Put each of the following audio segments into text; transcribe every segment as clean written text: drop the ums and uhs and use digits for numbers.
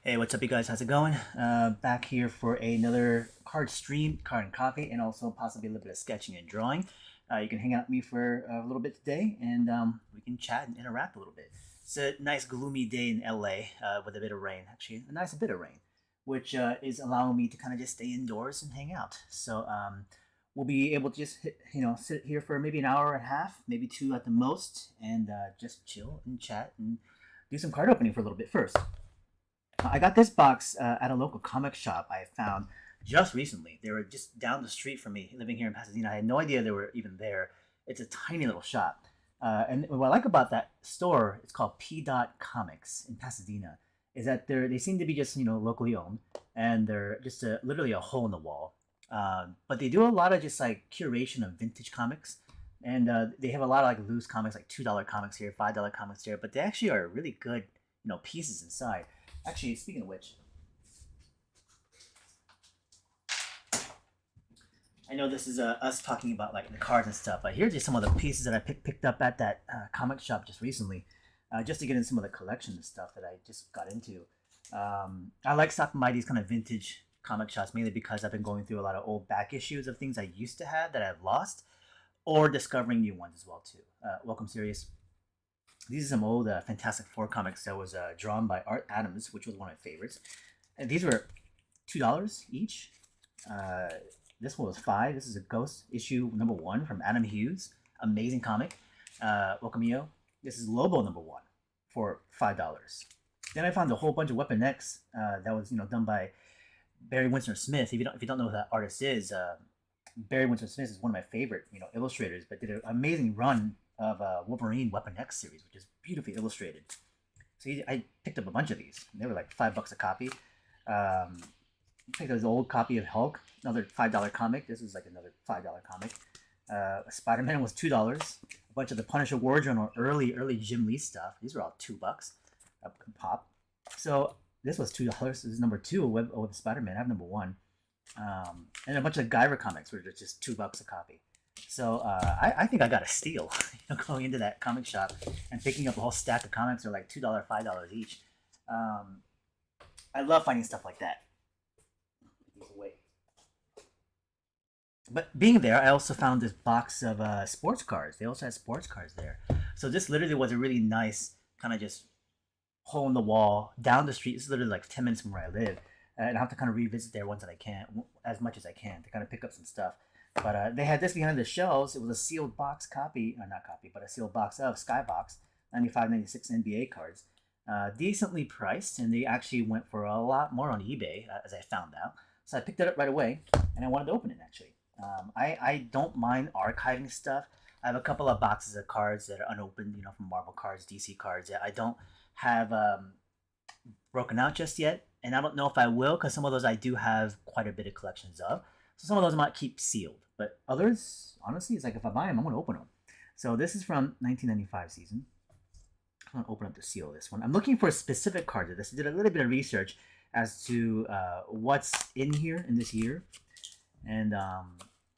Hey, what's up, you guys? How's it going? Back here for another card stream, card and coffee, and also possibly a little bit of sketching and drawing. You can hang out with me for a little bit today, and we can chat and interact a little bit. It's a nice gloomy day in LA with a bit of rain, actually, a nice bit of rain, which is allowing me to kind of just stay indoors and hang out. So we'll be able to just sit here for maybe an hour and a half, maybe two at the most, and just chill and chat and do some card opening for a little bit first. I got this box at a local comic shop I found just recently. They were just down the street from me, living here in Pasadena. I had no idea they were even there. It's a tiny little shop. And what I like about that store, it's called P. Dot Comics in Pasadena, is that they seem to be just locally owned, and they're just literally a hole in the wall. But they do a lot of just like curation of vintage comics, and they have a lot of like loose comics, like $2 comics here, $5 comics here. But they actually are really good, pieces inside. Actually, speaking of which, I know this is us talking about like the cards and stuff, but here's just some of the pieces that I picked up at that comic shop just recently, just to get in some of the collection and stuff that I just got into. I like stopping by these kind of vintage comic shops mainly because I've been going through a lot of old back issues of things I used to have that I've lost, or discovering new ones as well too. Welcome, Sirius. These are some old Fantastic Four comics that was drawn by Art Adams, which was one of my favorites. And these were $2 each. Uh, this one was five. This is a Ghost issue number one from Adam Hughes. Amazing comic. Welcome, Yo. This is Lobo number one for $5. Then I found a whole bunch of Weapon X that was done by Barry Windsor Smith. If you don't know who that artist is, Barry Windsor Smith is one of my favorite illustrators, but did an amazing run of Wolverine Weapon X series, which is beautifully illustrated. So I picked up a bunch of these. They were like $5 a copy. Picked up this old copy of Hulk, another $5 comic. This is like another $5 comic. Spider Man was $2. A bunch of the Punisher War Journal early Jim Lee stuff. These were all $2 a pop. So this was $2. This is number two of Spider Man. I have number one. And a bunch of Guyver comics were just $2 a copy. So I think I got a steal going into that comic shop and picking up a whole stack of comics. They're like $2, $5 each. I love finding stuff like that. Put these away. But being there, I also found this box of sports cards. They also had sports cards there. So this literally was a really nice kind of just hole in the wall down the street. This is literally like 10 minutes from where I live. And I have to kind of revisit there once that I can, as much as I can, to kind of pick up some stuff. But they had this behind the shelves. It was a sealed box copy, or not copy, but a sealed box of Skybox 95, 96 NBA cards. Decently priced, and they actually went for a lot more on eBay, as I found out. So I picked it up right away, and I wanted to open it actually. I don't mind archiving stuff. I have a couple of boxes of cards that are unopened, from Marvel cards, DC cards that I don't have broken out just yet, and I don't know if I will because some of those I do have quite a bit of collections of. So some of those I might keep sealed, but others, honestly, it's like if I buy them, I'm gonna open them. So this is from 1995 season. I'm gonna open up the seal of this one. I'm looking for specific cards of this. I did a little bit of research as to what's in here in this year, and a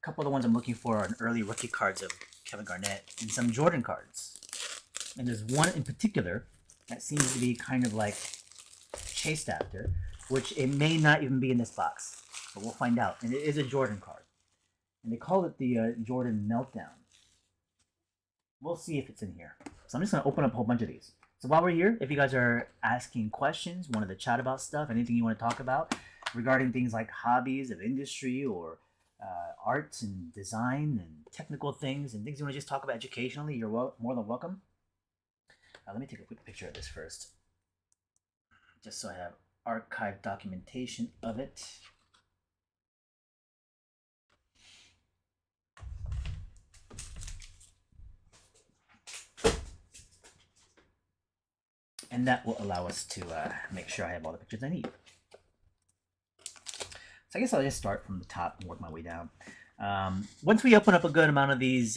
couple of the ones I'm looking for are early rookie cards of Kevin Garnett and some Jordan cards. And there's one in particular that seems to be kind of like chased after, which it may not even be in this box, but we'll find out. And it is a Jordan card, and they call it the Jordan Meltdown. We'll see if it's in here. So I'm just gonna open up a whole bunch of these. So while we're here, if you guys are asking questions, wanted to chat about stuff, anything you want to talk about regarding things like hobbies of industry or arts and design and technical things and things you want to just talk about educationally, you're more than welcome. Let me take a quick picture of this first, just so I have archived documentation of it. And that will allow us to make sure I have all the pictures I need. So I guess I'll just start from the top and work my way down. Once we open up a good amount of these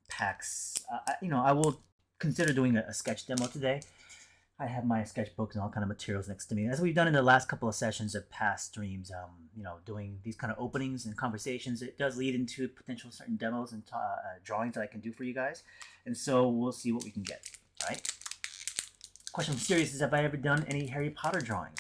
packs, I will consider doing a sketch demo today. I have my sketchbooks and all kind of materials next to me, as we've done in the last couple of sessions of past streams. Doing these kind of openings and conversations, it does lead into potential certain demos and drawings that I can do for you guys, and so we'll see what we can get. All right. Question from Sirius is, have I ever done any Harry Potter drawings?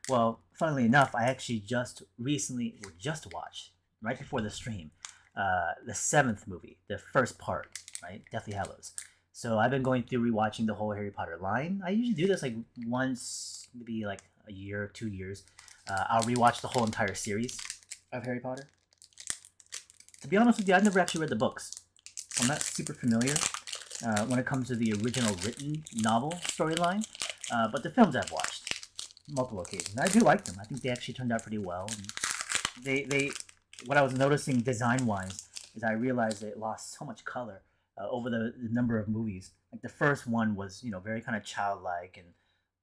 Well, funnily enough, I actually just recently, or just watched, right before the stream, the seventh movie, the first part, right? Deathly Hallows. So I've been going through rewatching the whole Harry Potter line. I usually do this like once, maybe like a year, 2 years. I'll rewatch the whole entire series of Harry Potter. To be honest with you, I've never actually read the books. So I'm not super familiar when it comes to the original written novel storyline. But the films I've watched multiple occasions. I do like them. I think they actually turned out pretty well. And what I was noticing design wise is I realized that it lost so much color over the number of movies. Like the first one was, very kind of childlike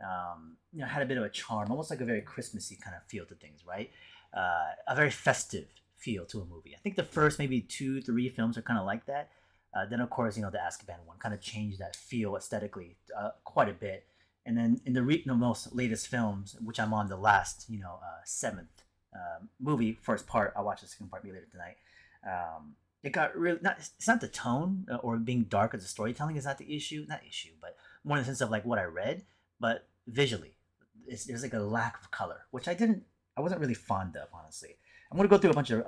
and had a bit of a charm, almost like a very Christmassy kind of feel to things, right? A very festive feel to a movie. I think the first maybe 2, 3 films are kind of like that. Then of course, the Azkaban one kind of changed that feel aesthetically quite a bit. And then in the most latest films, which I'm on the last, seventh movie, first part. I'll watch the second part later tonight. It got really not. It's not the tone or being dark as the storytelling is not the issue. Not issue, but more in the sense of like what I read, but visually, there's like a lack of color, which I wasn't really fond of, honestly. I'm gonna go through a bunch of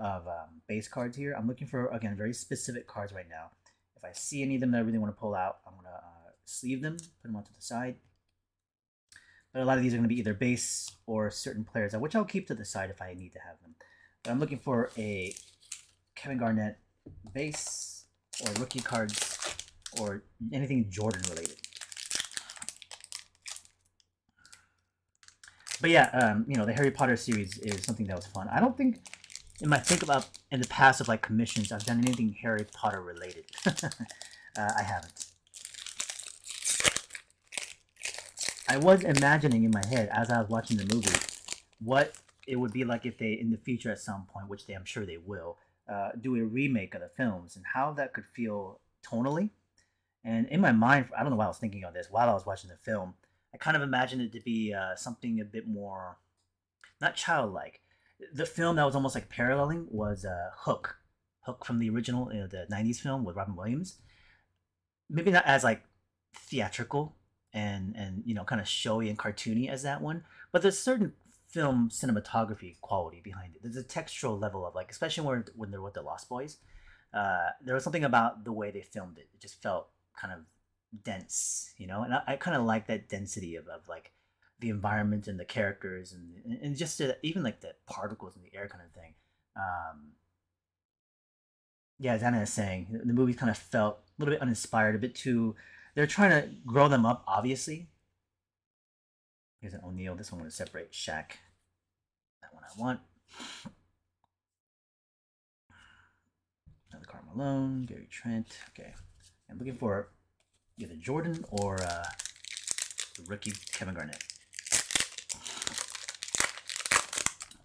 base cards here. I'm looking for again very specific cards right now. If I see any of them that I really want to pull out, I'm gonna sleeve them, put them onto the side. But a lot of these are going to be either base or certain players, which I'll keep to the side if I need to have them. But I'm looking for a Kevin Garnett base or rookie cards or anything Jordan related. But yeah, the Harry Potter series is something that was fun. I don't think, think about in the past of like commissions, I've done anything Harry Potter related. I haven't. I was imagining in my head as I was watching the movie what it would be like if they, in the future at some point, which I'm sure they will, do a remake of the films and how that could feel tonally. And in my mind, I don't know why I was thinking of this while I was watching the film. I kind of imagined it to be something a bit more, not childlike. The film that was almost like paralleling was Hook. Hook from the original, the 90s film with Robin Williams. Maybe not as like theatrical and kind of showy and cartoony as that one, but there's certain film cinematography quality behind it. There's a textural level of like, especially when they're with the Lost Boys, there was something about the way they filmed it. It just felt kind of dense, and I kind of like that density of like the environment and the characters and just even like the particles in the air kind of thing. Yeah, as Anna is saying, the movie kind of felt a little bit uninspired, a bit too. They're trying to grow them up, obviously. Here's an O'Neill. This one I'm going to separate. Shaq. That one I want. Another Karl Malone, Gary Trent. Okay. I'm looking for either Jordan or the rookie Kevin Garnett.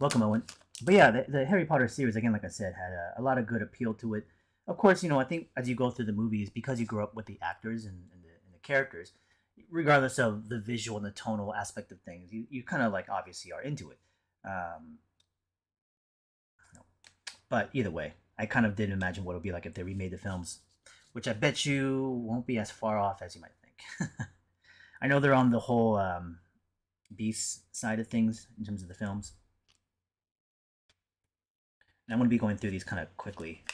Welcome, Owen. But yeah, the Harry Potter series, again, like I said, had a lot of good appeal to it. Of course, I think as you go through the movies, because you grew up with the actors and the characters, regardless of the visual and the tonal aspect of things, you kind of like obviously are into it. Um, but either way, I kind of did imagine what it would be like if they remade the films, which I bet you won't be as far off as you might think. I know they're on the whole Beast side of things in terms of the films. And I'm going to be going through these kind of quickly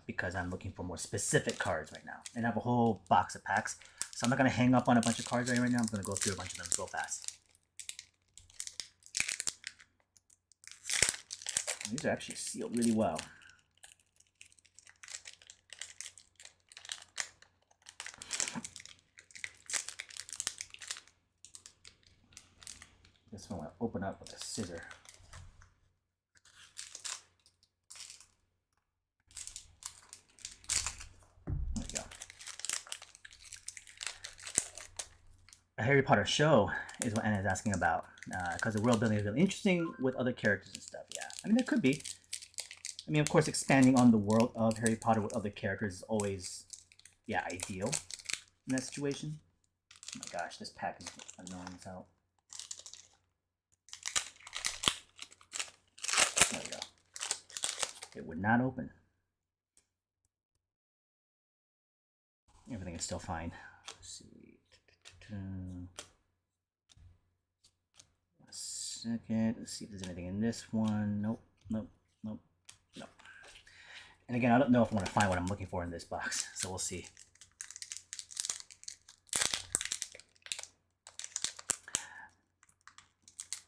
because I'm looking for more specific cards right now. And I have a whole box of packs. So I'm not going to hang up on a bunch of cards right now. I'm going to go through a bunch of them real fast. These are actually sealed really well. This one will open up with a scissor. A Harry Potter show is what Anna is asking about, because the world building is really interesting with other characters and stuff. Yeah, I mean, there could be. I mean, of course, expanding on the world of Harry Potter with other characters is always, yeah, ideal in that situation. Oh my gosh, this pack is annoying as hell. There we go. It would not open. Everything is still fine. Let's see. second. Let's see if there's anything in this one. Nope, nope, nope, nope. And again, I don't know if I want to find what I'm looking for in this box, so we'll see.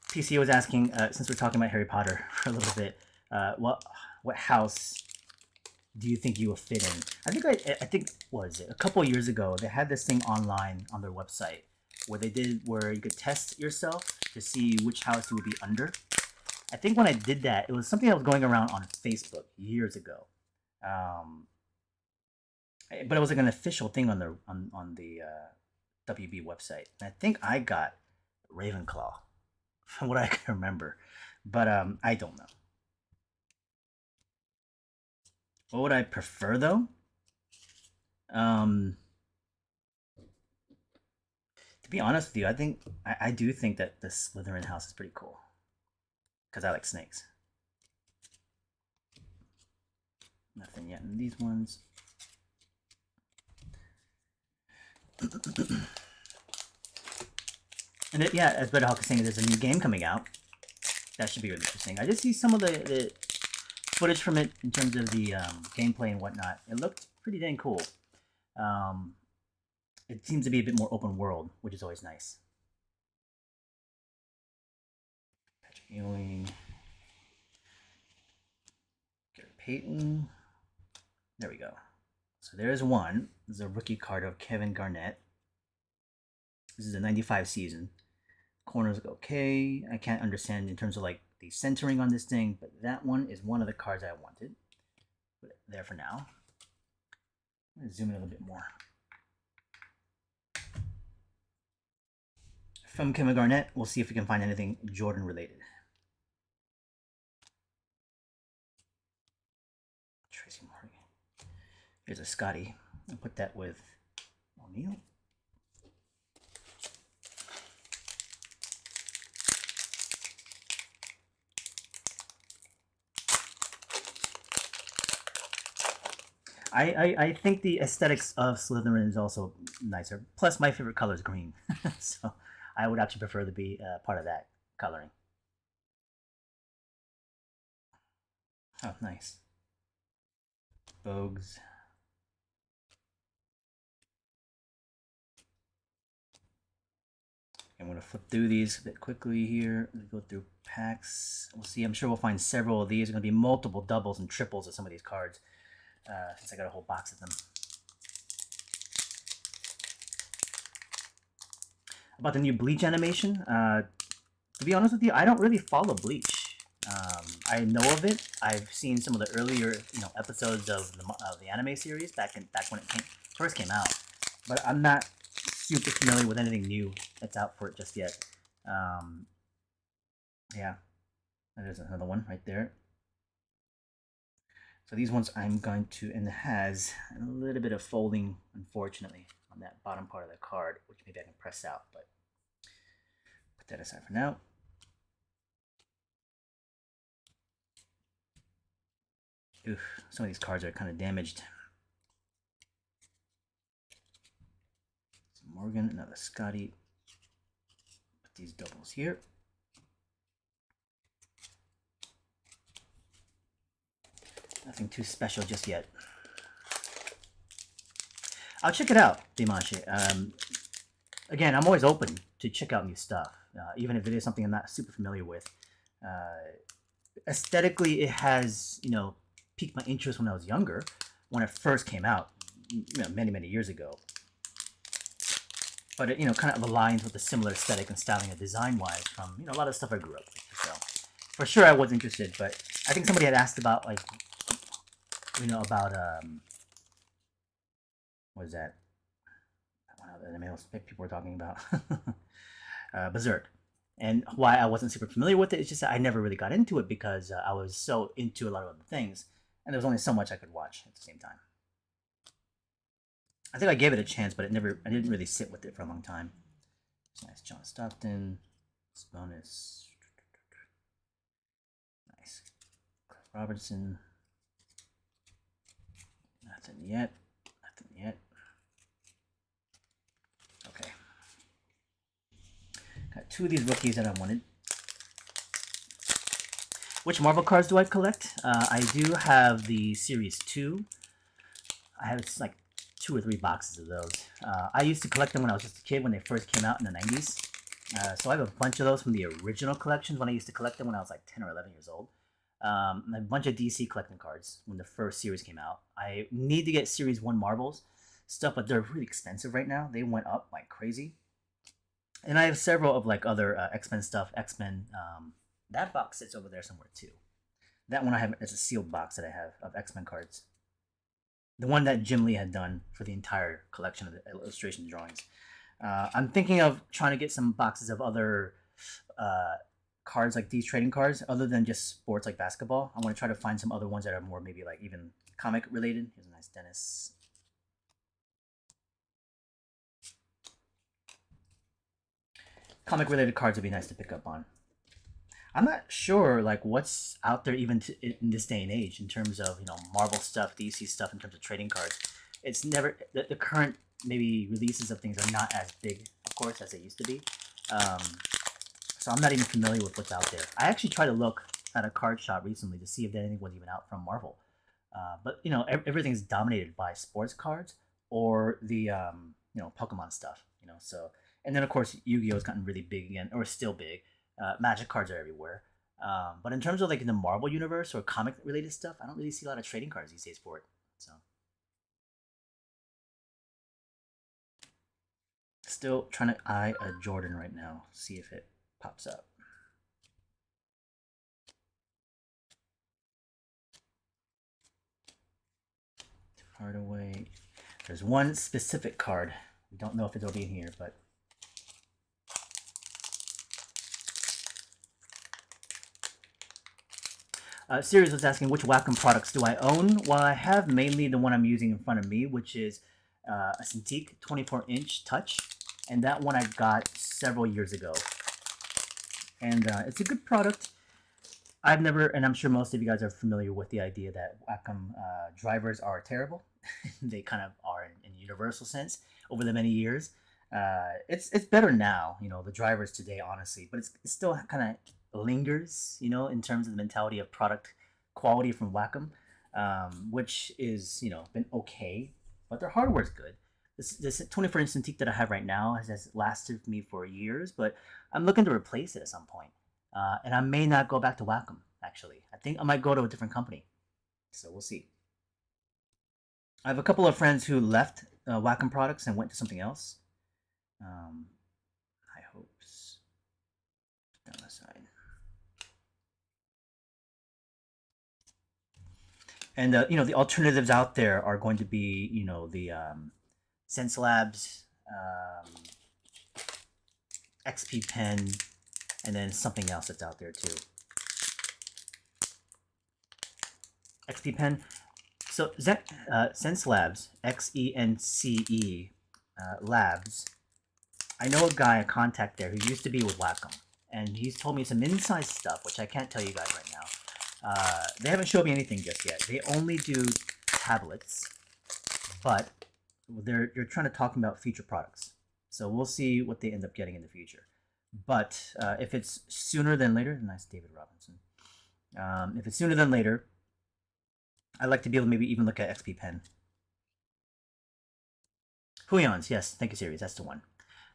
PC was asking, since we're talking about Harry Potter for a little bit, what house do you think you will fit in? I think what is it? A couple of years ago, they had this thing online on their website where you could test yourself to see which house you would be under. I think when I did that, it was something that was going around on Facebook years ago, but it was like an official thing on the WB website. And I think I got Ravenclaw, from what I can remember, but I don't know. What would I prefer though? To be honest with you, I do think that the Slytherin house is pretty cool because I like snakes. Nothing yet in these ones. And yeah, as Better Hawk is saying, there's a new game coming out. That should be really interesting. I did see some of the footage from it in terms of the gameplay and whatnot. It looked pretty dang cool. It seems to be a bit more open world, which is always nice. Patrick Ewing. Gary Payton. There we go. So there's one. This is a rookie card of Kevin Garnett. This is a 95 season. Corners look okay. I can't understand in terms of like the centering on this thing, but that one is one of the cards I wanted. Put it there for now. I'm going to zoom in a little bit more. From Kevin Garnett, we'll see if we can find anything Jordan related. Tracy Morgan. Here's a Scotty. I'll put that with O'Neal. I think the aesthetics of Slytherin is also nicer. Plus, my favorite color is green, so I would actually prefer to be part of that coloring. Oh, nice. Bogues. I'm going to flip through these a bit quickly here. Let's go through packs. We'll see. I'm sure we'll find several of these. There's going to be multiple doubles and triples of some of these cards. Since I got a whole box of them. About the new Bleach animation, to be honest with you, I don't really follow Bleach. I know of it. I've seen some of the earlier, episodes of the anime series back when it first came out, but I'm not super familiar with anything new that's out for it just yet. Yeah, there's another one right there. So these ones I'm going to, and it has a little bit of folding, unfortunately, on that bottom part of the card, which maybe I can press out, but put that aside for now. Oof, some of these cards are kind of damaged. Some Morgan, another Scotty. Put these doubles here. Nothing too special just yet. I'll check it out, Dimashi. Again, I'm always open to check out new stuff, even if it is something I'm not super familiar with. Aesthetically, it has, piqued my interest when I was younger, when it first came out, many, many years ago. But it, kind of aligns with the similar aesthetic and styling and design-wise from, a lot of stuff I grew up with. So, for sure, I was interested. But I think somebody had asked about, like, about what is that? The people were talking about Berserk, and why I wasn't super familiar with it. It's just that I never really got into it because I was so into a lot of other things, and there was only so much I could watch at the same time. I think I gave it a chance, but I didn't really sit with it for a long time. It's nice, John Stockton, bonus, nice, Cliff Robertson. Nothing yet. Nothing yet. Okay. Got two of these rookies that I wanted. Which Marvel cards do I collect? I do have the Series 2. I have like 2 or 3 boxes of those. I used to collect them when I was just a kid when they first came out in the 90s. So I have a bunch of those from the original collections when I used to collect them when I was like 10 or 11 years old. A bunch of DC collecting cards when the first series came out. I need to get Series 1 Marvels stuff, but they're really expensive right now. They went up like crazy. And I have several of like other X-Men stuff. X-Men, that box sits over there somewhere too. That one I have, it's a sealed box that I have of X-Men cards. The one that Jim Lee had done for the entire collection of the illustration drawings. I'm thinking of trying to get some boxes of other uh, cards like these trading cards, other than just sports like basketball. I want to try to find some other ones that are more maybe like even comic related. Here's a nice Dennis. Comic related cards would be nice to pick up on. I'm not sure like what's out there even in this day and age in terms of Marvel stuff, DC stuff in terms of trading cards. It's never the current maybe releases of things are not as big, of course, as they used to be. Um, so I'm not even familiar with what's out there. I actually tried to look at a card shop recently to see if anything was even out from Marvel, but everything's dominated by sports cards or the Pokemon stuff. So and then of course Yu-Gi-Oh's gotten really big again, or still big. Magic cards are everywhere. But in terms of like in the Marvel universe or comic related stuff, I don't really see a lot of trading cards these days for it. So still trying to eye a Jordan right now, see if it pops up. Card away. There's one specific card. We don't know if it'll be in here, but Sirius was asking which Wacom products do I own? Well, I have mainly the one I'm using in front of me, which is a Cintiq 24-inch touch, and that one I got several years ago. And it's a good product. I've never, and I'm sure most of you guys are familiar with the idea that Wacom drivers are terrible. They kind of are in a universal sense over the many years. It's better now, the drivers today, honestly, but it's still kind of lingers, in terms of the mentality of product quality from Wacom, which is been okay, but their hardware's good. This 24-inch Cintiq that I have right now has lasted me for years, but I'm looking to replace it at some point. And I may not go back to Wacom, actually. I think I might go to a different company. So we'll see. I have a couple of friends who left Wacom products and went to something else. High hopes. Down the side. And the alternatives out there are going to be the Sense Labs, XP Pen, and then something else that's out there too. XP Pen. So Sense Labs, XENCE Labs. I know a guy, a contact there, who used to be with Wacom, and he's told me some inside stuff, which I can't tell you guys right now. They haven't showed me anything just yet. They only do tablets, but they're trying to talk about future products. So we'll see what they end up getting in the future. But if it's sooner than later, nice David Robinson. If it's sooner than later, I'd like to be able to maybe even look at XP Pen. Huyons, yes, thank you, Sirius. That's the one.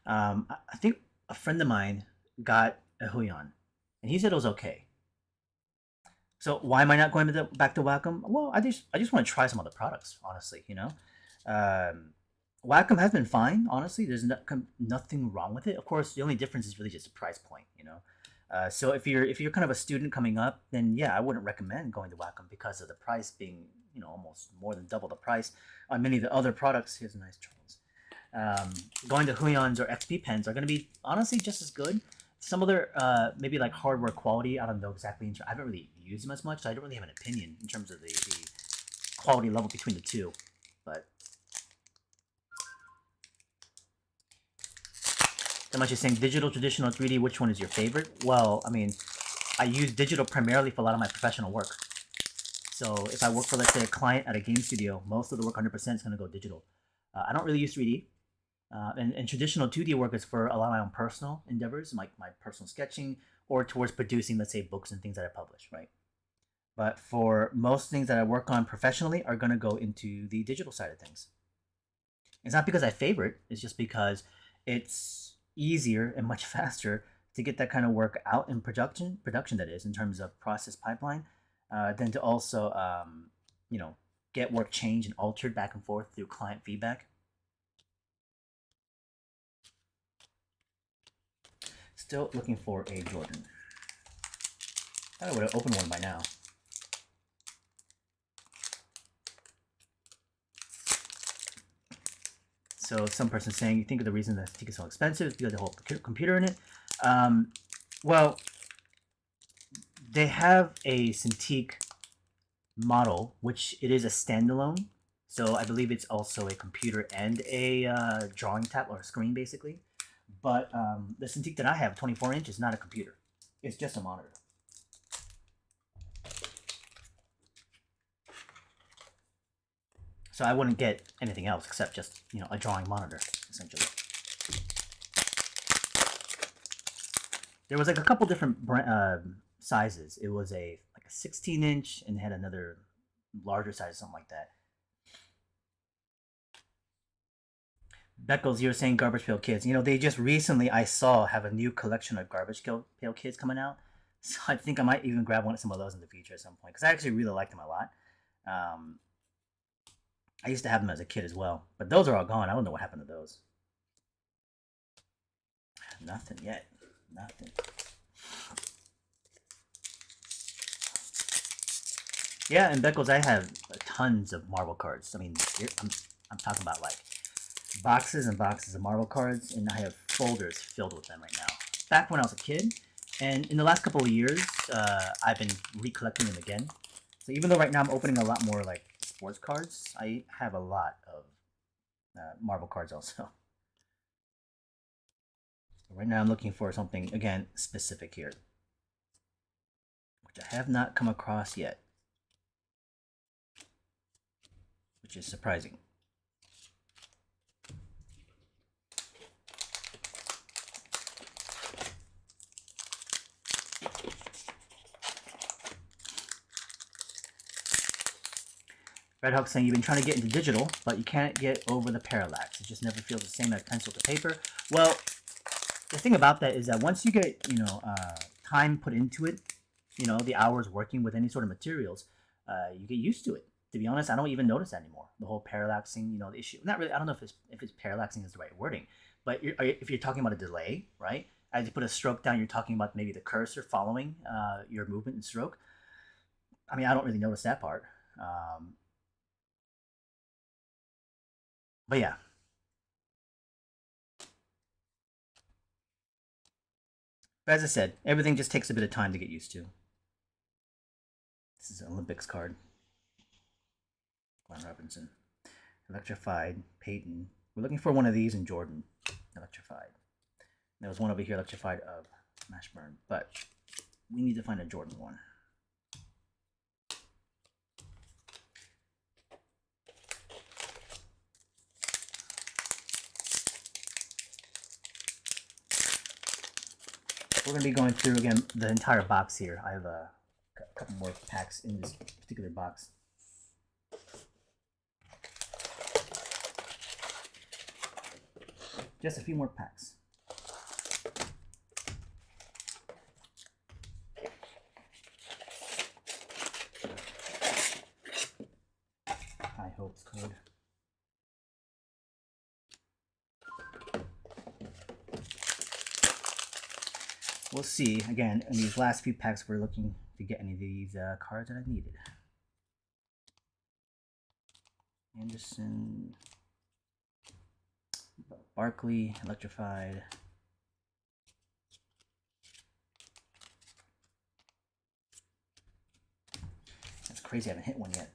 I think a friend of mine got a Huion, and he said it was okay. So why am I not going back to Wacom? Well, I just want to try some other products, honestly. Wacom has been fine, honestly. There's nothing wrong with it. Of course, the only difference is really just the price point. So if you're kind of a student coming up, then yeah, I wouldn't recommend going to Wacom because of the price being almost more than double the price on many of the other products. Here's a nice Charles. Going to Huyons or XP Pens are going to be honestly just as good. Some other maybe like hardware quality, I don't know exactly. I haven't really used them as much, so I don't really have an opinion in terms of the quality level between the two. But so much is saying digital, traditional, 3D. Which one is your favorite? Well, I mean, I use digital primarily for a lot of my professional work. So if I work for, let's say, a client at a game studio, most of the work 100% is going to go digital. I don't really use 3D. And traditional 2D work is for a lot of my own personal endeavors, like my personal sketching, or towards producing, let's say, books and things that I publish, right? But for most things that I work on professionally are going to go into the digital side of things. It's not because I favor it, it's just because it's easier and much faster to get that kind of work out in production that is, in terms of process pipeline, than to also, you know, get work changed and altered back and forth through client feedback. Still looking for a Jordan. I would have opened one by now. So some person saying, you think of the reason that Cintiq is so expensive is because the whole computer in it. Um, well, they have a Cintiq model, which it is a standalone. So I believe it's also a computer and a drawing tab or a screen, basically. But the Cintiq that I have, 24 inch, is not a computer. It's just a monitor. So I wouldn't get anything else except just, a drawing monitor, essentially. There was like a couple different sizes. It was a 16 inch and had another larger size, something like that. Beckles, you're saying Garbage Pail Kids. They just recently, I saw, have a new collection of Garbage Pail Kids coming out. So I think I might even grab some of those in the future at some point because I actually really like them a lot. Um, I used to have them as a kid as well, but those are all gone. I don't know what happened to those. Nothing yet. Nothing. Yeah, and Beckles, I have tons of Marvel cards. I mean, I'm talking about like boxes and boxes of Marvel cards, and I have folders filled with them right now. Back when I was a kid, and in the last couple of years, I've been recollecting them again. So even though right now I'm opening a lot more like sports cards, I have a lot of Marvel cards also. Right now I'm looking for something again specific here, which I have not come across yet, which is surprising. Red Hawk saying you've been trying to get into digital, but you can't get over the parallax. It just never feels the same as pencil to paper. Well, the thing about that is that once you get time put into it, the hours working with any sort of materials, you get used to it. To be honest, I don't even notice that anymore. The whole parallaxing, the issue. Not really. I don't know if it's parallaxing is the right wording, but if you're talking about a delay, right? As you put a stroke down, you're talking about maybe the cursor following your movement and stroke. I mean, I don't really notice that part. But yeah, but as I said, everything just takes a bit of time to get used to. This is an Olympics card. Glenn Robinson. Electrified, Peyton. We're looking for one of these in Jordan. Electrified. There was one over here, Electrified of Mashburn, but we need to find a Jordan one. We're going to be going through again the entire box here. I have a couple more packs in this particular box. Just a few more packs. High Hopes code. We'll see. Again, in these last few packs, we're looking to get any of these cards that I needed. Anderson, Barkley, Electrified. That's crazy, I haven't hit one yet.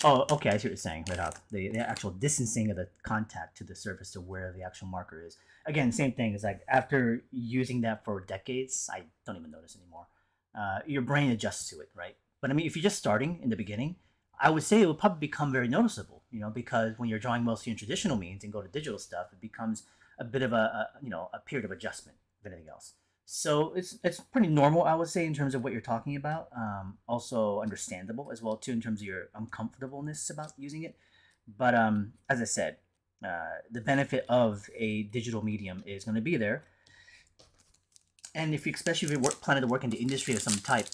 Oh, okay, I see what you're saying, Red Hawk. The actual distancing of the contact to the surface to where the actual marker is. Again, same thing. Is like after using that for decades, I don't even notice anymore. Your brain adjusts to it, right? But I mean, if you're just starting in the beginning, I would say it would probably become very noticeable, because when you're drawing mostly in traditional means and go to digital stuff, it becomes a bit of a period of adjustment anything else. So it's pretty normal, I would say, in terms of what you're talking about. Also understandable as well too in terms of your uncomfortableness about using it. But as I said, the benefit of a digital medium is going to be there. And if you, especially if you planning to work in the industry of some type,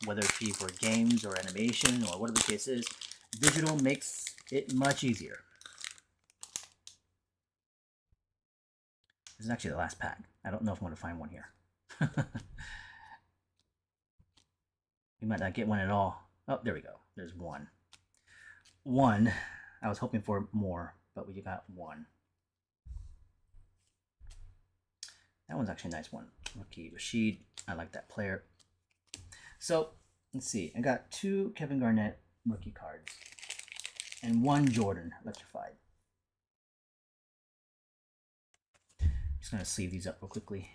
whether it be for games or animation or whatever the case is, digital makes it much easier. This is actually the last pack. I don't know if I'm going to find one here. We might not get one at all. Oh, there we go. There's one. One. I was hoping for more, but we got one. That one's actually a nice one. Rookie Rashid. I like that player. So, let's see. I got 2 Kevin Garnett rookie cards and 1 Jordan electrified. Just going to sleeve these up real quickly.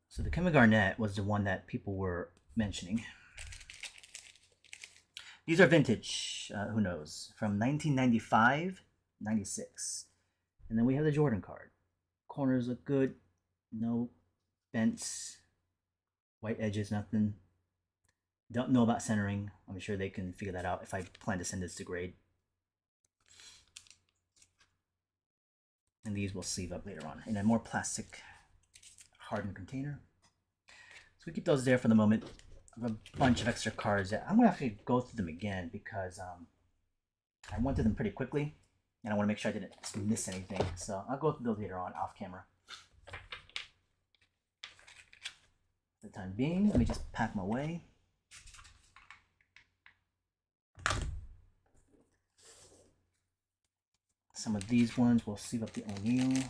So the Kevin Garnett was the one that people were mentioning. These are vintage, who knows, from 1995, 96. And then we have the Jordan card. Corners look good, no bents, white edges, nothing. Don't know about centering. I'm sure they can figure that out if I plan to send this to grade. And these will sleeve up later on in a more plastic hardened container. So we keep those there for the moment. I have a bunch of extra cards that I'm going to actually go through them again because I went through them pretty quickly and I want to make sure I didn't miss anything. So I'll go through those later on off camera. For the time being, let me just pack my way. Some of these ones will sleeve up the O'Neal.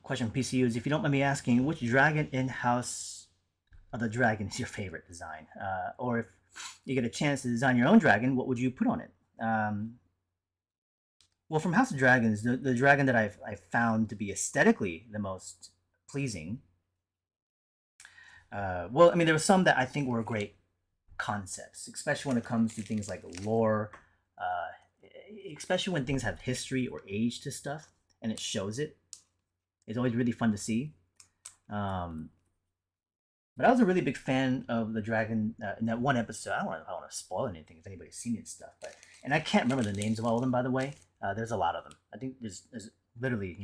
Question from PCU is, if you don't mind me asking, which dragon in House of the Dragon is your favorite design? Or if you get a chance to design your own dragon, what would you put on it? Well, from House of Dragons, the dragon that I've found to be aesthetically the most pleasing. Well, I mean, there were some that I think were great concepts, especially when it comes to things like lore, especially when things have history or age to stuff, and it shows it. It's always really fun to see. But I was a really big fan of the dragon in that one episode. I don't want to spoil anything if anybody's seen it and stuff, and I can't remember the names of all of them, by the way. There's a lot of them. I think there's literally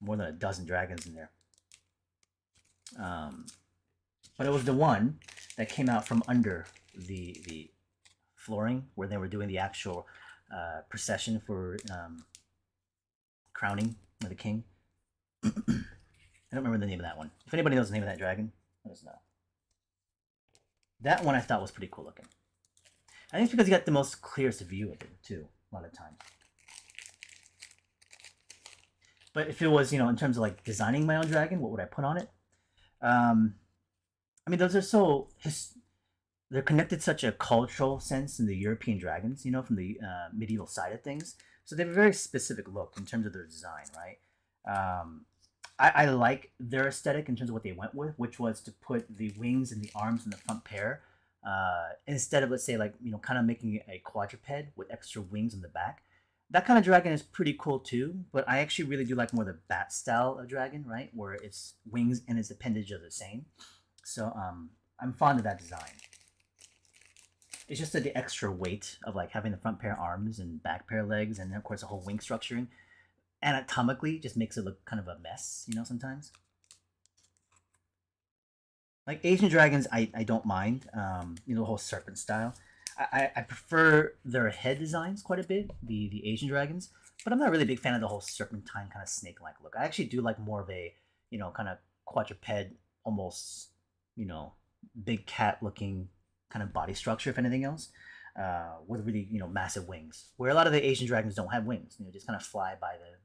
more than a dozen dragons in there. But it was the one that came out from under the flooring where they were doing the actual procession for crowning of the king. I don't remember the name of that one. If anybody knows the name of that dragon, let us know. That one I thought was pretty cool looking. I think it's because you got the most clearest view of it too, a lot of times. But if it was, in terms of like designing my own dragon, what would I put on it? I mean, those are so they're connected such a cultural sense in the European dragons, from the medieval side of things. So they have a very specific look in terms of their design, right? I like their aesthetic in terms of what they went with, which was to put the wings and the arms in the front pair instead of, let's say, like, kind of making it a quadruped with extra wings in the back. That kind of dragon is pretty cool too, but I actually really do like more the bat style of dragon, right? Where its wings and its appendage are the same. So I'm fond of that design. It's just that the extra weight of like having the front pair arms and back pair legs, and then of course the whole wing structuring, anatomically just makes it look kind of a mess, sometimes. Like Asian dragons, I don't mind, the whole serpent style. I prefer their head designs quite a bit, the Asian dragons, but I'm not really a big fan of the whole serpentine kind of snake-like look. I actually do like more of a, kind of quadruped, almost, big cat-looking kind of body structure, if anything else, with really, massive wings. Where a lot of the Asian dragons don't have wings, just kind of fly by the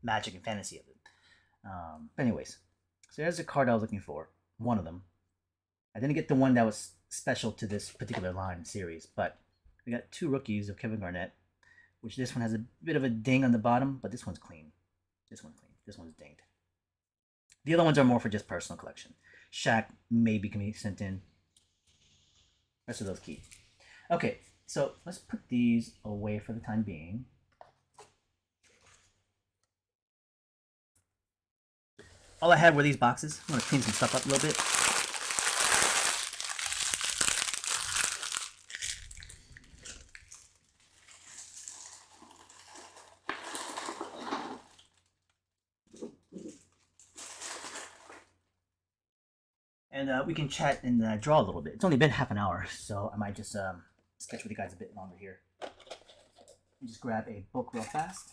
magic and fantasy of it. But anyways, so there's the card I was looking for. One of them. I didn't get the one that was special to this particular line series, but we got two rookies of Kevin Garnett, which this one has a bit of a ding on the bottom, but this one's clean. This one's clean. This one's dinged. The other ones are more for just personal collection. Shaq maybe can be sent in. Rest of those keep. Okay, so let's put these away for the time being. All I had were these boxes. I'm gonna clean some stuff up a little bit. And we can chat and draw a little bit. It's only been half an hour, so I might just sketch with you guys a bit longer here. Let me just grab a book real fast.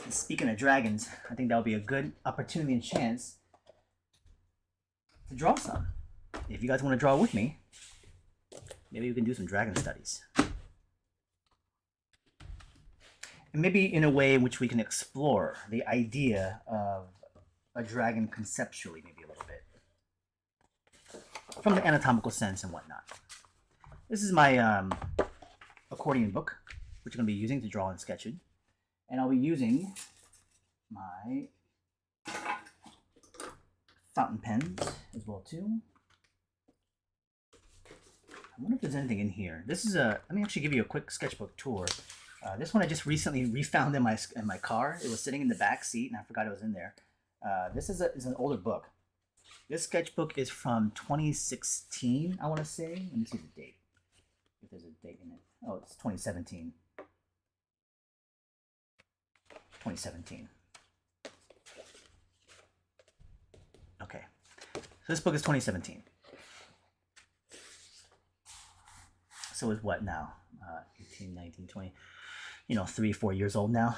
And speaking of dragons, I think that would be a good opportunity and chance to draw some. If you guys want to draw with me, maybe we can do some dragon studies. And maybe in a way in which we can explore the idea of a dragon conceptually, maybe a little bit. From the anatomical sense and whatnot. This is my accordion book, which I'm going to be using to draw and sketch it. And I'll be using my fountain pens as well too. I wonder if there's anything in here. This is a. Let me actually give you a quick sketchbook tour. This one I just recently refound in my car. It was sitting in the back seat, and I forgot it was in there. This is an older book. This sketchbook is from 2016, I want to say. Let me see the date. If there's a date in it. Oh, it's 2017. 2017. Okay. So this book is 2017. So is what now? 18, 19, 20. 3, 4 years old now.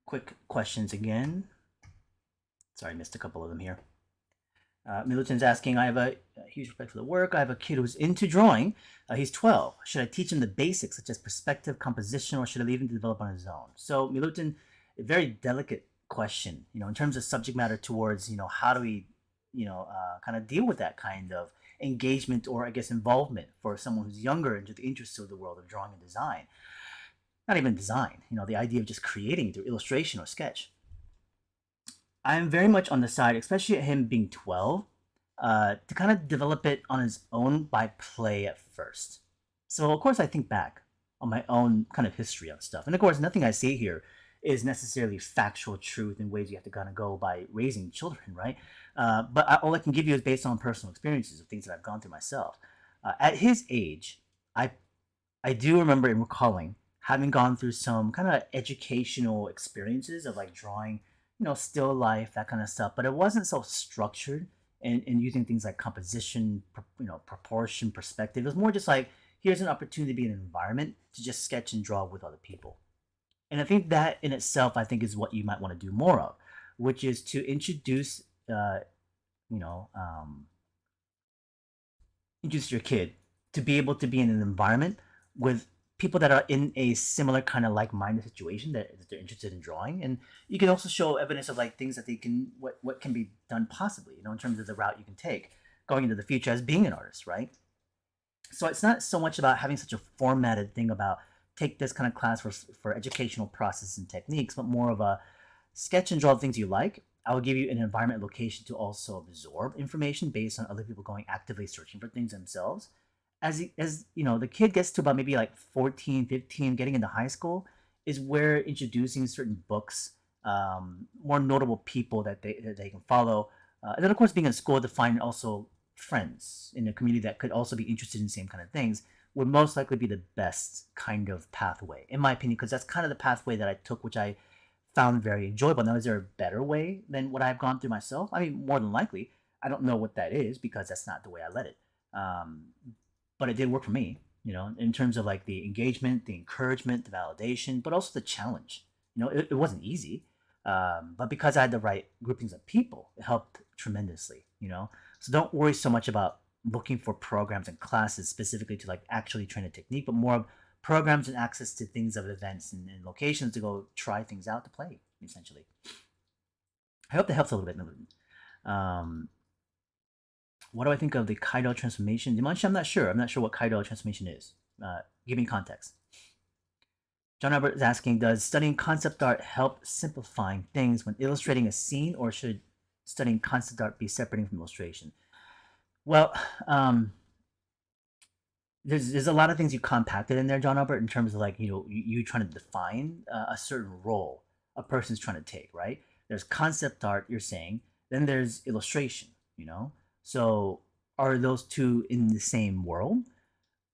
Quick questions again. Sorry, I missed a couple of them here. Milutin's asking, I have a huge respect for the work. I have a kid who's into drawing. He's 12. Should I teach him the basics, such as perspective, composition, or should I leave him to develop on his own? So, Milutin, a very delicate question, in terms of subject matter towards, how do we, kind of deal with that kind of engagement or, I guess, involvement for someone who's younger into the interests of the world of drawing and design. Not even design, the idea of just creating through illustration or sketch. I'm very much on the side, especially at him being 12, to kind of develop it on his own by play at first. So, of course, I think back on my own kind of history on stuff. And, of course, nothing I say here is necessarily factual truth in ways you have to kind of go by raising children, right? But all I can give you is based on personal experiences of things that I've gone through myself. At his age, I do remember and recalling having gone through some kind of educational experiences of like drawing, still life, that kind of stuff. But it wasn't so structured and using things like composition, proportion, perspective. It was more just like, here's an opportunity to be in an environment to just sketch and draw with other people. And I think that in itself, I think is what you might want to do more of, which is to introduce, you know, um, introduce your kid to be able to be in an environment with people that are in a similar kind of like-minded situation that they're interested in drawing, and you can also show evidence of like things that they can what can be done possibly, in terms of the route you can take going into the future as being an artist, right? So it's not so much about having such a formatted thing about take this kind of class for educational process and techniques, but more of a sketch and draw the things you like. I will give you an environment and location to also absorb information based on other people going actively searching for things themselves. As the kid gets to about maybe like 14, 15, getting into high school, is where introducing certain books, more notable people that they can follow, and then of course being in school to find also friends in a community that could also be interested in the same kind of things would most likely be the best kind of pathway, in my opinion, because that's kind of the pathway that I took, which I found very enjoyable. Now, is there a better way than what I've gone through myself? I mean, more than likely. I don't know what that is because that's not the way I led it. Um, but it did work for me, in terms of like the engagement, the encouragement, the validation, but also the challenge. It wasn't easy, but because I had the right groupings of people, it helped tremendously. So don't worry so much about looking for programs and classes specifically to like actually train a technique, but more of programs and access to things of events and locations to go try things out to play, essentially. I hope that helps a little bit. Um, what do I think of the Kaido transformation? Dimanshu, I'm not sure. I'm not sure what Kaido transformation is. Give me context. John Albert is asking, does studying concept art help simplifying things when illustrating a scene, or should studying concept art be separating from illustration? Well, there's a lot of things you compacted in there, John Albert, in terms of like you trying to define a certain role a person's trying to take, right? There's concept art, you're saying, then there's illustration, you know. So are those two in the same world?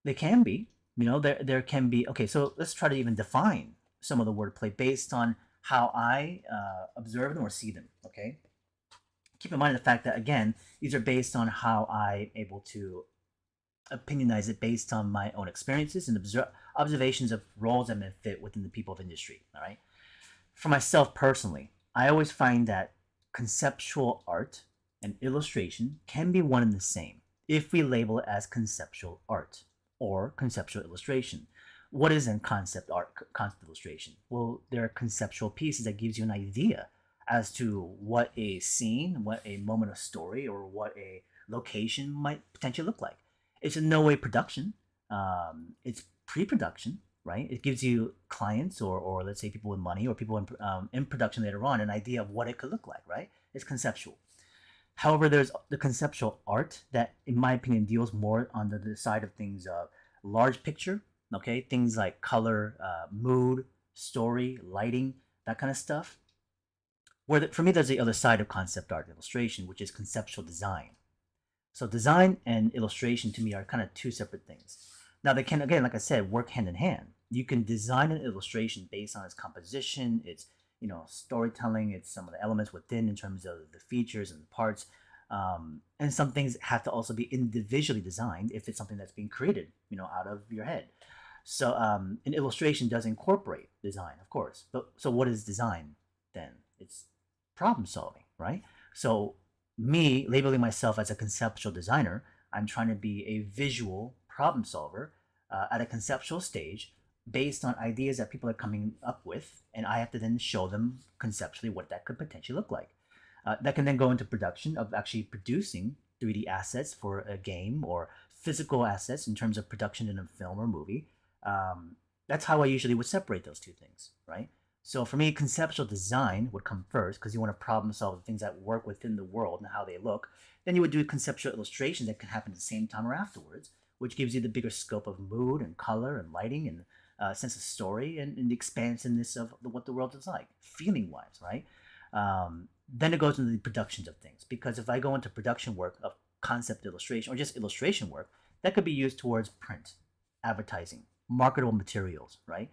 They can be, you know. There can be. Okay, so let's try to even define some of the wordplay based on how I observe them or see them. Okay, keep in mind the fact that again, these are based on how I'm able to opinionize it based on my own experiences and observations of roles that may fit within the people of industry. All right. For myself personally, I always find that conceptual art and illustration can be one and the same if we label it as conceptual art or conceptual illustration. What is in concept art, concept illustration? Well, there are conceptual pieces that gives you an idea as to what a scene, what a moment of story, or what a location might potentially look like. It's in no way production. It's pre-production, right? It gives you clients or let's say people with money or people in production later on an idea of what it could look like, right? It's conceptual. However, there's the conceptual art that, in my opinion, deals more on the side of things of large picture, okay? Things like color, mood, story, lighting, that kind of stuff. For me, there's the other side of concept art and illustration, which is conceptual design. So design and illustration to me are kind of two separate things. Now they can, again, like I said, work hand in hand. You can design an illustration based on its composition, its storytelling, it's some of the elements within in terms of the features and the parts. And some things have to also be individually designed if it's something that's being created, out of your head. So an illustration does incorporate design, of course. But so what is design then? It's problem solving, right? So me labeling myself as a conceptual designer, I'm trying to be a visual problem solver at a conceptual stage based on ideas that people are coming up with, and I have to then show them conceptually what that could potentially look like. That can then go into production of actually producing 3D assets for a game or physical assets in terms of production in a film or movie. That's how I usually would separate those two things, right? So for me, conceptual design would come first because you want to problem solve the things that work within the world and how they look. Then you would do conceptual illustration that can happen at the same time or afterwards, which gives you the bigger scope of mood and color and lighting and sense of story and the expansiveness of what the world is like, feeling wise, right? Then it goes into the productions of things because if I go into production work of concept illustration or just illustration work, that could be used towards print, advertising, marketable materials, right?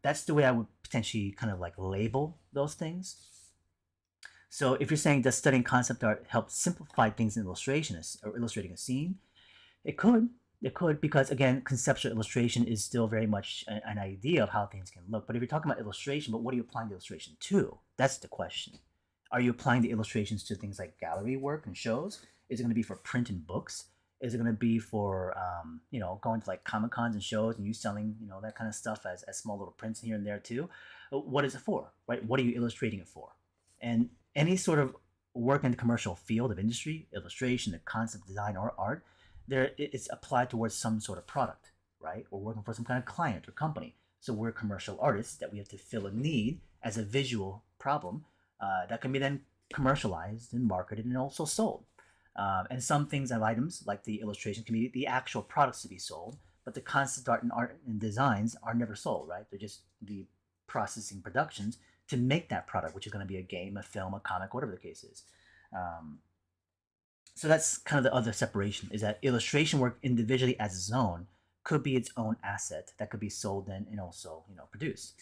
That's the way I would potentially kind of like label those things. So if you're saying does studying concept art help simplify things in illustration or illustrating a scene, it could. It could because again, conceptual illustration is still very much an idea of how things can look. But if you're talking about illustration, but what are you applying the illustration to? That's the question. Are you applying the illustrations to things like gallery work and shows? Is it going to be for print and books? Is it going to be for going to like comic cons and shows and you selling that kind of stuff as small little prints here and there too? What is it for, right? What are you illustrating it for? And any sort of work in the commercial field of industry, illustration, the concept design or art, it's applied towards some sort of product, right? We're working for some kind of client or company. So we're commercial artists that we have to fill a need as a visual problem that can be then commercialized and marketed and also sold. And some things and items like the illustration can be the actual products to be sold, but the concept art and designs are never sold, right? They're just the processing productions to make that product, which is going to be a game, a film, a comic, whatever the case is. Um, so that's kind of the other separation is that illustration work individually as its own could be its own asset that could be sold and also produced.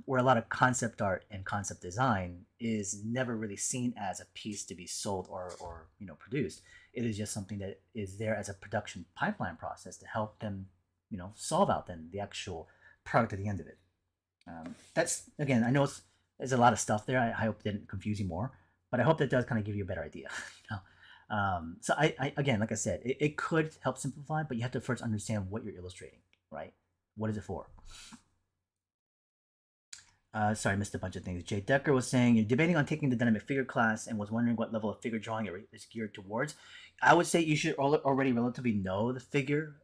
Where a lot of concept art and concept design is never really seen as a piece to be sold or produced. It is just something that is there as a production pipeline process to help them solve out then the actual product at the end of it. That's again, I know there's a lot of stuff there. I hope it didn't confuse you more, but I hope that does kind of give you a better idea. you know. So again, like I said, it could help simplify, but you have to first understand what you're illustrating, right? What is it for? Sorry, I missed a bunch of things. Jay Decker was saying you're debating on taking the dynamic figure class and was wondering what level of figure drawing it is geared towards. I would say you should already relatively know the figure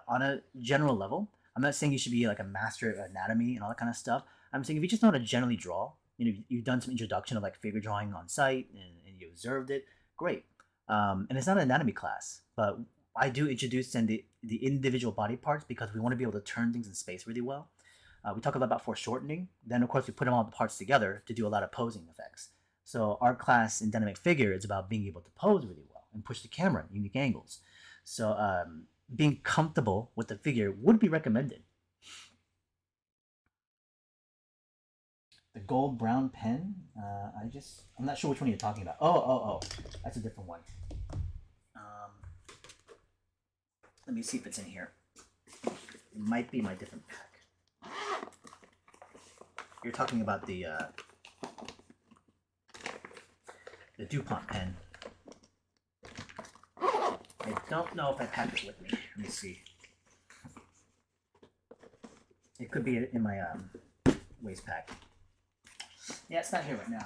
on a general level. I'm not saying you should be like a master of anatomy and all that kind of stuff. I'm saying if you just know how to generally draw, you've done some introduction of like figure drawing on site and you observed it, great. And it's not an anatomy class, but I do introduce then the individual body parts because we want to be able to turn things in space really well. We talk a lot about foreshortening. Then, of course, we put all the parts together to do a lot of posing effects. So our class in dynamic figure is about being able to pose really well and push the camera at unique angles. So being comfortable with the figure would be recommended. The gold brown pen. I'm not sure which one you're talking about. Oh, that's a different one. Um, Let me see if it's in here. It might be my different pack. You're talking about the DuPont pen. I don't know if I packed it with me. Let me see. It could be in my waste pack. Yeah, it's not here right now.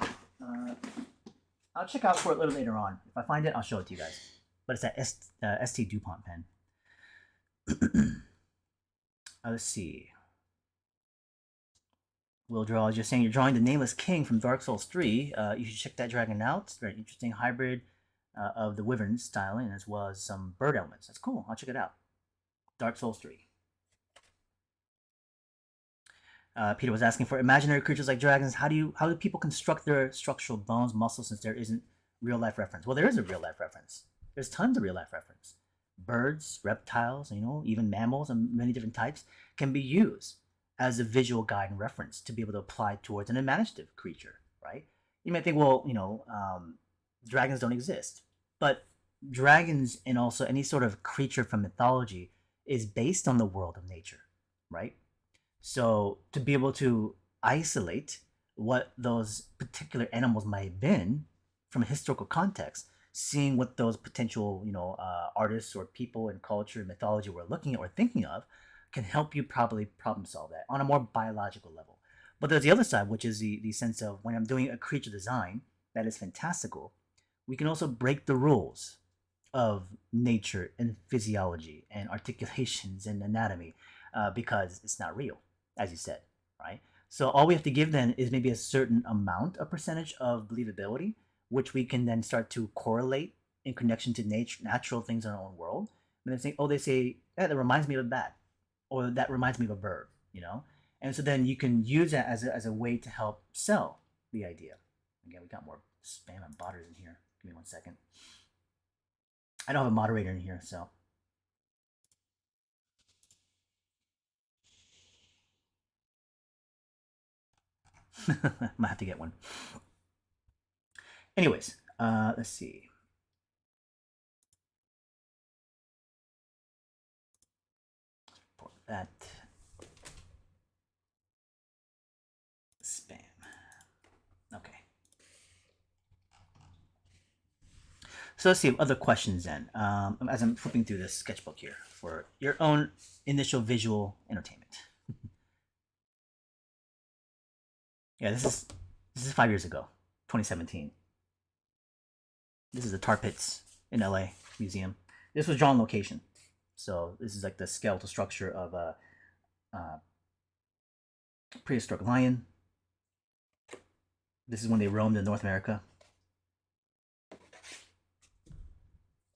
I'll check out for it a little later on. If I find it, I'll show it to you guys. But it's that ST DuPont pen. Let's see. Will Draw, you're saying you're drawing the Nameless King from Dark Souls 3. You should check that dragon out. It's a very interesting hybrid of the Wyvern styling as well as some bird elements. That's cool. I'll check it out. Dark Souls 3. Peter was asking for imaginary creatures like dragons. How do people construct their structural bones, muscles, since there isn't real life reference? Well, there is a real life reference. There's tons of real life reference. Birds, reptiles, even mammals and many different types can be used as a visual guide and reference to be able to apply towards an imaginative creature, right? You might think, well, dragons don't exist, but dragons and also any sort of creature from mythology is based on the world of nature, right? So to be able to isolate what those particular animals might have been from a historical context, seeing what those potential, artists or people in culture and mythology were looking at or thinking of, can help you probably problem solve that on a more biological level. But there's the other side, which is the sense of when I'm doing a creature design that is fantastical, we can also break the rules of nature and physiology and articulations and anatomy because it's not real, as you said, right? So all we have to give then is maybe a certain amount, a percentage of believability, which we can then start to correlate in connection to natural things in our own world. And they say, that reminds me of a bat, or that reminds me of a bird, And so then you can use that as a way to help sell the idea. Again, we got more spam and botters in here. Give me 1 second. I don't have a moderator in here, so. Might have to get one. Anyways, let's see. Report that. Spam. Okay. So let's see other questions then. As I'm flipping through this sketchbook here for your own initial visual entertainment. Yeah, this is 5 years ago, 2017. This is the Tar Pits in LA Museum. This was drawn location. So this is like the skeletal structure of a prehistoric lion. This is when they roamed in North America.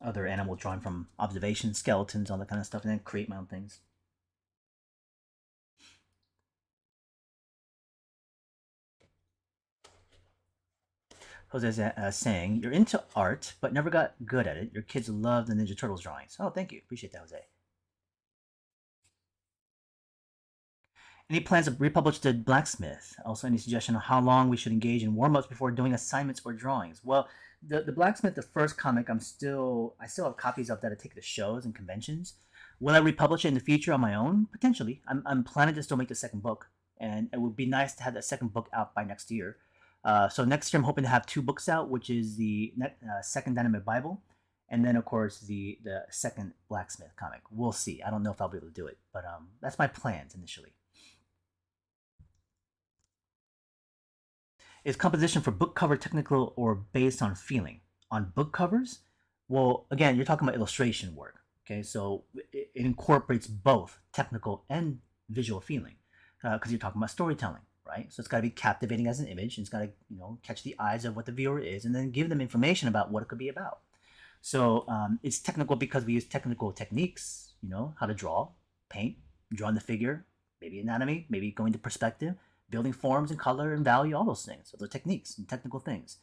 Other animals drawn from observation, skeletons, all that kind of stuff, and then create my own things. Jose's saying, you're into art, but never got good at it. Your kids love the Ninja Turtles drawings. Oh, thank you. Appreciate that, Jose. Any plans to republish The Blacksmith? Also, any suggestion on how long we should engage in warm-ups before doing assignments or drawings? Well, the Blacksmith, the first comic, I still have copies of that I take to shows and conventions. Will I republish it in the future on my own? Potentially. I'm planning to still make the second book, and it would be nice to have that second book out by next year. So next year I'm hoping to have 2 books out, which is the second Dynamite Bible and then of course the second blacksmith comic. We'll see. I don't know if I'll be able to do it, but that's my plans initially. Is composition for book cover technical or based on feeling? On book covers, well, again, you're talking about illustration work. Okay, so it incorporates both technical and visual feeling because you're talking about storytelling, right? So it's got to be captivating as an image, and it's got to catch the eyes of what the viewer is, and then give them information about what it could be about. So it's technical because we use technical techniques, how to draw, paint, drawing the figure, maybe anatomy, maybe going to perspective, building forms and color and value, all those things. So those techniques and technical things.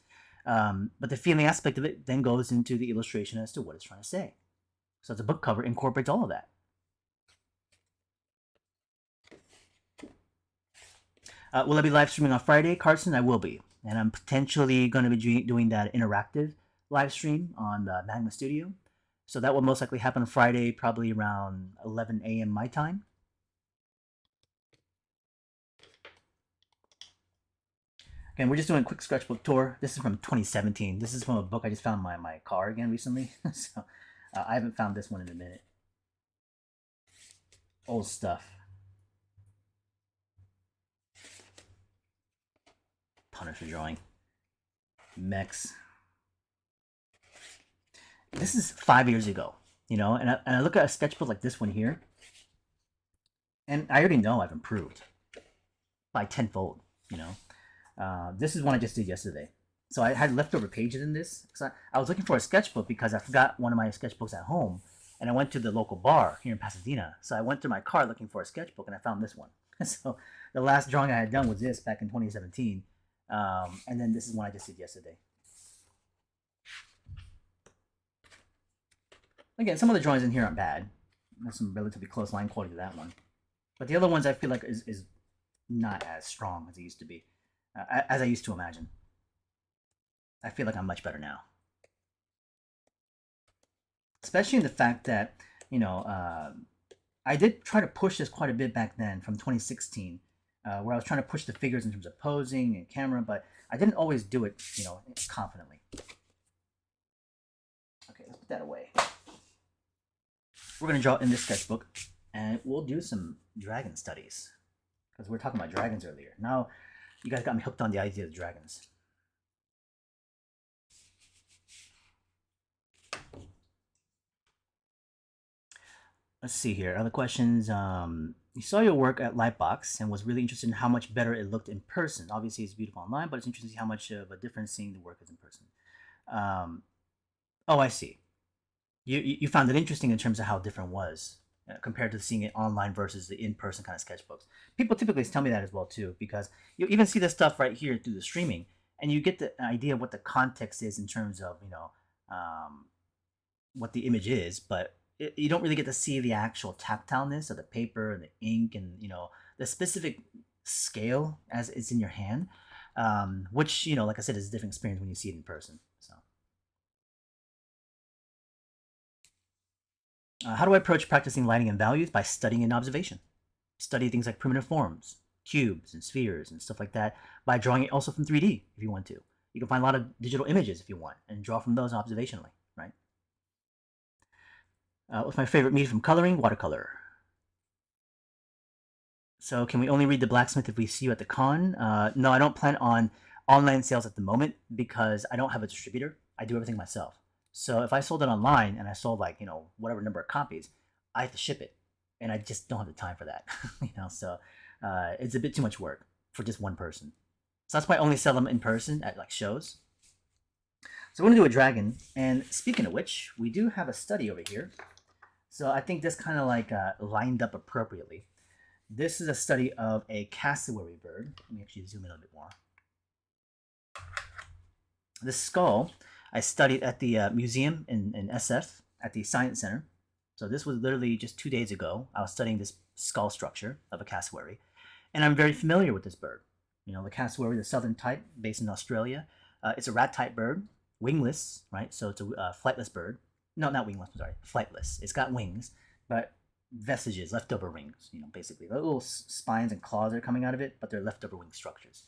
But the feeling aspect of it then goes into the illustration as to what it's trying to say. So the book cover incorporates all of that. Will I be live streaming on Friday, Carson? I will be. And I'm potentially going to be doing that interactive live stream on the Magma Studio. So that will most likely happen Friday, probably around 11 a.m. my time. Again, we're just doing a quick sketchbook tour. This is from 2017. This is from a book I just found in my car again recently. So I haven't found this one in a minute. Old stuff. Punisher drawing. Mechs. This is 5 years ago, and I look at a sketchbook like this one here, and I already know I've improved by tenfold, This is one I just did yesterday. So I had leftover pages in this. So I was looking for a sketchbook because I forgot one of my sketchbooks at home, and I went to the local bar here in Pasadena. So I went through my car looking for a sketchbook, and I found this one. So the last drawing I had done was this back in 2017, and then this is one I just did yesterday. Again, some of the drawings in here aren't bad. There's some relatively close line quality to that one. But the other ones I feel like is not as strong as it used to be, as I used to imagine. I feel like I'm much better now. Especially in the fact that, I did try to push this quite a bit back then from 2016, where I was trying to push the figures in terms of posing and camera, but I didn't always do it, confidently. Okay, let's put that away. We're going to draw in this sketchbook, and we'll do some dragon studies, because we were talking about dragons earlier. Now, you guys got me hooked on the idea of dragons. Let's see here. Other questions. You saw your work at Lightbox and was really interested in how much better it looked in person. Obviously, it's beautiful online, but it's interesting to see how much of a difference seeing the work is in person. Oh, I see. You found it interesting in terms of how different it was compared to seeing it online versus the in-person kind of sketchbooks. People typically tell me that as well too, because you even see this stuff right here through the streaming, and you get the idea of what the context is in terms of what the image is, but you don't really get to see the actual tactileness of the paper and the ink and the specific scale as it's in your hand, which like I said, is a different experience when you see it in person. So. How do I approach practicing lighting and values? By studying and observation. Study things like primitive forms, cubes and spheres and stuff like that, by drawing it also from 3D if you want to. You can find a lot of digital images if you want and draw from those observationally, right? What's my favorite medium from coloring? Watercolor. So can we only read the blacksmith if we see you at the con? No, I don't plan on online sales at the moment because I don't have a distributor. I do everything myself. So if I sold it online and I sold like, whatever number of copies, I have to ship it. And I just don't have the time for that, so it's a bit too much work for just one person. So that's why I only sell them in person at like shows. So we're gonna do a dragon. And speaking of which, we do have a study over here. So I think this kind of like lined up appropriately. This is a study of a cassowary bird. Let me actually zoom in a little bit more. The skull I studied at the museum in SF at the Science Center. So this was literally just 2 days ago. I was studying this skull structure of a cassowary, and I'm very familiar with this bird. The cassowary, the southern type, based in Australia. It's a rat-type bird, wingless, right? So it's a flightless bird. No, not wingless. I'm sorry, flightless. It's got wings, but vestiges, leftover wings. Basically, the little spines and claws are coming out of it, but they're leftover wing structures.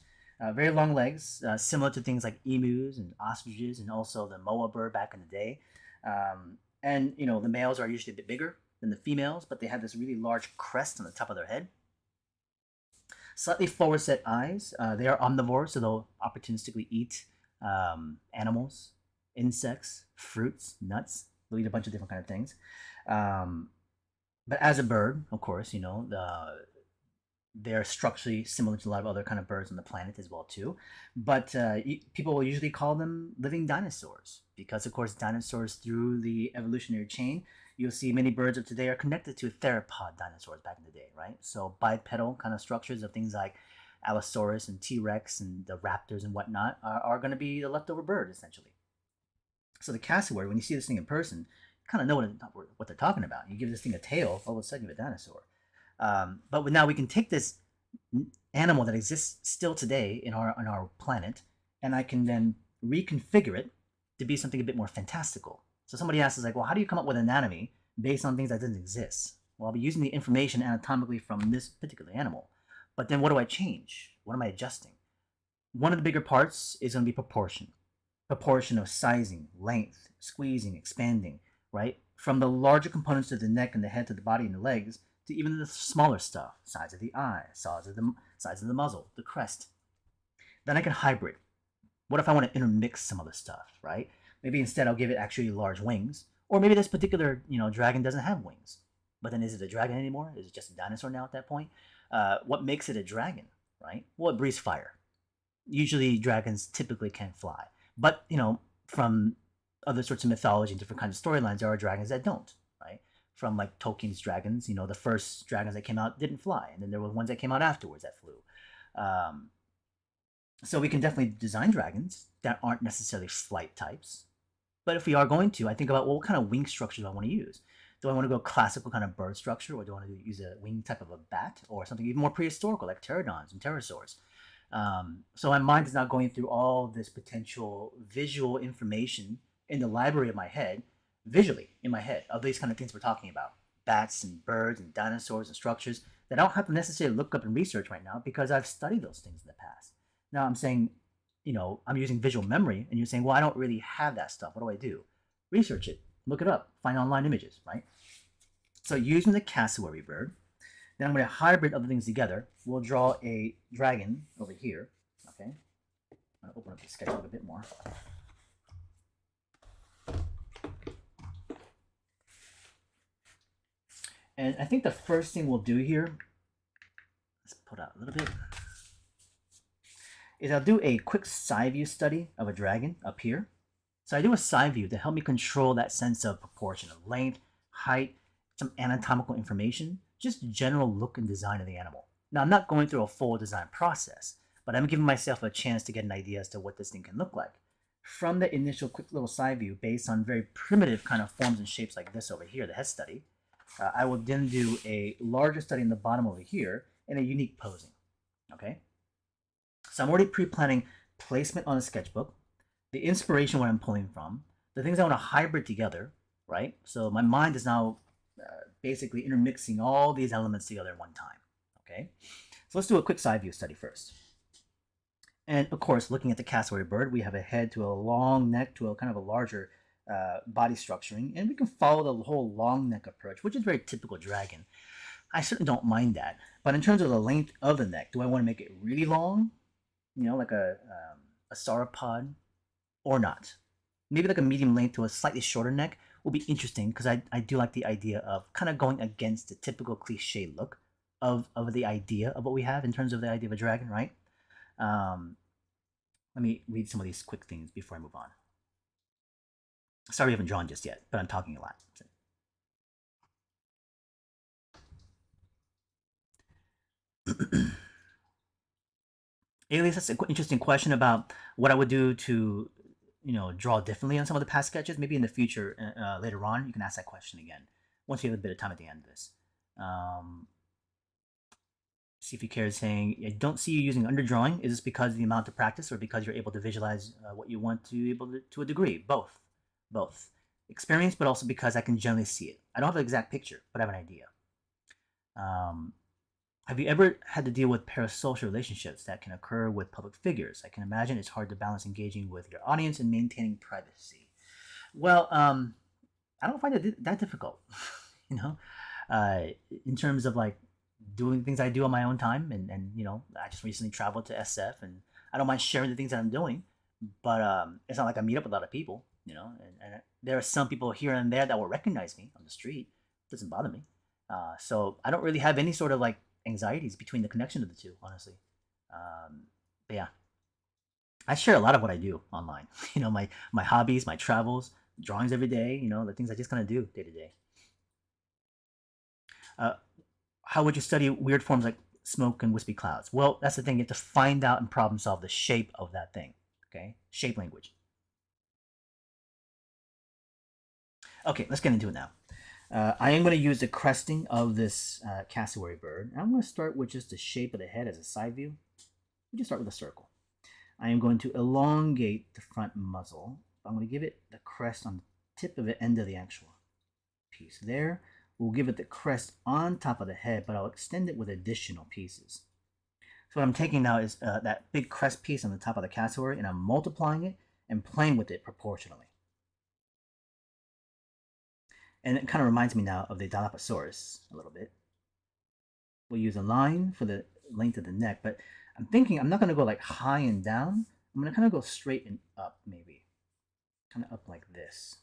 Very long legs, similar to things like emus and ostriches, and also the moa bird back in the day. And the males are usually a bit bigger than the females, but they have this really large crest on the top of their head. Slightly forward set eyes. They are omnivores, so they'll opportunistically eat animals, insects, fruits, nuts. They'll eat a bunch of different kind of things. Um, but as a bird, of course, they're structurally similar to a lot of other kind of birds on the planet as well too. But people will usually call them living dinosaurs because, of course, dinosaurs through the evolutionary chain, you'll see many birds of today are connected to theropod dinosaurs back in the day, right? So bipedal kind of structures of things like Allosaurus and T Rex and the raptors and whatnot are going to be the leftover bird essentially. So the cassowary, when you see this thing in person, you kind of know what they're talking about. You give this thing a tail, all of a sudden you have a dinosaur. But now we can take this animal that exists still today on our planet, and I can then reconfigure it to be something a bit more fantastical. So somebody asks, like, well, how do you come up with anatomy based on things that didn't exist? Well, I'll be using the information anatomically from this particular animal. But then what do I change? What am I adjusting? One of the bigger parts is going to be proportion. Proportion of sizing, length, squeezing, expanding, right? From the larger components of the neck and the head to the body and the legs, to even the smaller stuff, size of the eye, size of the muzzle, the crest. Then I can hybrid. What if I want to intermix some of the stuff, right? Maybe instead I'll give it actually large wings, or maybe this particular dragon doesn't have wings. But then is it a dragon anymore? Is it just a dinosaur now at that point? What makes it a dragon, right? Well, it breathes fire. Usually dragons typically can't fly, but from other sorts of mythology and different kinds of storylines, there are dragons that don't, right? From like Tolkien's dragons, the first dragons that came out didn't fly, and then there were ones that came out afterwards that flew. Um, so we can definitely design dragons that aren't necessarily flight types. But if we are going to, I think about, well, what kind of wing structure do I want to use? Do I want to go classical kind of bird structure, or do I want to use a wing type of a bat, or something even more prehistorical like pterodons and pterosaurs? So my mind is now going through all this potential visual information in the library of my head, visually in my head, of these kind of things we're talking about. Bats and birds and dinosaurs and structures that I don't have to necessarily look up and research right now because I've studied those things in the past. Now I'm saying, I'm using visual memory, and you're saying, well, I don't really have that stuff. What do I do? Research it, look it up, find online images, right? So using the cassowary bird, then I'm going to hybrid other things together. We'll draw a dragon over here. Okay. I'll open up the sketchbook a bit more. And I think the first thing we'll do here, let's put out a little bit, is I'll do a quick side view study of a dragon up here. So I do a side view to help me control that sense of proportion of length, height, some anatomical information, just general look and design of the animal. Now, I'm not going through a full design process, but I'm giving myself a chance to get an idea as to what this thing can look like. From the initial quick little side view based on very primitive kind of forms and shapes like this over here, the head study, I will then do a larger study in the bottom over here in a unique posing. Okay? So I'm already pre-planning placement on a sketchbook, the inspiration where I'm pulling from, the things I want to hybrid together, right? So my mind is now basically intermixing all these elements together at one time, okay? So let's do a quick side view study first. And of course, looking at the cassowary bird, we have a head to a long neck to a kind of a larger body structuring, and we can follow the whole long neck approach, which is very typical dragon. I certainly don't mind that. But in terms of the length of the neck, do I want to make it really long, like a sauropod, or not? Maybe like a medium length to a slightly shorter neck will be interesting because I do like the idea of kind of going against the typical cliche look of the idea of what we have in terms of the idea of a dragon, right? Let me read some of these quick things before I move on. Sorry we haven't drawn just yet, but I'm talking a lot. Alias, that's an interesting question about what I would do to, draw differently on some of the past sketches. Maybe in the future, later on, you can ask that question again once you have a bit of time at the end of this. See if you care is saying, I don't see you using underdrawing. Is this because of the amount of practice or because you're able to visualize what you want to a degree? Both. Both. Experience, but also because I can generally see it. I don't have an exact picture, but I have an idea. Have you ever had to deal with parasocial relationships that can occur with public figures? I can imagine it's hard to balance engaging with your audience and maintaining privacy. Well, I don't find it that difficult. you know, uh, in terms of like doing things I do on my own time, and I just recently traveled to SF, and I don't mind sharing the things that I'm doing, but it's not like I meet up with a lot of people, and there are some people here and there that will recognize me on the street. It doesn't bother me. So I don't really have any sort of like anxieties between the connection of the two, honestly. But yeah, I share a lot of what I do online. My hobbies, my travels, drawings every day. The things I just kind of do day to day. Uh, how would you study weird forms like smoke and wispy clouds? Well, that's the thing. You have to find out and problem solve the shape of that thing. Okay, shape language. Okay, let's get into it now. I am going to use the cresting of this cassowary bird. I'm going to start with just the shape of the head as a side view. We just start with a circle. I am going to elongate the front muzzle. I'm going to give it the crest on the tip of the end of the actual piece there. We'll give it the crest on top of the head, but I'll extend it with additional pieces. So what I'm taking now is that big crest piece on the top of the cassowary, and I'm multiplying it and playing with it proportionally. And it kind of reminds me now of the Dilophosaurus a little bit. We'll use a line for the length of the neck, but I'm thinking I'm not going to go like high and down. I'm going to kind of go straight and up, maybe. Kind of up like this.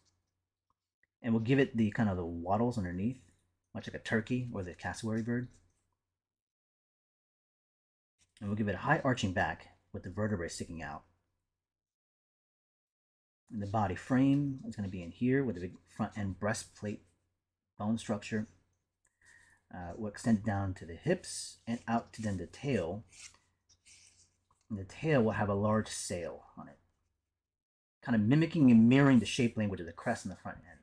And we'll give it the kind of the wattles underneath, much like a turkey or the cassowary bird. And we'll give it a high arching back with the vertebrae sticking out. And the body frame is going to be in here with a big front end breastplate bone structure. We'll extend down to the hips and out to then the tail. And the tail will have a large sail on it, kind of mimicking and mirroring the shape language of the crest in the front end.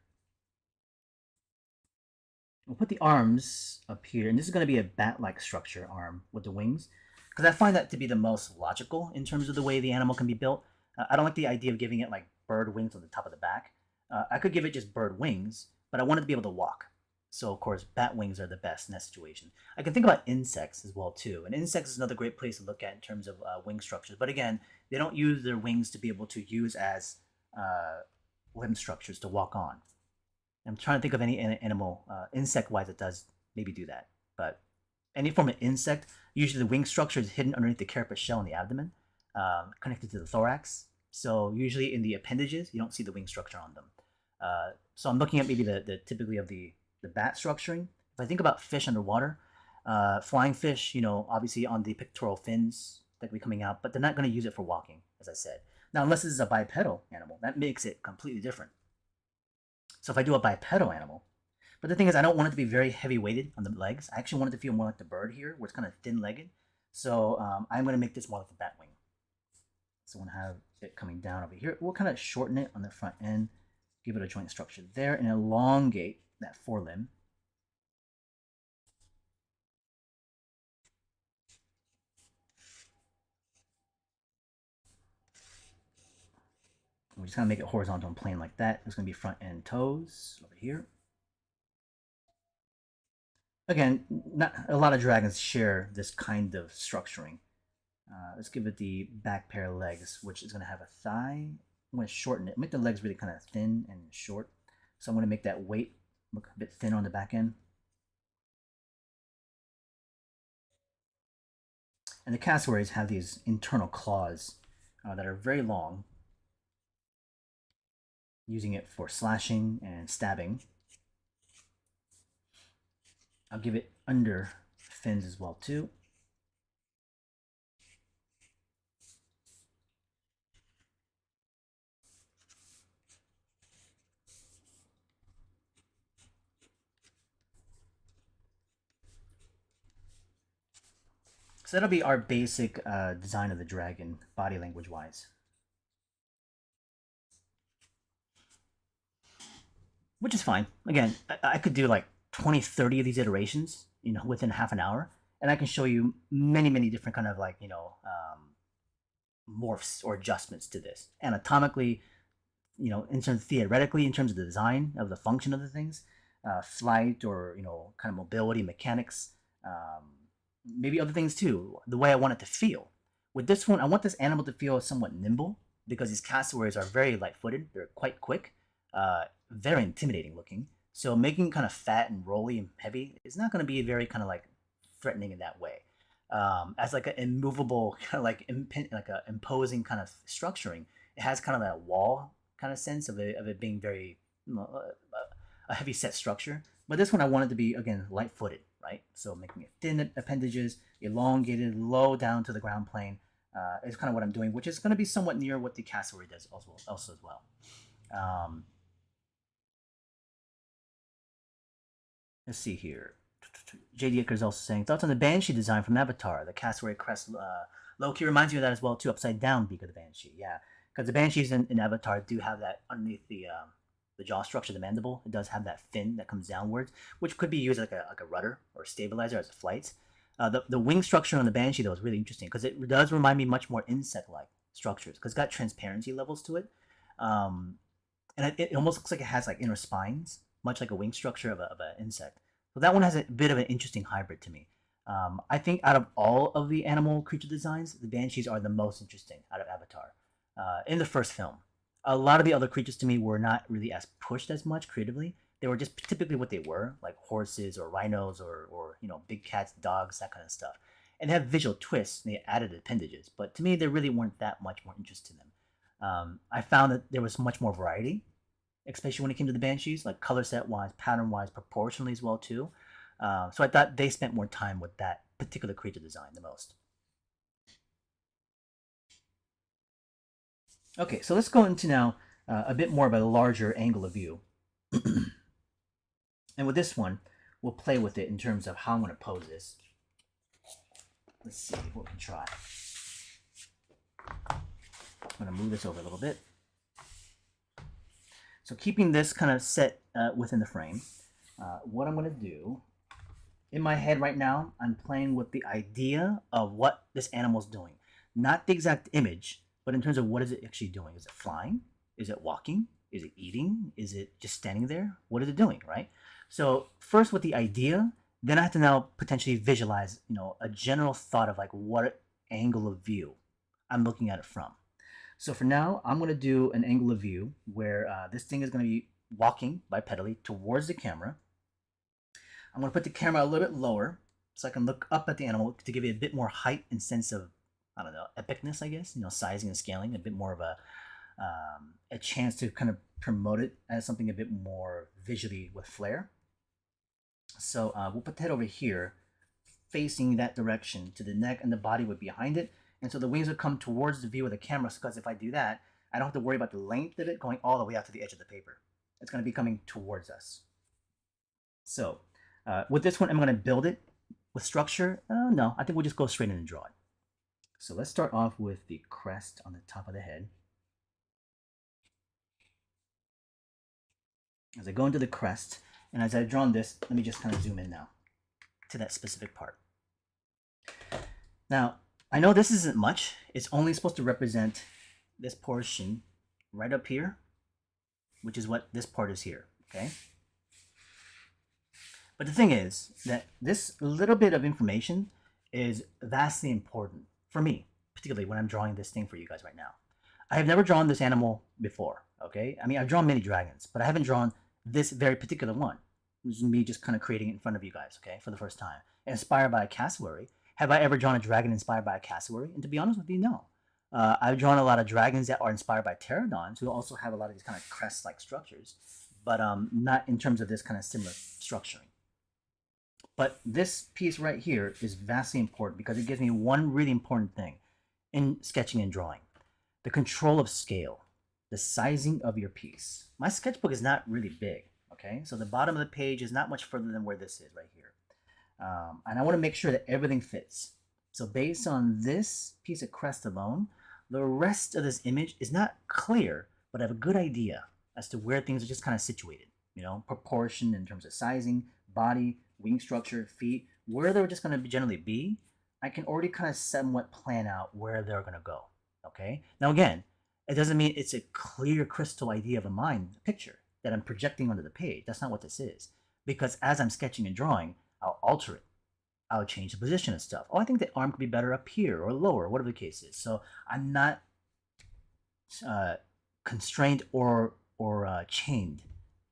We'll put the arms up here, and this is going to be a bat-like structure arm with the wings, because I find that to be the most logical in terms of the way the animal can be built. I don't like the idea of giving it like bird wings on the top of the back. I could give it just bird wings, but I want it to be able to walk. So of course, bat wings are the best in that situation. I can think about insects as well too, and insects is another great place to look at in terms of wing structures. But again, they don't use their wings to be able to use as limb structures to walk on. I'm trying to think of any animal, insect-wise, that does maybe do that. But any form of insect, usually the wing structure is hidden underneath the carapace shell in the abdomen, connected to the thorax. So usually in the appendages, you don't see the wing structure on them. So I'm looking at maybe the typically of the bat structuring. If I think about fish underwater, flying fish, obviously on the pectoral fins that could be coming out, but they're not going to use it for walking, as I said. Now, unless this is a bipedal animal, that makes it completely different. So if I do a bipedal animal, but the thing is, I don't want it to be very heavy weighted on the legs. I actually want it to feel more like the bird here, where it's kind of thin legged. So I'm going to make this more like the bat wing. So I'm going to have it coming down over here. We'll kind of shorten it on the front end, give it a joint structure there, and elongate that forelimb. We're just going to make it horizontal and plane like that. There's going to be front end toes over here. Again, not a lot of dragons share this kind of structuring. Let's give it the back pair of legs, which is going to have a thigh. I'm going to shorten it, make the legs really kind of thin and short. So I'm going to make that weight look a bit thinner on the back end. And the cassowaries have these internal claws that are very long, using it for slashing and stabbing. I'll give it under fins as well too. So that'll be our basic design of the dragon, body language wise. Which is fine. Again, I could do like 20, 30 of these iterations, within half an hour. And I can show you many, many different kind of like, morphs or adjustments to this. Anatomically, in terms theoretically, in terms of the design of the function of the things, flight or, kind of mobility, mechanics, maybe other things too, the way I want it to feel. With this one, I want this animal to feel somewhat nimble because these cassowaries are very light-footed. They're quite quick, very intimidating looking. So making kind of fat and rolly and heavy is not going to be very kind of like threatening in that way. As like an immovable kind of like like a imposing kind of structuring, it has kind of that wall kind of sense of it being very a heavy set structure. But this one I wanted to be again light footed, right? So making it thin appendages, elongated, low down to the ground plane is kind of what I'm doing, which is going to be somewhat near what the cassowary does also as well. Um, let's see here. JD Icker is also saying thoughts on the Banshee design from Avatar. The cassowary crest low key reminds me of that as well too. Upside down beak of the Banshee, yeah, because the Banshees in Avatar do have that underneath the jaw structure, the mandible. It does have that fin that comes downwards, which could be used like a rudder or stabilizer as a flight. The wing structure on the Banshee though is really interesting because it does remind me much more insect-like structures because it's got transparency levels to it, um, and it almost looks like it has like inner spines, much like a wing structure of an insect. So that one has a bit of an interesting hybrid to me. I think out of all of the animal creature designs, the Banshees are the most interesting out of Avatar. In the first film, a lot of the other creatures to me were not really as pushed as much creatively. They were just typically what they were, like horses or rhinos or big cats, dogs, that kind of stuff. And they have visual twists and they added appendages, but to me they really weren't that much more interest in them. I found that there was much more variety, especially when it came to the Banshees, like color set wise, pattern wise, proportionally as well too. So I thought they spent more time with that particular creature design the most. Okay, so let's go into now a bit more of a larger angle of view. And with this one, we'll play with it in terms of how I'm going to pose this. Let's see what we can try. I'm going to move this over a little bit. So keeping this kind of set within the frame, what I'm going to do, in my head right now, I'm playing with the idea of what this animal's doing. Not the exact image, but in terms of what is it actually doing. Is it flying? Is it walking? Is it eating? Is it just standing there? What is it doing, right? So first with the idea, then I have to now potentially visualize, a general thought of like what angle of view I'm looking at it from. So for now, I'm going to do an angle of view where this thing is going to be walking bipedally towards the camera. I'm going to put the camera a little bit lower so I can look up at the animal to give it a bit more height and sense of, I don't know, epicness, I guess, sizing and scaling, a bit more of a chance to kind of promote it as something a bit more visually with flair. So we'll put the head over here, facing that direction to the neck, and the body would be behind it. And so the wings would come towards the view of the camera, because if I do that, I don't have to worry about the length of it going all the way out to the edge of the paper. It's going to be coming towards us. So with this one, I'm going to build it with structure. No, I think we'll just go straight in and draw it. So let's start off with the crest on the top of the head. As I go into the crest, and as I've drawn this, let me just kind of zoom in now to that specific part. Now, I know this isn't much. It's only supposed to represent this portion right up here, which is what this part is here, okay? But the thing is that this little bit of information is vastly important for me, particularly when I'm drawing this thing for you guys right now. I have never drawn this animal before, okay? I mean, I've drawn many dragons, but I haven't drawn this very particular one. This is me just kind of creating it in front of you guys, okay, for the first time. Inspired by a cassowary. Have I ever drawn a dragon inspired by a cassowary? And to be honest with you, no. I've drawn a lot of dragons that are inspired by pterodons, who also have a lot of these kind of crest-like structures, but not in terms of this kind of similar structuring. But this piece right here is vastly important because it gives me one really important thing in sketching and drawing. The control of scale, the sizing of your piece. My sketchbook is not really big, okay? So the bottom of the page is not much further than where this is right here. And I want to make sure that everything fits. So based on this piece of crest alone, the rest of this image is not clear, but I have a good idea as to where things are just kind of situated. Proportion in terms of sizing, body, wing structure, feet, where they're just going to generally be. I can already kind of somewhat plan out where they're going to go. Okay. Now again, it doesn't mean it's a clear crystal idea of a mind picture that I'm projecting onto the page. That's not what this is. Because as I'm sketching and drawing, I'll alter it. I'll change the position of stuff. Oh, I think the arm could be better up here or lower, whatever the case is. So I'm not constrained or chained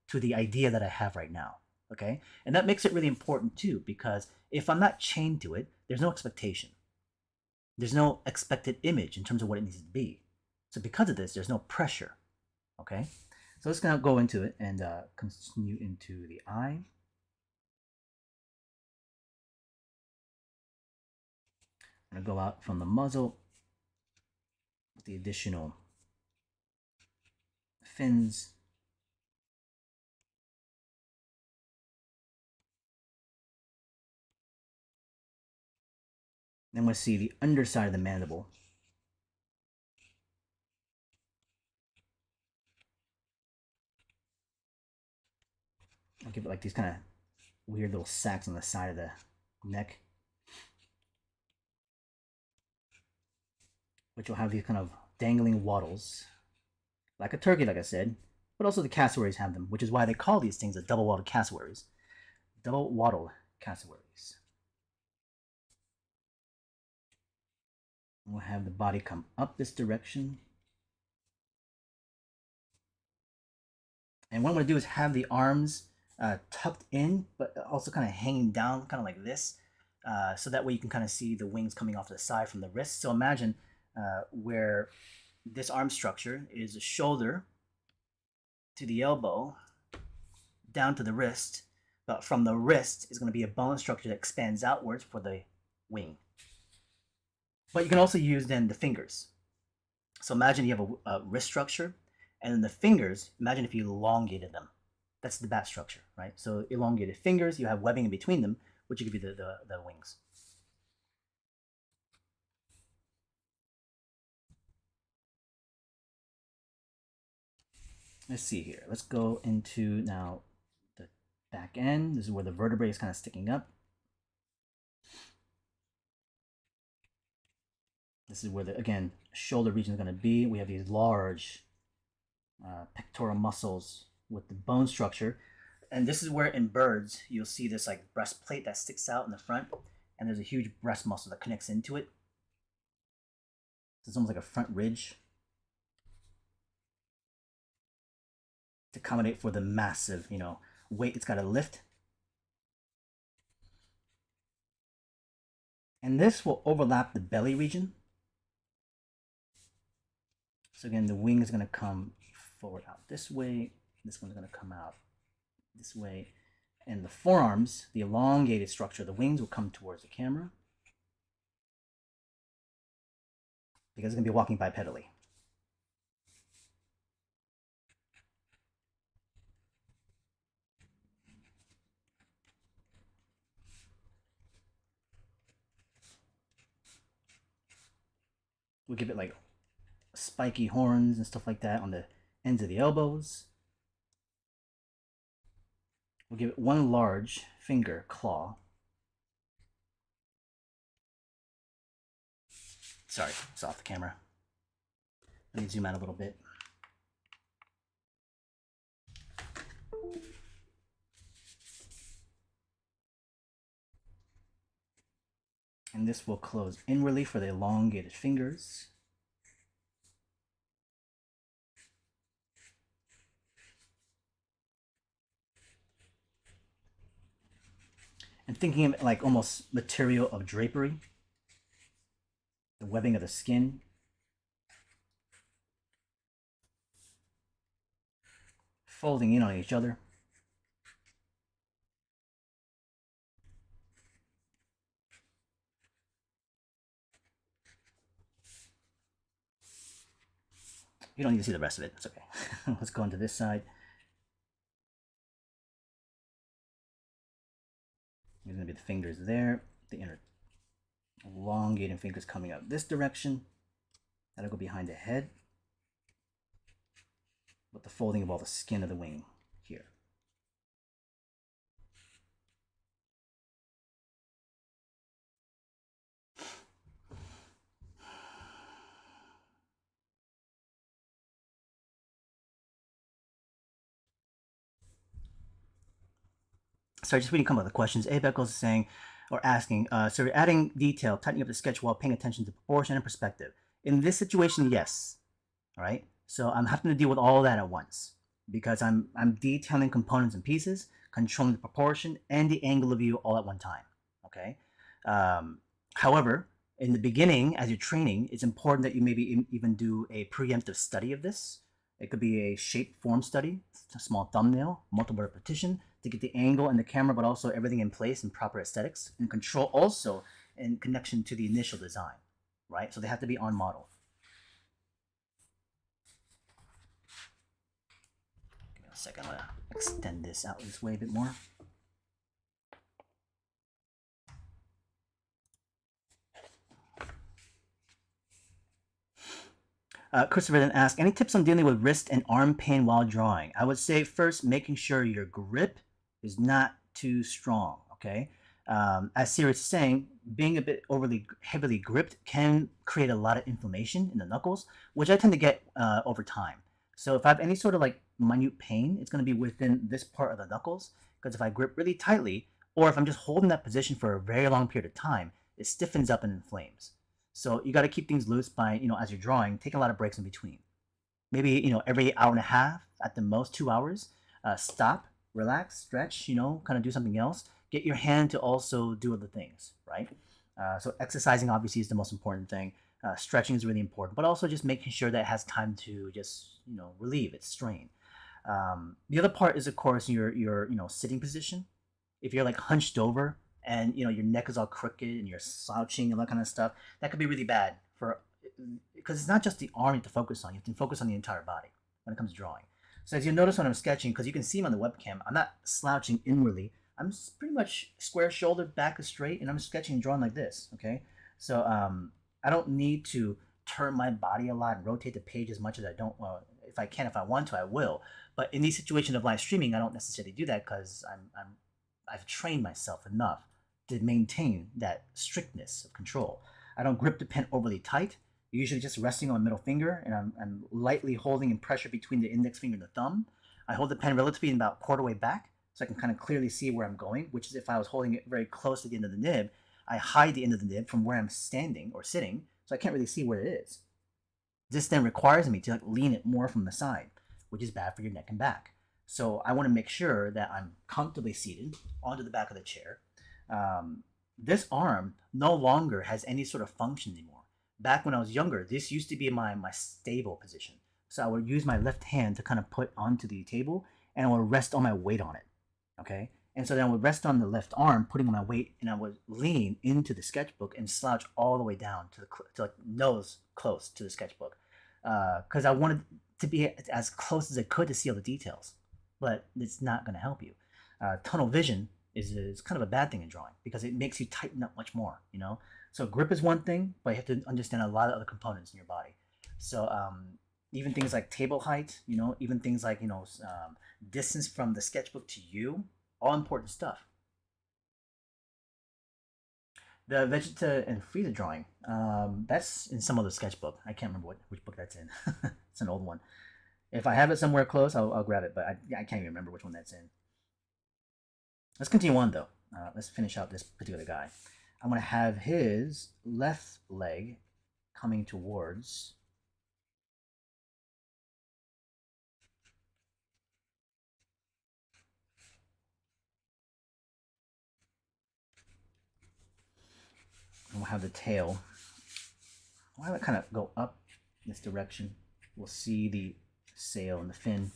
to the idea that I have right now. Okay? And that makes it really important too, because if I'm not chained to it, there's no expectation. There's no expected image in terms of what it needs to be. So because of this, there's no pressure. Okay? So let's now go into it and continue into the eye. I'm going to go out from the muzzle with the additional fins. Then we'll see the underside of the mandible. I'll give it like these kind of weird little sacs on the side of the neck, which will have these kind of dangling wattles, like a turkey, like I said, but also the cassowaries have them, which is why they call these things the double-wattled cassowaries. Double-wattled cassowaries. We'll have the body come up this direction. And what I'm going to do is have the arms tucked in, but also kind of hanging down, kind of like this. So that way you can kind of see the wings coming off to the side from the wrist. So imagine where this arm structure is the shoulder to the elbow, down to the wrist. But from the wrist is going to be a bone structure that expands outwards for the wing. But you can also use then the fingers. So imagine you have a wrist structure, and then the fingers, imagine if you elongated them. That's the bat structure, right? So elongated fingers, you have webbing in between them, which could be the wings. Let's see here. Let's go into now the back end. This is where the vertebrae is kind of sticking up. This is where the, again, shoulder region is going to be. We have these large pectoral muscles with the bone structure. And this is where in birds, you'll see this like breastplate that sticks out in the front. And there's a huge breast muscle that connects into it. So it's almost like a front ridge to accommodate for the massive, weight it's got to lift. And this will overlap the belly region. So again, the wing is going to come forward out this way. This one's going to come out this way. And the forearms, the elongated structure of the wings will come towards the camera, because it's going to be walking bipedally. We'll give it like spiky horns and stuff like that on the ends of the elbows. We'll give it one large finger claw. Sorry, it's off the camera. Let me zoom out a little bit. And this will close inwardly for the elongated fingers. And thinking of it like almost material of drapery, the webbing of the skin. Folding in on each other. You don't need to see the rest of it. It's okay. Let's go into this side. There's going to be the fingers there. The inner elongating fingers coming out this direction. That'll go behind the head. With the folding of all the skin of the wing here. Sorry, just reading a couple of the questions. A. Beckles is saying, or asking, so you're adding detail, tightening up the sketch while paying attention to proportion and perspective. In this situation, yes. All right? So I'm having to deal with all that at once. because I'm detailing components and pieces, controlling the proportion and the angle of view all at one time. Okay. Um, However, in the beginning, as you're training, it's important that you maybe even do a preemptive study of this. It could be a shape form study, a small thumbnail, multiple repetition to get the angle and the camera, but also everything in place and proper aesthetics and control also in connection to the initial design, right? So they have to be on model. Give me a second. I'm gonna extend this out this way a bit more. Christopher then asked, any tips on dealing with wrist and arm pain while drawing? I would say first, making sure your grip is not too strong. Okay. As Sirius is saying, being a bit overly heavily gripped can create a lot of inflammation in the knuckles, which I tend to get over time. So if I have any sort of like minute pain, it's going to be within this part of the knuckles. Because if I grip really tightly, or if I'm just holding that position for a very long period of time, it stiffens up and inflames. So you got to keep things loose by, as you're drawing, taking a lot of breaks in between. Maybe, every hour and a half, at the most 2 hours, stop, relax, stretch, kind of do something else. Get your hand to also do other things, right? So exercising obviously is the most important thing. Stretching is really important, but also just making sure that it has time to just, relieve its strain. The other part is, of course, your sitting position. If you're like hunched over and your neck is all crooked and you're slouching and that kind of stuff, that could be really bad for because it's not just the arm you have to focus on. You have to focus on the entire body when it comes to drawing. So as you notice when I'm sketching, because you can see me on the webcam, I'm not slouching inwardly. I'm pretty much square shouldered, back is straight, and I'm sketching and drawing like this. Okay, so I don't need to turn my body a lot and rotate the page as much as I don't. Well, if I can, if I want to, I will. But in these situations of live streaming, I don't necessarily do that because I've trained myself enough to maintain that strictness of control. I don't grip the pen overly tight. Usually just resting on my middle finger, and I'm lightly holding in pressure between the index finger and the thumb. I hold the pen relatively about quarter way back so I can kind of clearly see where I'm going, which is if I was holding it very close to the end of the nib, I hide the end of the nib from where I'm standing or sitting, so I can't really see where it is. This then requires me to lean it more from the side, which is bad for your neck and back. So I want to make sure that I'm comfortably seated onto the back of the chair. This arm no longer has any sort of function anymore. Back when I was younger, this used to be my stable position. So I would use my left hand to kind of put onto the table and I would rest all my weight on it. Okay? And so then I would rest on the left arm, putting my weight, and I would lean into the sketchbook and slouch all the way down to like nose close to the sketchbook, because I wanted to be as close as I could to see all the details. But it's not going to help you. Tunnel vision is kind of a bad thing in drawing because it makes you tighten up much more. So grip is one thing, but you have to understand a lot of other components in your body. So even things like table height, even things like distance from the sketchbook to you, all important stuff. The Vegeta and Frieza drawing, that's in some other sketchbook. I can't remember which book that's in. It's an old one. If I have it somewhere close, I'll grab it, but I can't even remember which one that's in. Let's continue on, though. Let's finish out this particular guy. I'm going to have his left leg coming towards. And we'll have the tail. I'll have it kind of go up this direction. We'll see the sail and the fin.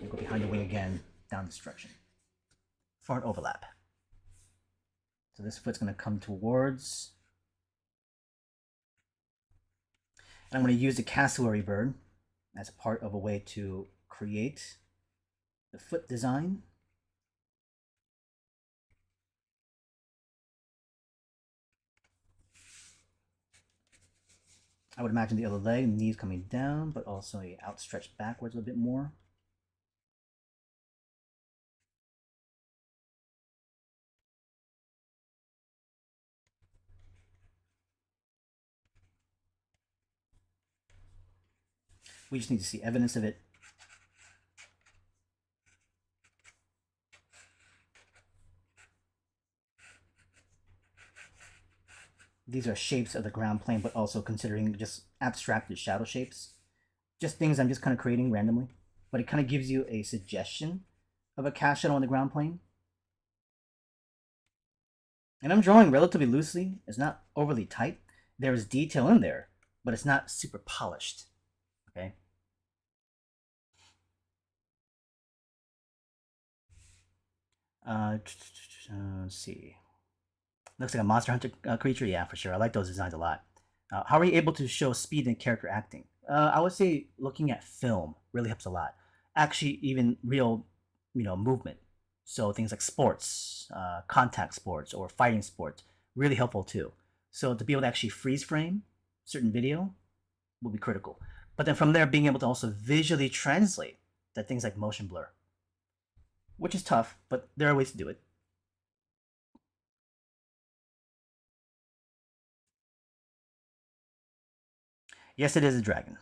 We'll go behind the wing again, down this direction for an overlap. So this foot's going to come towards. And I'm going to use the cassowary bird as part of a way to create the foot design. I would imagine the other leg and knees coming down, but also outstretched backwards a little bit more. We just need to see evidence of it. These are shapes of the ground plane, but also considering just abstracted shadow shapes. Just things I'm just kind of creating randomly. But it kind of gives you a suggestion of a cast shadow on the ground plane. And I'm drawing relatively loosely. It's not overly tight. There is detail in there, but it's not super polished. Okay. Uh, let's see. Looks like a Monster Hunter creature. Yeah, for sure. I like those designs a lot. How are you able to show speed in character acting? I would say looking at film really helps a lot. Actually, even real, movement. So things like sports, contact sports, or fighting sports, really helpful too. So to be able to actually freeze frame certain video will be critical. But then from there, being able to also visually translate that things like motion blur, which is tough, but there are ways to do it. Yes, it is a dragon.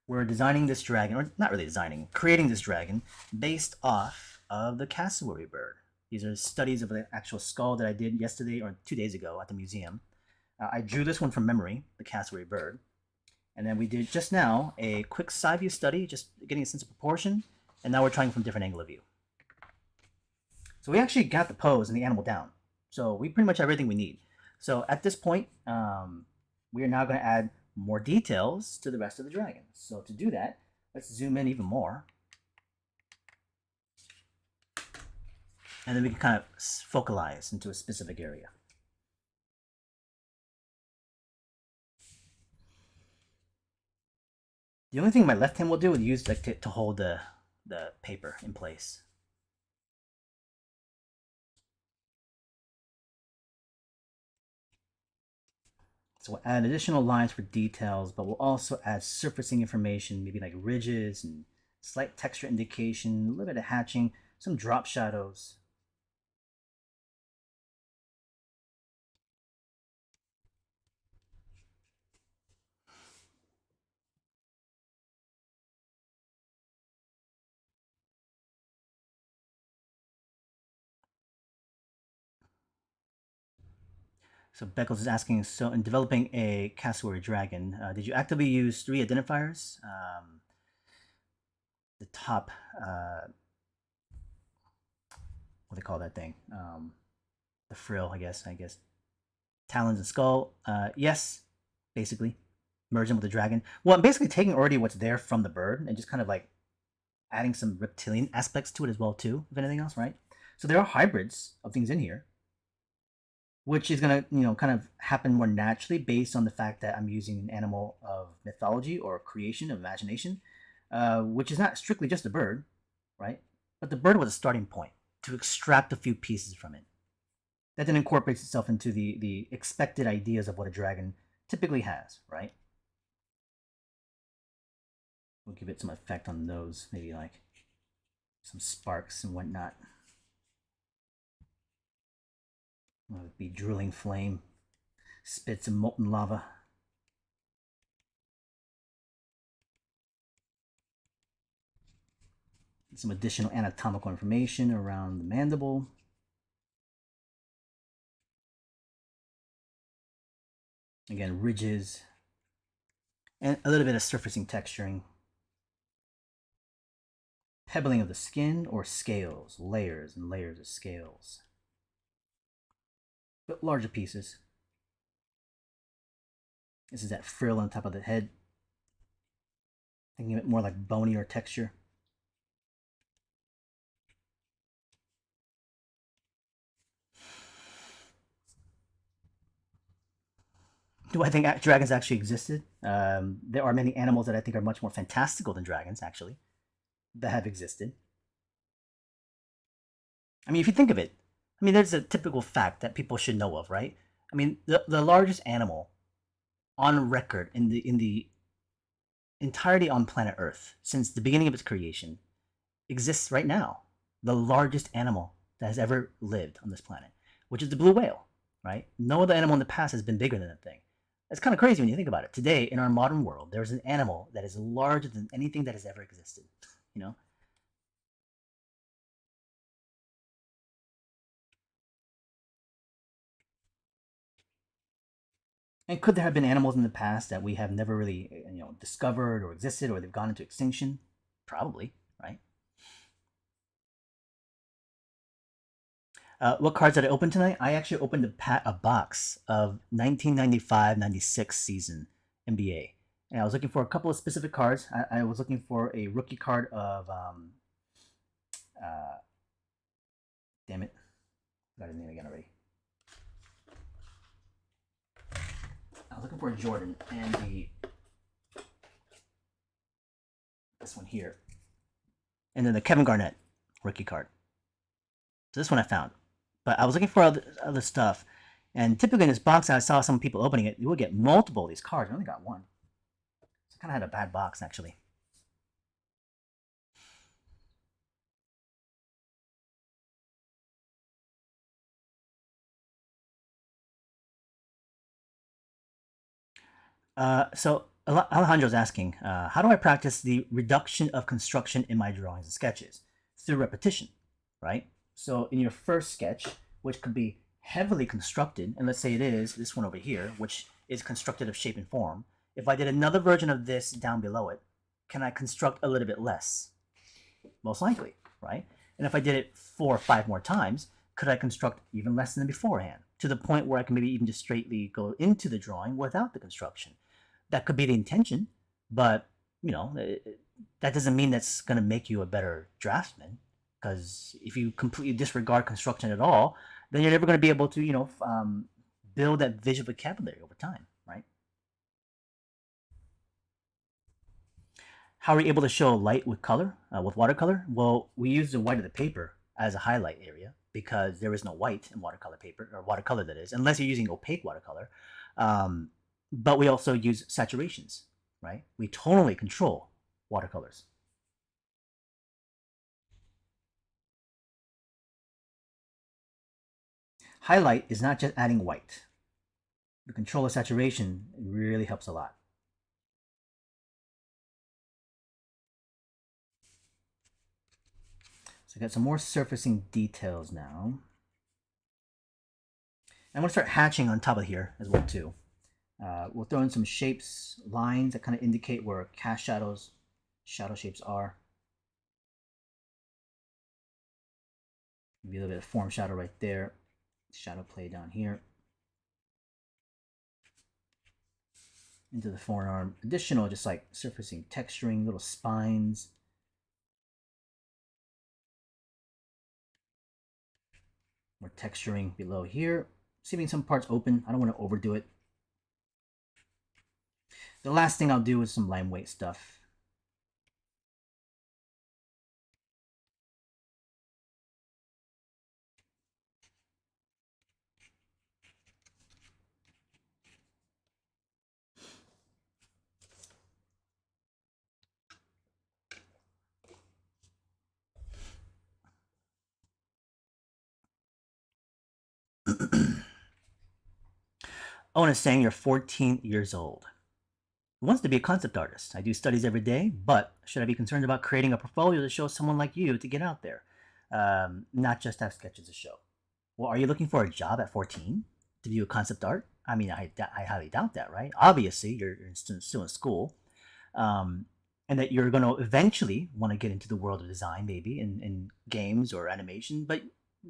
We're designing this dragon, or not really designing, creating this dragon based off of the cassowary bird. These are studies of the actual skull that I did yesterday or 2 days ago at the museum. I drew this one from memory, the cassowary bird. And then we did just now a quick side view study, just getting a sense of proportion. And now we're trying from different angle of view. So we actually got the pose and the animal down. So we pretty much have everything we need. So at this point, we are now going to add more details to the rest of the dragon. So to do that, let's zoom in even more. And then we can kind of focalize into a specific area. The only thing my left hand will do is use like to hold the paper in place. So we'll add additional lines for details, but we'll also add surfacing information, maybe like ridges and slight texture indication, a little bit of hatching, some drop shadows. So Beckles is asking, so in developing a cassowary dragon, did you actively use three identifiers? The top, what do they call that thing? The frill, I guess. Talons and skull. Yes, basically. Merge them with the dragon. Well, I'm basically taking already what's there from the bird and just kind of like adding some reptilian aspects to it as well, too, if anything else, right? So there are hybrids of things in here, which is gonna kind of happen more naturally based on the fact that I'm using an animal of mythology or creation of imagination, which is not strictly just a bird, right? But the bird was a starting point to extract a few pieces from it. That then incorporates itself into the expected ideas of what a dragon typically has, right? We'll give it some effect on those, maybe like some sparks and whatnot. It'll be drilling flame, spits of molten lava. Some additional anatomical information around the mandible. Again, ridges, and a little bit of surfacing texturing. Pebbling of the skin or scales, layers and layers of scales. But larger pieces. This is that frill on top of the head. Thinking of it more like bony or texture. Do I think dragons actually existed? There are many animals that I think are much more fantastical than dragons, actually, that have existed. I mean, if you think of it, I mean, there's a typical fact that people should know of, right? I mean, the largest animal on record in the entirety on planet Earth since the beginning of its creation exists right now. The largest animal that has ever lived on this planet, which is the blue whale, right? No other animal in the past has been bigger than that thing. It's kind of crazy when you think about it. Today, in our modern world, there's an animal that is larger than anything that has ever existed. You know, And could there have been animals in the past that we have never really, discovered or existed, or they've gone into extinction? Probably, right? What cards did I open tonight? I actually opened a box of 1995-96 season NBA. And I was looking for a couple of specific cards. I was looking for a rookie card of, uh, damn it, got his name again already. I was looking for a Jordan and this one here. And then the Kevin Garnett rookie card. So this one I found. But I was looking for other stuff. And typically in this box, I saw some people opening it. You would get multiple of these cards. I only got one. So I kind of had a bad box, actually. So Alejandro's asking, how do I practice the reduction of construction in my drawings and sketches? Through repetition, right? So in your first sketch, which could be heavily constructed, and let's say it is this one over here, which is constructed of shape and form. If I did another version of this down below it, can I construct a little bit less? Most likely, right? And if I did it 4 or 5 more times, could I construct even less than beforehand? To the point where I can maybe even just straightly go into the drawing without the construction. That could be the intention, but that doesn't mean that's going to make you a better draftsman. Because if you completely disregard construction at all, then you're never going to be able to build that visual vocabulary over time, right? How are we able to show light with color, with watercolor? Well, we use the white of the paper as a highlight area because there is no white in watercolor paper, or watercolor that is, unless you're using opaque watercolor. Um, but we also use saturations, right? We totally control watercolors. Highlight is not just adding white. The control of saturation really helps a lot. So I got some more surfacing details now. I'm gonna start hatching on top of here as well too. We'll throw in some shapes, lines that kind of indicate where cast shadows, shadow shapes are. Maybe a little bit of form shadow right there. Shadow play down here. Into the forearm. Additional, just like surfacing, texturing, little spines. More texturing below here. Leaving some parts open. I don't want to overdo it. The last thing I'll do is some lime weight stuff. Owen is saying you're 14 years old. He wants to be a concept artist. I do studies every day, but should I be concerned about creating a portfolio to show someone like you to get out there? Not just have sketches to show. Well, are you looking for a job at 14 to do concept art? I mean, I highly doubt that, right? Obviously, you're still in school, um, and that you're going to eventually want to get into the world of design, maybe in games or animation. But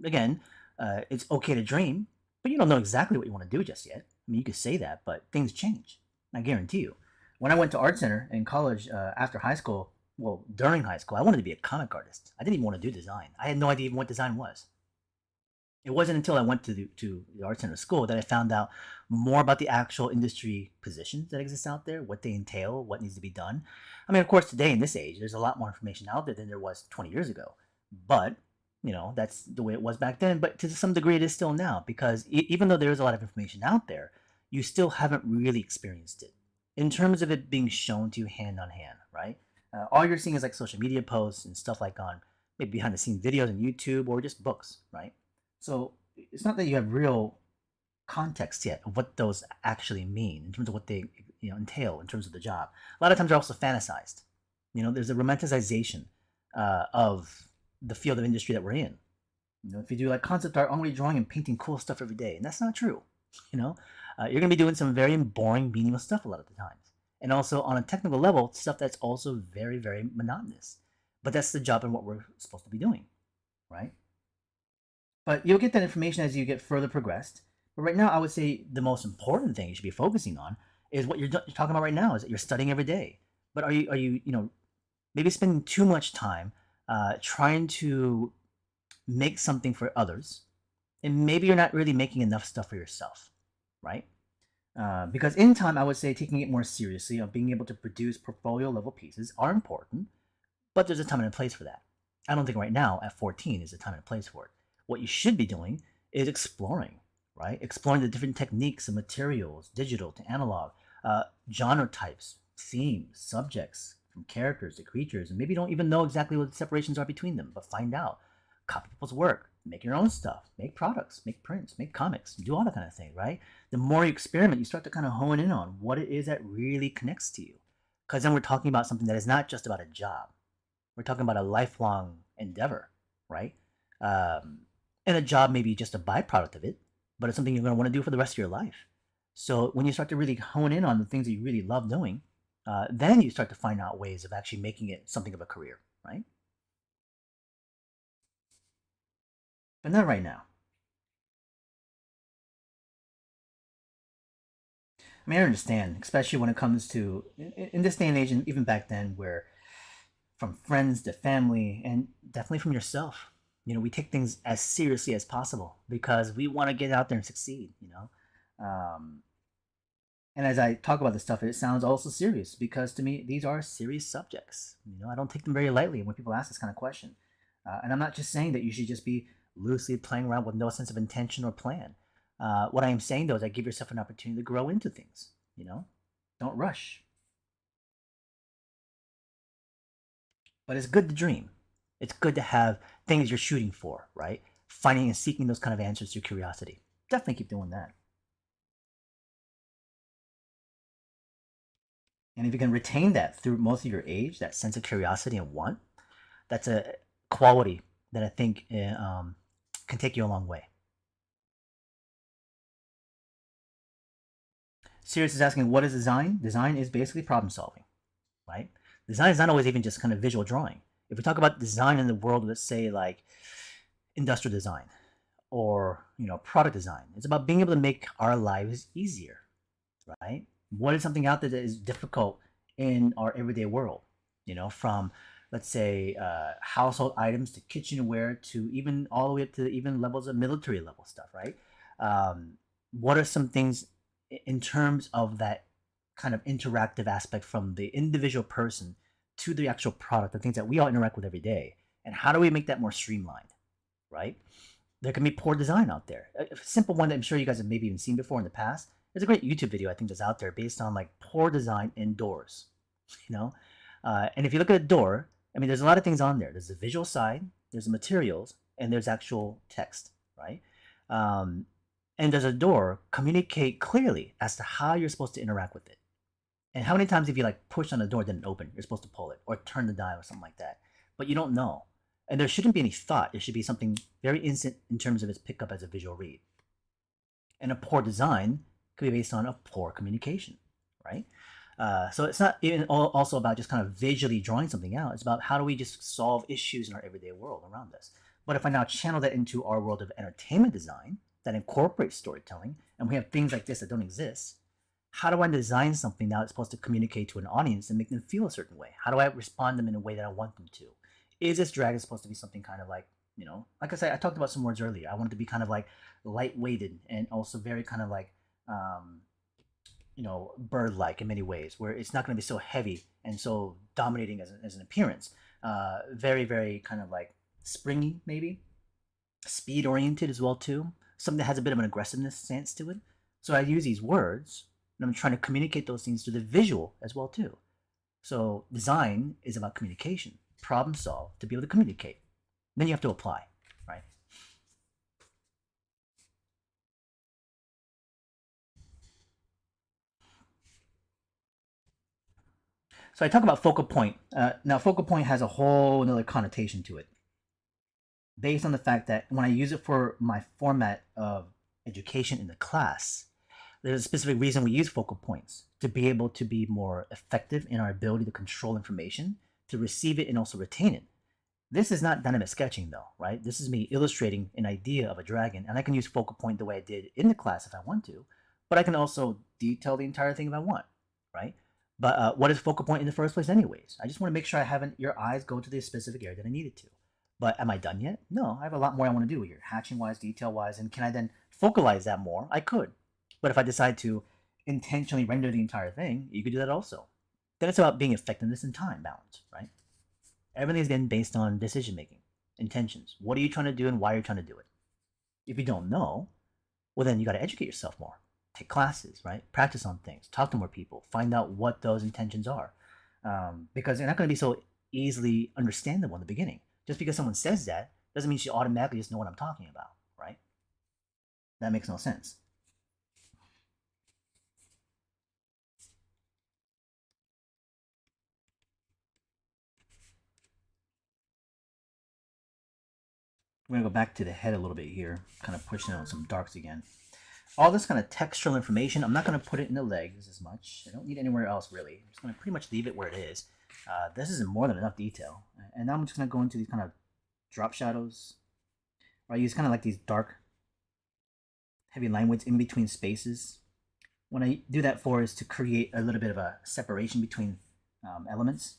again, it's okay to dream, but you don't know exactly what you want to do just yet. I mean, you could say that, but things change. I guarantee you. When I went to art center in college after high school, well, during high school, I wanted to be a comic artist. I didn't even want to do design. I had no idea even what design was. It wasn't until I went to the art center school that I found out more about the actual industry positions that exist out there, what they entail, what needs to be done. I mean, of course, today in this age, there's a lot more information out there than there was 20 years ago. But that's the way it was back then. But to some degree, it is still now because even though there is a lot of information out there, you still haven't really experienced it in terms of it being shown to you hand on hand, right? All you're seeing is like social media posts and stuff like on maybe behind the scenes videos on YouTube or just books, right? So it's not that you have real context yet of what those actually mean in terms of what they entail in terms of the job. A lot of times they're also fantasized. There's a romanticization of the field of industry that we're in. If you do like concept art, only drawing and painting cool stuff every day, and that's not true. You know, You're going to be doing some very boring, meaningless stuff a lot of the times. And also on a technical level, stuff that's also very, very monotonous. But that's the job and what we're supposed to be doing, right? But you'll get that information as you get further progressed. But right now, I would say the most important thing you should be focusing on is what you're talking about right now. Is that you're studying every day. But are you maybe spending too much time trying to make something for others, and maybe you're not really making enough stuff for yourself, right? Because in time, I would say taking it more seriously, being able to produce portfolio level pieces are important, but there's a time and a place for that. I don't think right now at 14 is a time and a place for it. What you should be doing is exploring, right? Exploring the different techniques and materials, digital to analog, genre types, themes, subjects, from characters to creatures, and maybe you don't even know exactly what the separations are between them, but find out. Copy people's work, make your own stuff, make products, make prints, make comics, do all that kind of thing, right? The more you experiment, you start to kind of hone in on what it is that really connects to you. Because then we're talking about something that is not just about a job. We're talking about a lifelong endeavor, right? Um, and a job may be just a byproduct of it, but it's something you're going to want to do for the rest of your life. So when you start to really hone in on the things that you really love doing, then you start to find out ways of actually making it something of a career, right? But not right now. I mean, I understand, especially when it comes to in this day and age, and even back then, where from friends to family, and definitely from yourself, we take things as seriously as possible because we want to get out there and succeed. And as I talk about this stuff, it sounds also serious because to me, these are serious subjects. I don't take them very lightly when people ask this kind of question. And I'm not just saying that you should just be loosely playing around with no sense of intention or plan. What I am saying though is I give yourself an opportunity to grow into things. Don't rush. But it's good to dream. It's good to have things you're shooting for, right? Finding and seeking those kind of answers through curiosity. Definitely keep doing that. And if you can retain that through most of your age, that sense of curiosity and want, that's a quality that I think can take you a long way. Sirius is asking, what is design? Design is basically problem solving, right? Design is not always even just kind of visual drawing. If we talk about design in the world, let's say like industrial design or product design, it's about being able to make our lives easier, right? What is something out there that is difficult in our everyday world? From let's say household items to kitchenware to even all the way up to even levels of military level stuff, right? What are some things in terms of that kind of interactive aspect from the individual person to the actual product, the things that we all interact with every day, and how do we make that more streamlined, right? There can be poor design out there. A simple one that I'm sure you guys have maybe even seen before in the past. There's a great YouTube video I think that's out there based on like poor design indoors. You know, and if you look at a door, I mean, there's a lot of things on there. There's the visual side, there's the materials, and there's actual text, right? Um, and does a door communicate clearly as to how you're supposed to interact with it? And how many times have you like pushed on the door, didn't open? You're supposed to pull it or turn the dial or something like that, but you don't know. And there shouldn't be any thought. It should be something very instant in terms of its pickup as a visual read. And a poor design could be based on a poor communication, right? So it's not even also about just kind of visually drawing something out. It's about how do we just solve issues in our everyday world around us. But if I now channel that into our world of entertainment design that incorporates storytelling, and we have things like this that don't exist, how do I design something now that's supposed to communicate to an audience and make them feel a certain way? How do I respond to them in a way that I want them to? Is this dragon supposed to be something kind of like, like I said, I talked about some words earlier. I want it to be kind of like lightweighted and also very kind of like, um, bird-like in many ways, where it's not going to be so heavy and so dominating as an appearance. Very, very kind of like springy, maybe speed-oriented as well too. Something that has a bit of an aggressiveness stance to it. So I use these words, and I'm trying to communicate those things to the visual as well too. So design is about communication, problem solve to be able to communicate. Then you have to apply, right? So I talk about focal point. Now, focal point has a whole another connotation to it, based on the fact that when I use it for my format of education in the class, There's a specific reason we use focal points to be able to be more effective in our ability to control information, to receive it, and also retain it. This is not dynamic sketching though, right? This is me illustrating an idea of a dragon, and I can use focal point the way I did in the class if I want to, but I can also detail the entire thing if I want, right? But what is focal point in the first place, anyways? I just want to make sure I haven't your eyes go to the specific area that I needed to. But am I done yet? No, I have a lot more I want to do here, hatching wise, detail wise, and can I then focalize that more? I could. But if I decide to intentionally render the entire thing, you could do that also. Then it's about being effectiveness and time balance, right? Everything is again based on decision making, intentions. What are you trying to do and why are you trying to do it? If you don't know, well, then you got to educate yourself more. Take classes, right? Practice on things. Talk to more people. Find out what those intentions are. Because they're not going to be so easily understandable in the beginning. Just because someone says that doesn't mean you automatically just know what I'm talking about, right? That makes no sense. We're going to go back to the head a little bit here, kind of pushing on some darks again. All this kind of textural information, I'm not going to put it in the legs as much. I don't need anywhere else really. I'm just going to pretty much leave it where it is. This is more than enough detail. And now I'm just going to go into these kind of drop shadows. I use kind of like these dark, heavy line widths in between spaces. What I do that for is to create a little bit of a separation between elements.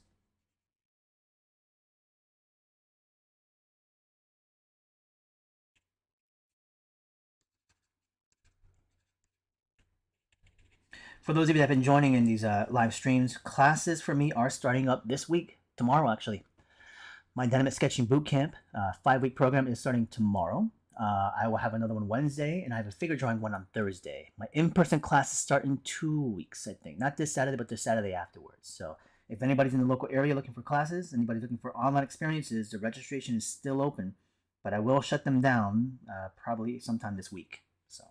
For those of you that have been joining in these live streams, classes for me are starting up this week, tomorrow actually. My dynamic sketching bootcamp 5-week program is starting tomorrow. I will have another one Wednesday, and I have a figure drawing one on Thursday. My in-person classes start in 2 weeks, I think. Not this Saturday, but the Saturday afterwards. So if anybody's in the local area looking for classes, anybody's looking for online experiences, the registration is still open, but I will shut them down probably sometime this week. So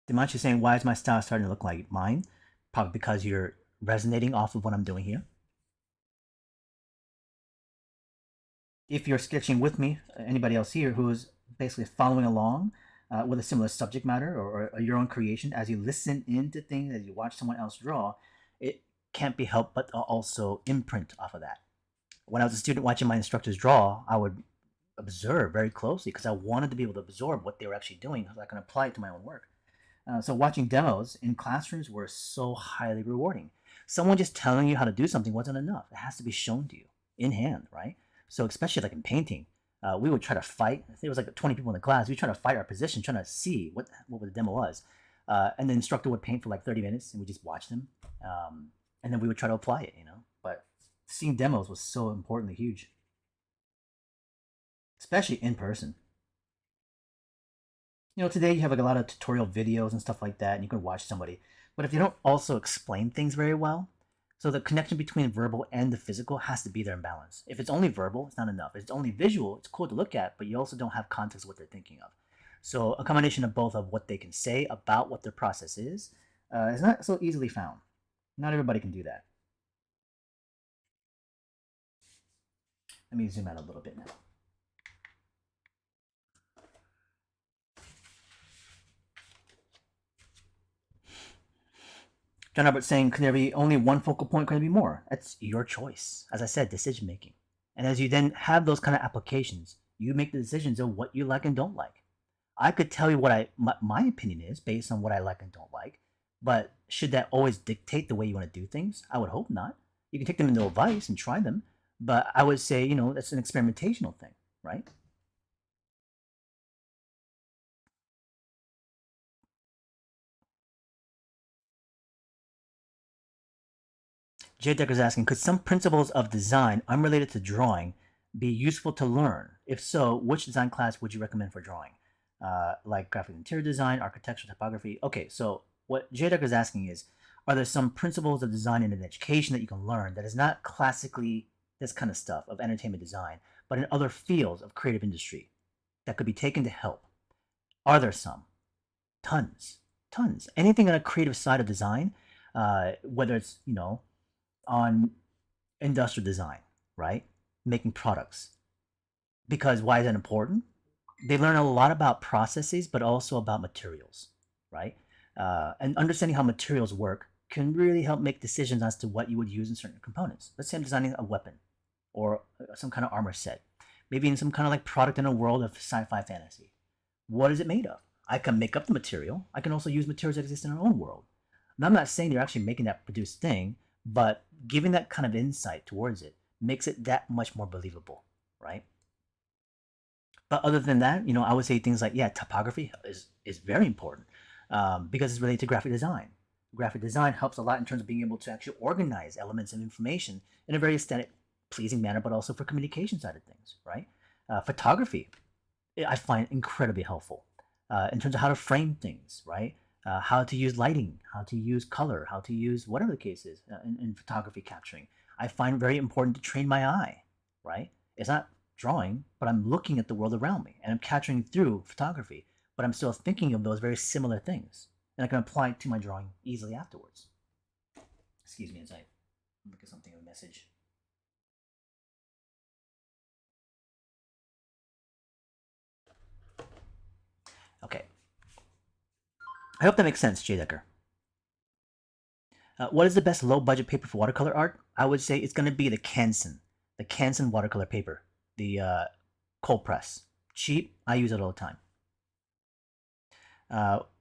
Dimanche is saying, why is my style starting to look like mine? Probably because you're resonating off of what I'm doing here. If you're sketching with me, anybody else here who is basically following along with a similar subject matter or your own creation, as you listen into things, as you watch someone else draw, it can't be helped but also imprint off of that. When I was a student watching my instructors draw, I would observe very closely because I wanted to be able to absorb what they were actually doing so I can apply it to my own work. So watching demos in classrooms were so highly rewarding. Someone just telling you how to do something wasn't enough. It has to be shown to you in hand, right? So especially like in painting, we would try to fight. I think it was like 20 people in the class. We try to fight our position, trying to see what the demo was. And the instructor would paint for like 30 minutes, and we just watch them. And then we would try to apply it, you know. But seeing demos was so importantly huge, especially in person. You know, today you have like a lot of tutorial videos and stuff like that, and you can watch somebody. But if they don't also explain things very well, so the connection between verbal and the physical has to be there in balance. If it's only verbal, it's not enough. If it's only visual, it's cool to look at, but you also don't have context of what they're thinking of. So a combination of both of what they can say about what their process is not so easily found. Not everybody can do that. Let me zoom out a little bit now. John Albert saying, could there be only one focal point? Could there be more? That's your choice. As I said, decision making. And as you then have those kind of applications, you make the decisions of what you like and don't like. I could tell you what my opinion is based on what I like and don't like, but should that always dictate the way you want to do things? I would hope not. You can take them into advice and try them, but I would say, you know, that's an experimentational thing, right? Jay Decker's asking, could some principles of design unrelated to drawing be useful to learn? If so, which design class would you recommend for drawing? Like graphic interior design, architectural typography. Okay, so what Jay Decker is asking is, are there some principles of design in an education that you can learn that is not classically this kind of stuff of entertainment design, but in other fields of creative industry that could be taken to help? Are there some? Tons. tons. Anything on a creative side of design, whether it's on industrial design, right? Making products. Because why is that important? They learn a lot about processes, but also about materials, right? And understanding how materials work can really help make decisions as to what you would use in certain components. Let's say I'm designing a weapon or some kind of armor set, maybe in some kind of like product in a world of sci-fi fantasy. What is it made of? I can make up the material. I can also use materials that exist in our own world. Now, I'm not saying you're actually making that produced thing, but giving that kind of insight towards it makes it that much more believable, right? But other than that, I would say things like, yeah, typography is very important, because it's related to graphic design. Graphic design helps a lot in terms of being able to actually organize elements of information in a very aesthetic, pleasing manner, but also for communication side of things, right? Photography, I find incredibly helpful, in terms of how to frame things, right? How to use lighting, how to use color, how to use whatever the case is, in photography capturing. I find very important to train my eye, right? It's not drawing, but I'm looking at the world around me and I'm capturing through photography, but I'm still thinking of those very similar things. And I can apply it to my drawing easily afterwards. Excuse me as I look at something in a message. Okay. I hope that makes sense, Jay Decker. What is the best low budget paper for watercolor art? I would say it's going to be the Canson watercolor paper, the cold press. Cheap, I use it all the time.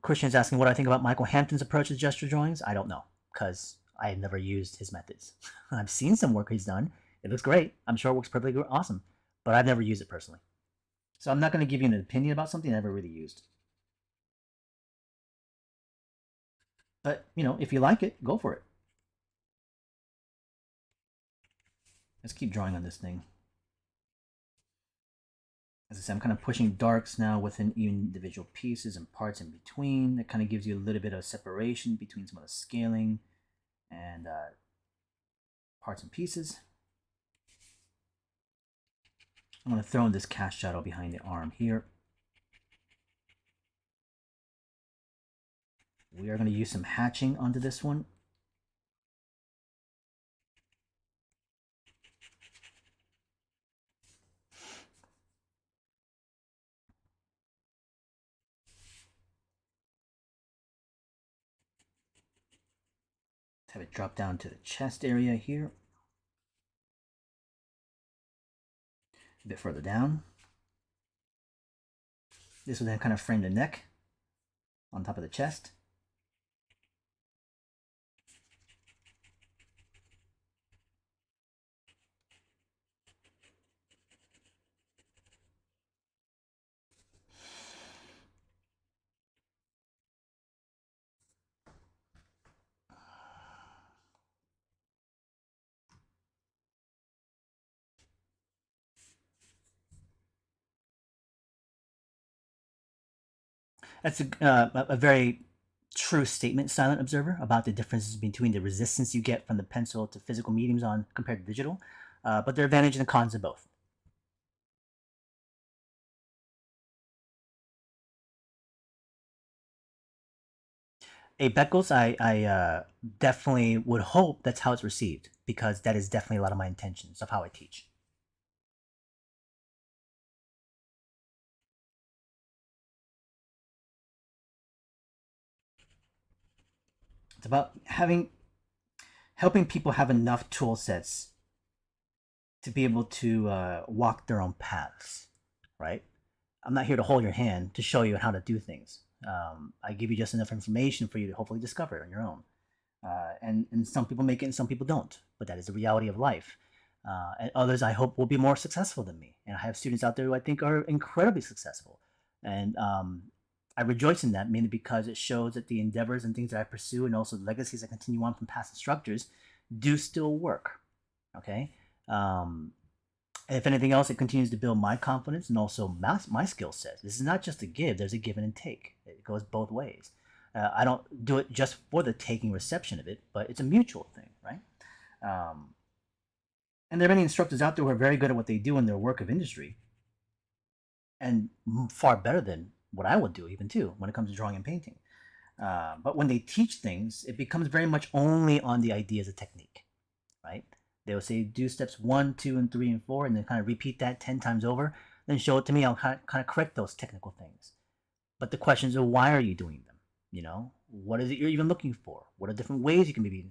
Christian's asking what I think about Michael Hampton's approach to gesture drawings. I don't know, because I've never used his methods. I've seen some work he's done. It looks great. I'm sure it works perfectly awesome, but I've never used it personally. So I'm not going to give you an opinion about something I never really used. But, if you like it, go for it. Let's keep drawing on this thing. As I said, I'm kind of pushing darks now within individual pieces and parts in between. That kind of gives you a little bit of separation between some of the scaling and parts and pieces. I'm going to throw in this cast shadow behind the arm here. We are going to use some hatching onto this one. Let's have it drop down to the chest area here. A bit further down. This will then kind of frame the neck on top of the chest. That's a very true statement, silent observer, about the differences between the resistance you get from the pencil to physical mediums on compared to digital, but there are advantages and cons of both. A Beckles, I definitely would hope that's how it's received, because that is definitely a lot of my intentions of how I teach. It's about helping people have enough tool sets to be able to walk their own paths, right? I'm not here to hold your hand to show you how to do things. I give you just enough information for you to hopefully discover it on your own. And some people make it and some people don't, but that is the reality of life. And others, I hope, will be more successful than me. And I have students out there who I think are incredibly successful. And I rejoice in that, mainly because it shows that the endeavors and things that I pursue, and also the legacies that continue on from past instructors, do still work. Okay. Um, if anything else, it continues to build my confidence and also my skill set. This is not just a give, there's a give and take. It goes both ways. I don't do it just for the taking reception of it, but it's a mutual thing, right? Um, and there are many instructors out there who are very good at what they do in their work of industry, and far better than what I would do, even too, when it comes to drawing and painting. But when they teach things, it becomes very much only on the idea as a technique, right? They will say do steps one, two, and three, and four, and then kind of repeat that 10 times over. Then show it to me. I'll kind of correct those technical things. But the questions are why are you doing them? What is it you're even looking for? What are different ways you can maybe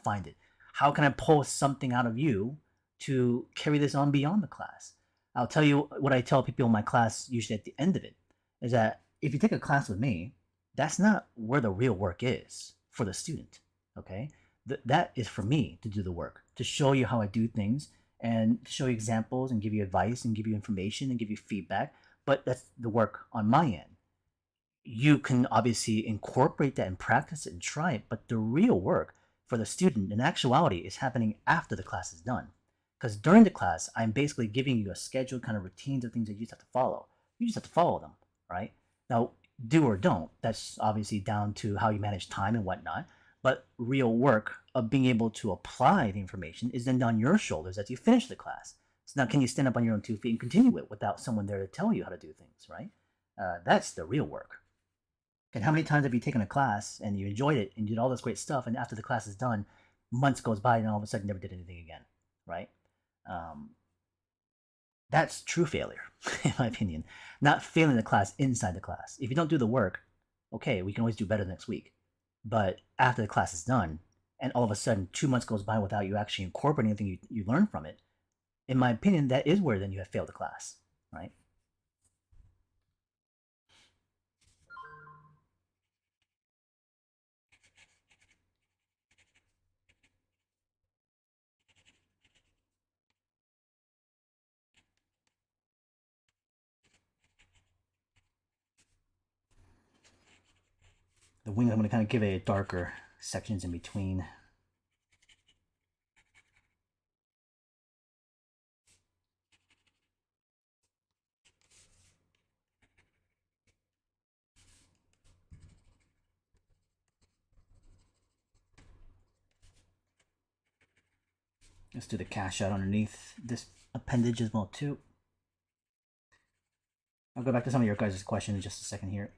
find it? How can I pull something out of you to carry this on beyond the class? I'll tell you what I tell people in my class usually at the end of it is that if you take a class with me, that's not where the real work is for the student. Okay, that is for me to do the work, to show you how I do things and to show you examples and give you advice and give you information and give you feedback. But that's the work on my end. You can obviously incorporate that and practice it and try it, but the real work for the student in actuality is happening after the class is done. Because during the class, I'm basically giving you a scheduled kind of routines of things that you just have to follow. You just have to follow them, right? Now, do or don't, that's obviously down to how you manage time and whatnot. But real work of being able to apply the information is then on your shoulders as you finish the class. So now, can you stand up on your own 2 feet and continue it without someone there to tell you how to do things, right? That's the real work. And how many times have you taken a class and you enjoyed it and you did all this great stuff, and after the class is done, months goes by and all of a sudden never did anything again, right? Um, that's true failure, in my opinion. Not failing the class inside the class. If you don't do the work, okay, we can always do better next week. But after the class is done, and all of a sudden 2 months goes by without you actually incorporating anything you learned from it, in my opinion, that is where then you have failed the class, right? The wings, I'm going to kind of give it darker sections in between. Let's do the cash out underneath this appendage as well too. I'll go back to some of your guys' questions in just a second here.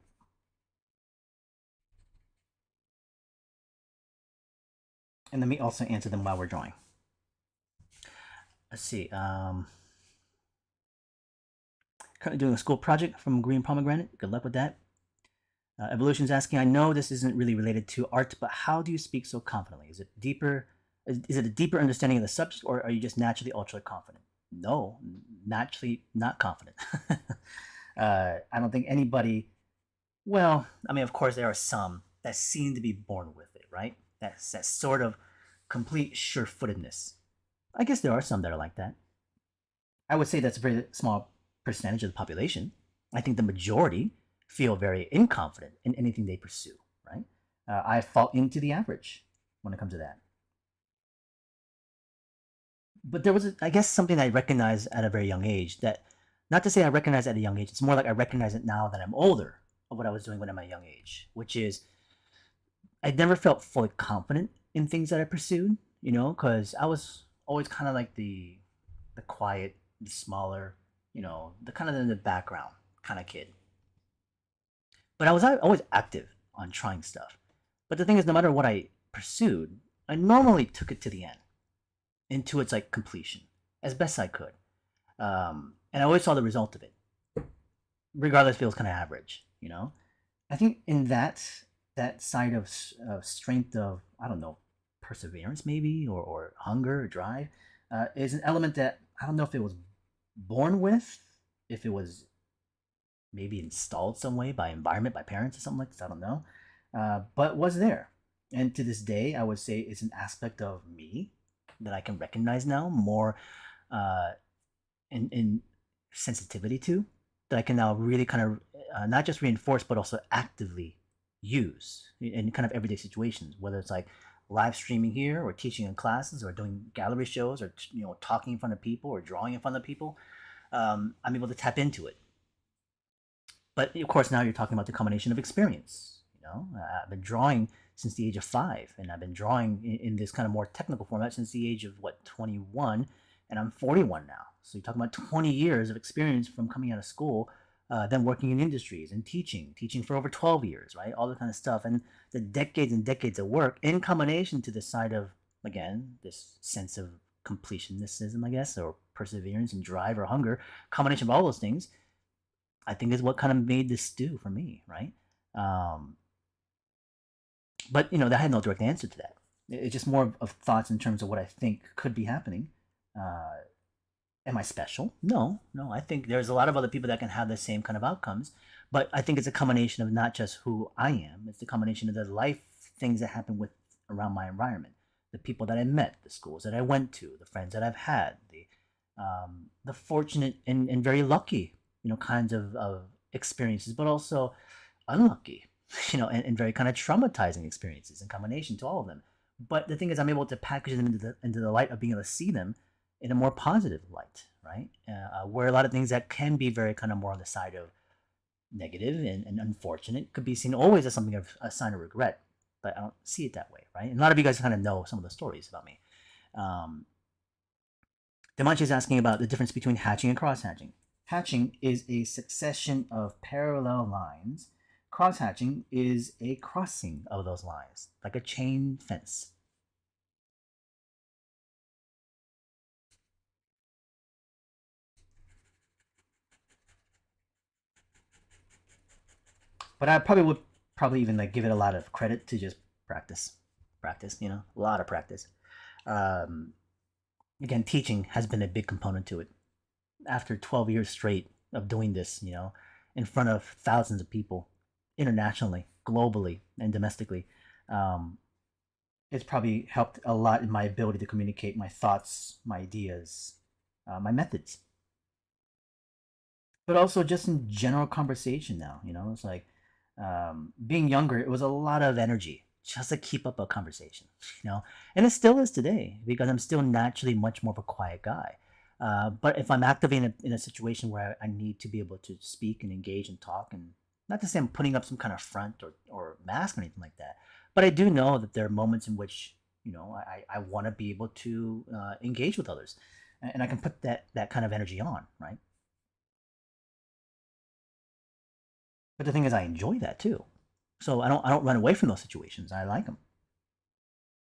And let me also answer them while we're drawing. Let's see. Currently doing a school project from Green Pomegranate. Good luck with that. Evolution's asking, I know this isn't really related to art, but how do you speak so confidently? Is it deeper? Is it a deeper understanding of the subject, or are you just naturally ultra confident? No, naturally not confident. I don't think anybody. Well, I mean, of course, there are some that seem to be born with it, right? That's that sort of complete sure-footedness. I guess there are some that are like that. I would say that's a very small percentage of the population. I think the majority feel very inconfident in anything they pursue, right? I fall into the average when it comes to that. But there was, I guess, something I recognized at a very young age that, not to say I recognize at a young age, it's more like I recognize it now that I'm older of what I was doing when I'm at a young age, which is I never felt fully confident in things that I pursued, because I was always kind of like the quiet, the smaller, the kind of in the background kind of kid. But I was always active on trying stuff. But the thing is, no matter what I pursued, I normally took it to the end, into its like completion, as best I could. And I always saw the result of it, regardless if it was kind of average. I think in that side of strength of, I don't know, perseverance maybe, or hunger or drive, is an element that I don't know if it was born with, if it was maybe installed some way by environment, by parents or something like this. I don't know, but was there, and to this day, I would say it's an aspect of me that I can recognize now more, uh, in sensitivity to, that I can now really kind of not just reinforce but also actively use in kind of everyday situations, whether it's like live streaming here or teaching in classes or doing gallery shows or talking in front of people or drawing in front of people. I'm able to tap into it. But of course, now you're talking about the combination of experience. I've been drawing since the age of 5, and I've been drawing in this kind of more technical format since the age of 21, and I'm 41 now. So you're talking about 20 years of experience from coming out of school, then working in industries and teaching for over 12 years, right? All that kind of stuff. And the decades and decades of work in combination to the side of, again, this sense of completionism, I guess, or perseverance and drive or hunger, combination of all those things, I think is what kind of made this stew for me, right? Um, but, I had no direct answer to that. It's just more of thoughts in terms of what I think could be happening. Uh, Am I special? No, no. I think there's a lot of other people that can have the same kind of outcomes, but I think it's a combination of not just who I am. It's the combination of the life things that happen with around my environment, the people that I met, the schools that I went to, the friends that I've had, the fortunate and very lucky, kinds of experiences, but also unlucky, and very kind of traumatizing experiences in combination to all of them. But the thing is, I'm able to package them into the light of being able to see them in a more positive light, right? Where a lot of things that can be very kind of more on the side of negative and unfortunate could be seen always as something of a sign of regret. But I don't see it that way, right? And a lot of you guys kind of know some of the stories about me. Um, Demanche is asking about the difference between hatching and cross hatching. Hatching is a succession of parallel lines. Cross hatching is a crossing of those lines, like a chain fence. But I probably would probably even like give it a lot of credit to just practice, practice. A lot of practice. Um, Again, teaching has been a big component to it. After 12 years straight of doing this, in front of thousands of people, internationally, globally, and domestically, um, it's probably helped a lot in my ability to communicate my thoughts, my ideas, my methods, but also just in general conversation now. It's like being younger, it was a lot of energy just to keep up a conversation, and it still is today because I'm still naturally much more of a quiet guy. But if I'm actively in a situation where I need to be able to speak and engage and talk, and not to say I'm putting up some kind of front or mask or anything like that, but I do know that there are moments in which I want to be able to engage with others, and I can put that kind of energy on, right? But the thing is, I enjoy that too. So I don't run away from those situations. I like them.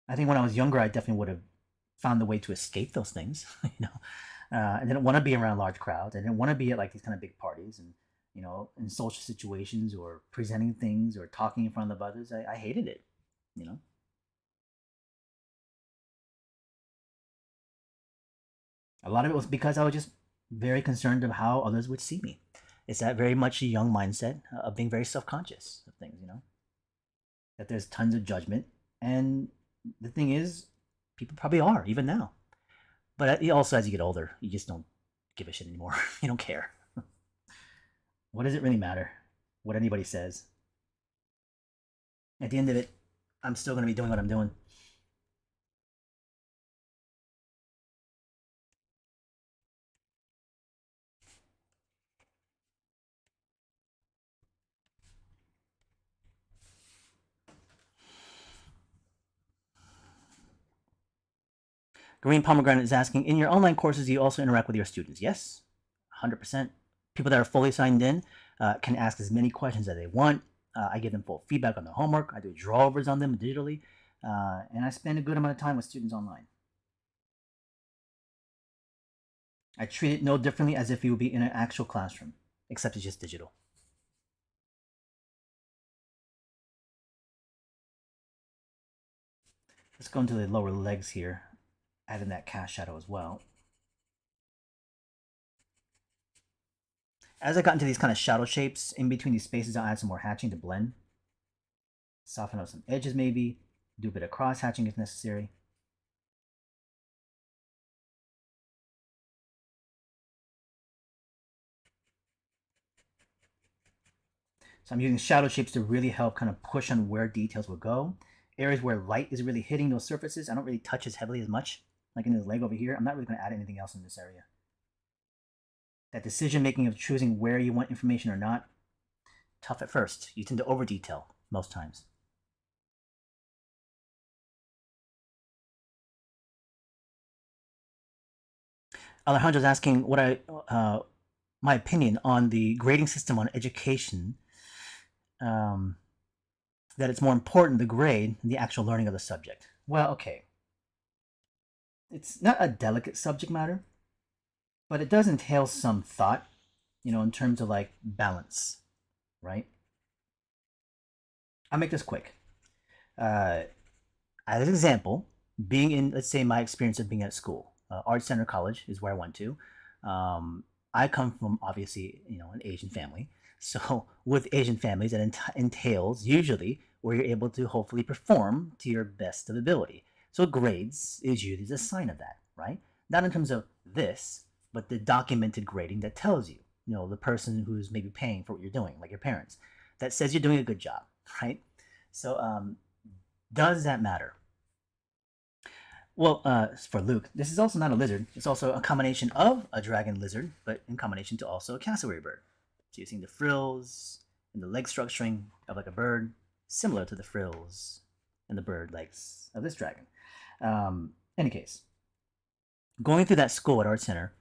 I think when I was younger, I definitely would have found a way to escape those things. I didn't want to be around large crowds. I didn't want to be at like these kind of big parties and in social situations or presenting things or talking in front of others. I hated it. You know, a lot of it was because I was just very concerned of how others would see me. It's that very much a young mindset of being very self conscious of things. That there's tons of judgment. And the thing is, people probably are, even now. But also, as you get older, you just don't give a shit anymore. You don't care. What does it really matter? What anybody says? At the end of it, I'm still going to be doing what I'm doing. Green Pomegranate is asking, in your online courses, do you also interact with your students? Yes, 100%. People that are fully signed in can ask as many questions as they want. I give them full feedback on their homework. I do drawovers on them digitally. And I spend a good amount of time with students online. I treat it no differently as if you would be in an actual classroom, except it's just digital. Let's go into the lower legs here, add in that cast shadow as well. As I got into these kind of shadow shapes in between these spaces, I'll add some more hatching to blend. Soften out some edges maybe. Do a bit of cross hatching if necessary. So I'm using shadow shapes to really help kind of push on where details will go. Areas where light is really hitting those surfaces, I don't really touch as heavily as much. Like in this leg over here, I'm not really going to add anything else in this area. That decision making of choosing where you want information or not, tough at first. You tend to over detail most times. Alejandro's asking what my opinion on the grading system on education, um, that it's more important the grade than the actual learning of the subject. Well, okay, it's not a delicate subject matter, but it does entail some thought, in terms of like balance, right? I'll make this quick. Uh, as an example, being in, let's say, my experience of being at school, Art Center College is where I went to. Um, I come from obviously, an Asian family. So with Asian families, it entails usually where you're able to hopefully perform to your best of ability. So grades is usually a sign of that, right? Not in terms of this, but the documented grading that tells you, the person who's maybe paying for what you're doing, like your parents, that says you're doing a good job, right? So does that matter? Well, for Luke, this is also not a lizard. It's also a combination of a dragon lizard, but in combination to also a cassowary bird. So you're seeing the frills and the leg structuring of like a bird, similar to the frills and the bird legs of this dragon. Any case, going through that school at Art Center,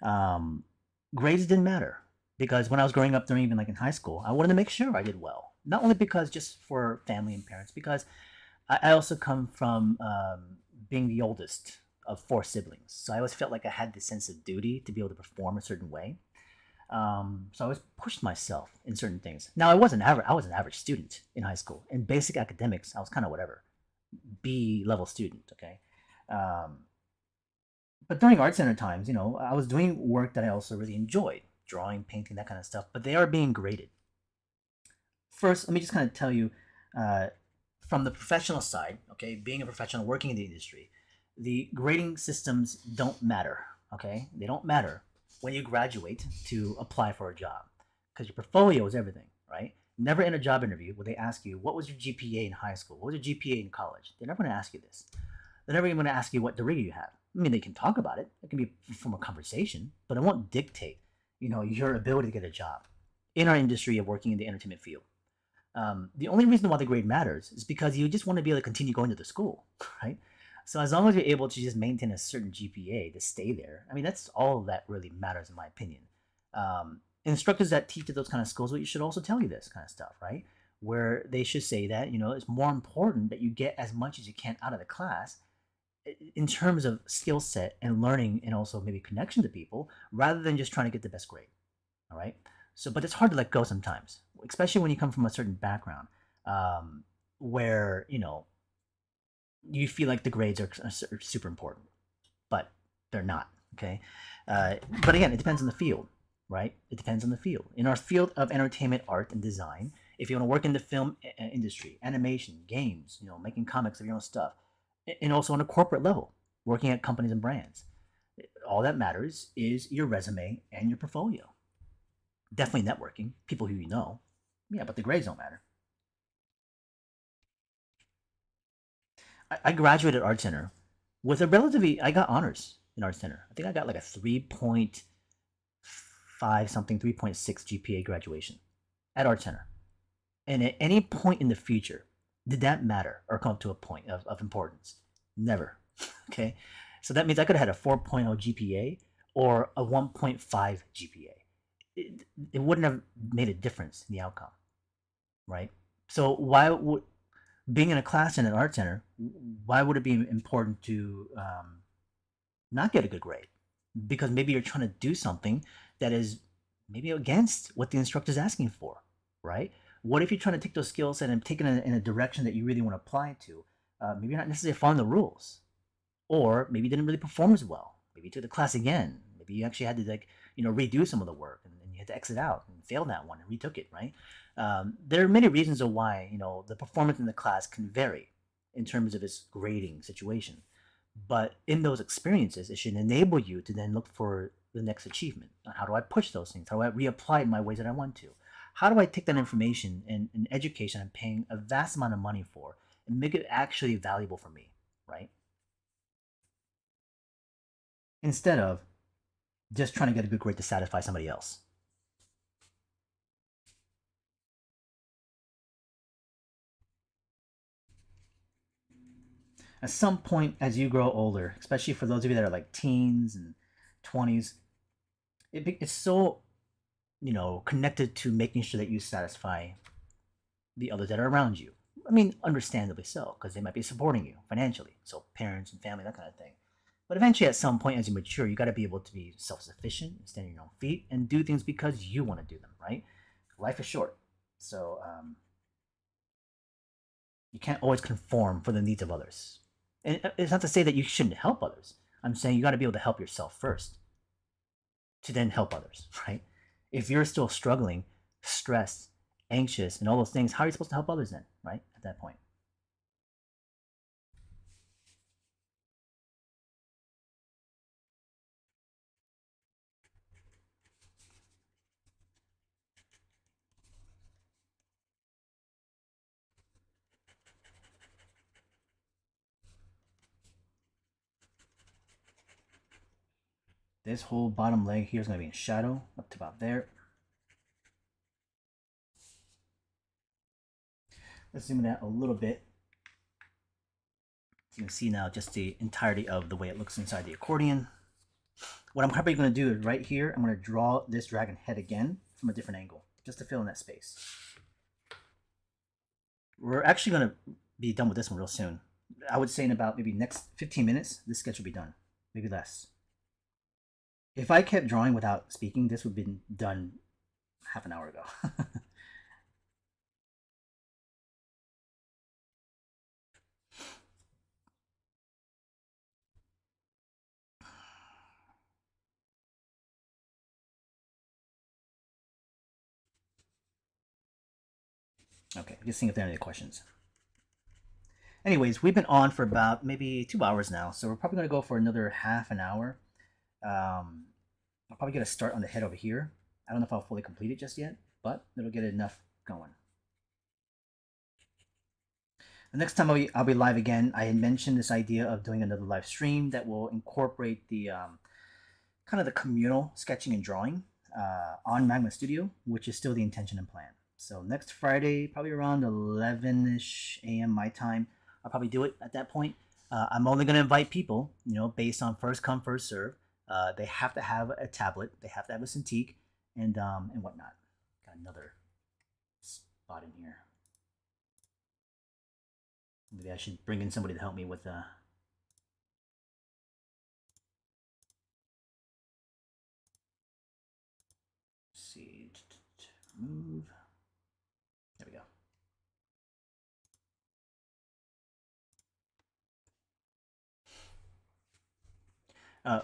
um, grades didn't matter because when I was growing up, during even like in high school, I wanted to make sure I did well. Not only because just for family and parents, because I also come from being the oldest of four siblings, so I always felt like I had this sense of duty to be able to perform a certain way. So I always pushed myself in certain things. Now I wasn't average. I was an average student in high school. In basic academics, I was kind of whatever, B level student. Okay, um, but during art center times, I was doing work that I also really enjoyed, drawing, painting, that kind of stuff. But they are being graded. First, let me just kind of tell you, uh, from the professional side, okay, being a professional working in the industry, the grading systems don't matter, okay? They don't matter when you graduate to apply for a job because your portfolio is everything, right? Never in a job interview will they ask you, what was your GPA in high school? What was your GPA in college? They're never going to ask you this. They're never even going to ask you what degree you have. I mean, they can talk about it. It can be from a conversation, but it won't dictate, your ability to get a job in our industry of working in the entertainment field. The only reason why the grade matters is because you just want to be able to continue going to the school, right? So as long as you're able to just maintain a certain GPA to stay there, I mean, that's all that really matters in my opinion. Instructors that teach at those kind of schools, well, you should also tell you this kind of stuff, right? Where they should say that, it's more important that you get as much as you can out of the class in terms of skill set and learning and also maybe connection to people rather than just trying to get the best grade. All right. So, but it's hard to let go sometimes, especially when you come from a certain background, um, where you feel like the grades are super important, but they're not. Okay. Uh, but again, it depends on the field, right? It depends on the field. In our field of entertainment, art, and design, if you want to work in the film industry, animation, games, making comics of your own stuff, and also on a corporate level, working at companies and brands, all that matters is your resume and your portfolio. Definitely networking, people who you know. Yeah, but the grades don't matter. I graduated Art Center with a relatively. I got honors in Art Center. I think I got like a 3.5 something, 3.6 GPA graduation at Art Center. And at any point in the future, did that matter or come to a point of importance? Never. Okay. So that means I could have had a 4.0 GPA or a 1.5 GPA. It wouldn't have made a difference in the outcome, right? So why would being in a class in an art center, why would it be important to not get a good grade? Because maybe you're trying to do something that is maybe against what the instructor is asking for, right? What if you're trying to take those skills and take it in a direction that you really want to apply it to? Maybe you're not necessarily following the rules, or maybe you didn't really perform as well. Maybe you took the class again. Maybe you actually had to redo some of the work and you had to exit out and fail that one and retook it, right? There are many reasons of why the performance in the class can vary in terms of its grading situation. But in those experiences, it should enable you to then look for the next achievement. How do I push those things? How do I reapply it in my ways that I want to? How do I take that information and education I'm paying a vast amount of money for and make it actually valuable for me, right? Instead of just trying to get a good grade to satisfy somebody else. At some point, as you grow older, especially for those of you that are like teens and 20s, it's so. connected to making sure that you satisfy the others that are around you. I mean, understandably so, because they might be supporting you financially. So parents and family, that kind of thing. But eventually, at some point, as you mature, you got to be able to be self-sufficient, stand on your own feet, and do things because you want to do them. Right? Life is short, so you can't always conform for the needs of others. And it's not to say that you shouldn't help others. I'm saying you got to be able to help yourself first, to then help others. Right? If you're still struggling, stressed, anxious, and all those things, how are you supposed to help others then? Right? At that point. This whole bottom leg here is going to be in shadow up to about there. Let's zoom in out a little bit. So you can see now just the entirety of the way it looks inside the accordion. What I'm probably going to do is right here, I'm going to draw this dragon head again from a different angle, just to fill in that space. We're actually going to be done with this one real soon. I would say in about maybe next 15 minutes, this sketch will be done. Maybe less. If I kept drawing without speaking, this would have been done half an hour ago. Okay, just seeing if there are any questions. Anyways, we've been on for about maybe 2 hours now, so we're probably going to go for another half an hour. I'll probably get a start on the head over here. I don't know if I'll fully complete it just yet, but it'll get enough going. The next time I'll be live again, I had mentioned this idea of doing another live stream that will incorporate the kind of the communal sketching and drawing on Magma Studio, which is still the intention and plan. So next Friday, probably around 11ish a.m. my time, I'll probably do it at that point. I'm only going to invite people, based on first come first serve. They have to have a tablet, they have to have a Cintiq, and whatnot. Got another spot in here. Maybe I should bring in somebody to help me with see, move. There we go.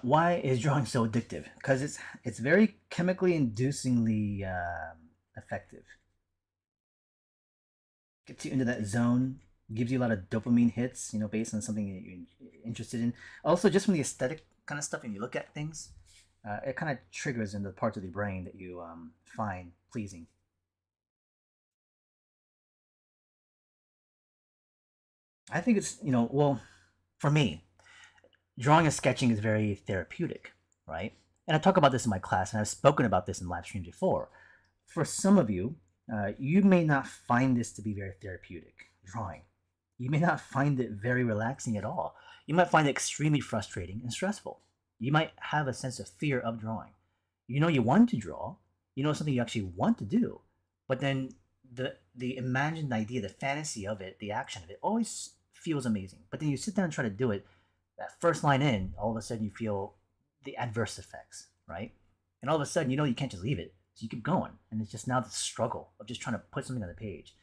Why is drawing so addictive? Because it's very chemically inducingly effective. Gets you into that zone, gives you a lot of dopamine hits, based on something that you're interested in. Also, just from the aesthetic kind of stuff, and you look at things, it kind of triggers in the parts of the brain that you find pleasing. I think it's, well, for me, drawing and sketching is very therapeutic, right? And I talk about this in my class, and I've spoken about this in live streams before. For some of you, you may not find this to be very therapeutic, drawing. You may not find it very relaxing at all. You might find it extremely frustrating and stressful. You might have a sense of fear of drawing. You know you want to draw, you know something you actually want to do, but then the imagined idea, the fantasy of it, the action of it always feels amazing. But then you sit down and try to do it, that first line in, all of a sudden you feel the adverse effects, right? And all of a sudden you can't just leave it, so you keep going, and it's just now the struggle of just trying to put something on the page.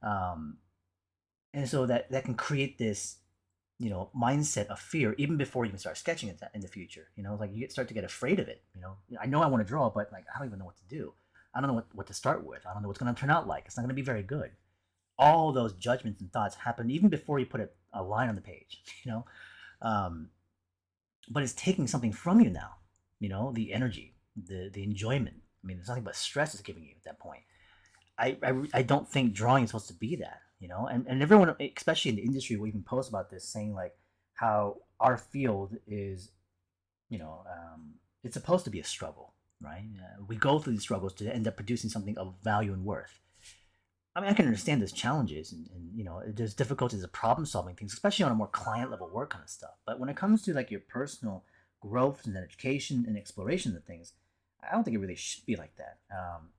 Um, and so that can create this mindset of fear even before you even start sketching it in the future. Like you start to get afraid of it. I know I want to draw, but like I don't even know what to do. I don't know what to start with. I don't know what's going to turn out like. It's not going to be very good. All those judgments and thoughts happen even before you put a line on the page. um, but it's taking something from you now. The energy, the enjoyment. I mean, there's nothing but stress it's giving you at that point. I don't think drawing is supposed to be that, and everyone, especially in the industry, will even post about this, saying like how our field is, it's supposed to be a struggle, right? We go through these struggles to end up producing something of value and worth. I mean, I can understand there's challenges and there's difficulties of problem solving things, especially on a more client level work kind of stuff. But when it comes to like your personal growth and education and exploration of things, I don't think it really should be like that.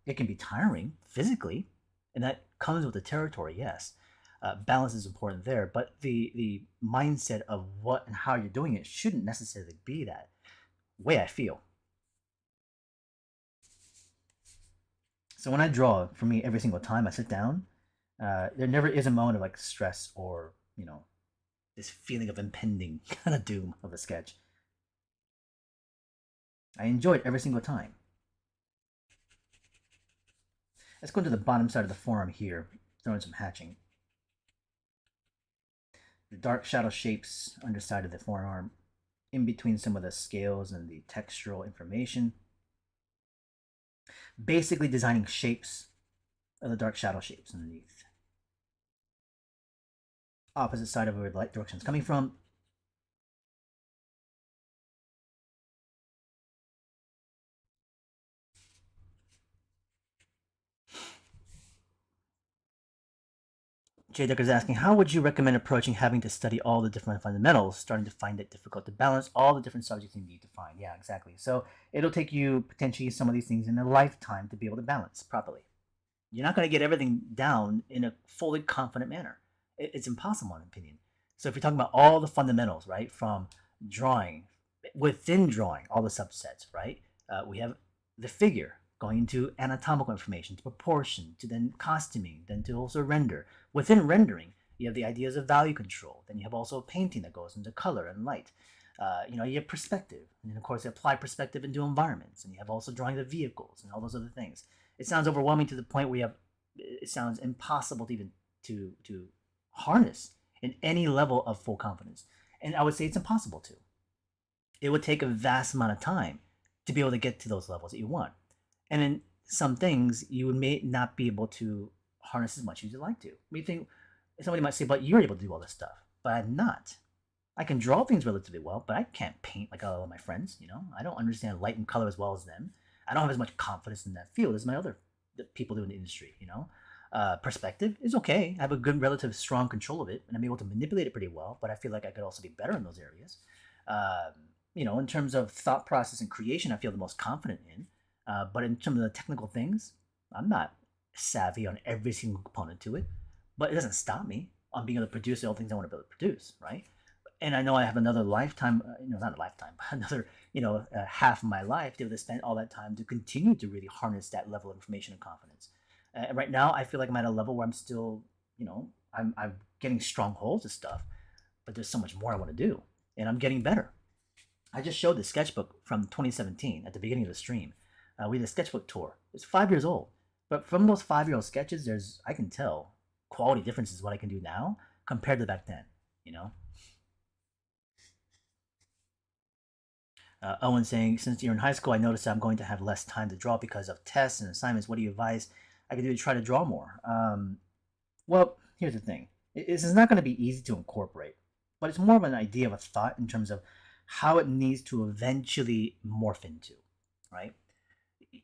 It can be tiring physically, and that comes with the territory. Yes, balance is important there, but the mindset of what and how you're doing it shouldn't necessarily be that way. I feel so when I draw. For me, every single time I sit down, there never is a moment of like stress or this feeling of impending kind of doom of a sketch. I enjoy it every single time. Let's go to the bottom side of the forearm here, throw in some hatching. The dark shadow shapes underside of the forearm, in between some of the scales and the textural information. Basically designing shapes of the dark shadow shapes underneath. Opposite side of where the light direction is coming from. Jay Decker's asking, how would you recommend approaching having to study all the different fundamentals, starting to find it difficult to balance all the different subjects you need to find? Yeah, exactly. So it'll take you potentially some of these things in a lifetime to be able to balance properly. You're not going to get everything down in a fully confident manner. It's impossible, in my opinion. So if you're talking about all the fundamentals, right, from drawing, within drawing, all the subsets, right, we have the figure going into anatomical information, to proportion, to then costuming, then to also render. Within rendering, you have the ideas of value control. Then you have also painting that goes into color and light. You have perspective, and of course, apply perspective into environments, and you have also drawing the vehicles and all those other things. It sounds overwhelming to the point where it sounds impossible to even to harness in any level of full confidence. And I would say it's impossible to. It would take a vast amount of time to be able to get to those levels that you want. And in some things, you may not be able to harness as much as you'd like to. We think somebody might say, "But you're able to do all this stuff," but I'm not. I can draw things relatively well, but I can't paint like all of my friends. I don't understand light and color as well as them. I don't have as much confidence in that field as my other people do in the industry. Perspective is okay. I have a good relative strong control of it, and I'm able to manipulate it pretty well. But I feel like I could also be better in those areas. In terms of thought process and creation, I feel the most confident in. But in terms of the technical things, I'm not savvy on every single component to it. But it doesn't stop me on being able to produce all the things I want to be able to produce, right? And I know I have another lifetime, not a lifetime, but another, half of my life to be able to spend all that time to continue to really harness that level of information and confidence. And right now, I feel like I'm at a level where I'm still, I'm getting strong holds of stuff, but there's so much more I want to do, and I'm getting better. I just showed the sketchbook from 2017 at the beginning of the stream. We did a sketchbook tour. It's 5 years old, but from those 5-year-old sketches, I can tell quality differences what I can do now compared to back then. You know, Owen saying, since you're in high school, I noticed I'm going to have less time to draw because of tests and assignments. What do you advise I can do to try to draw more? Well, here's the thing. This is not going to be easy to incorporate, but it's more of an idea of a thought in terms of how it needs to eventually morph into, right?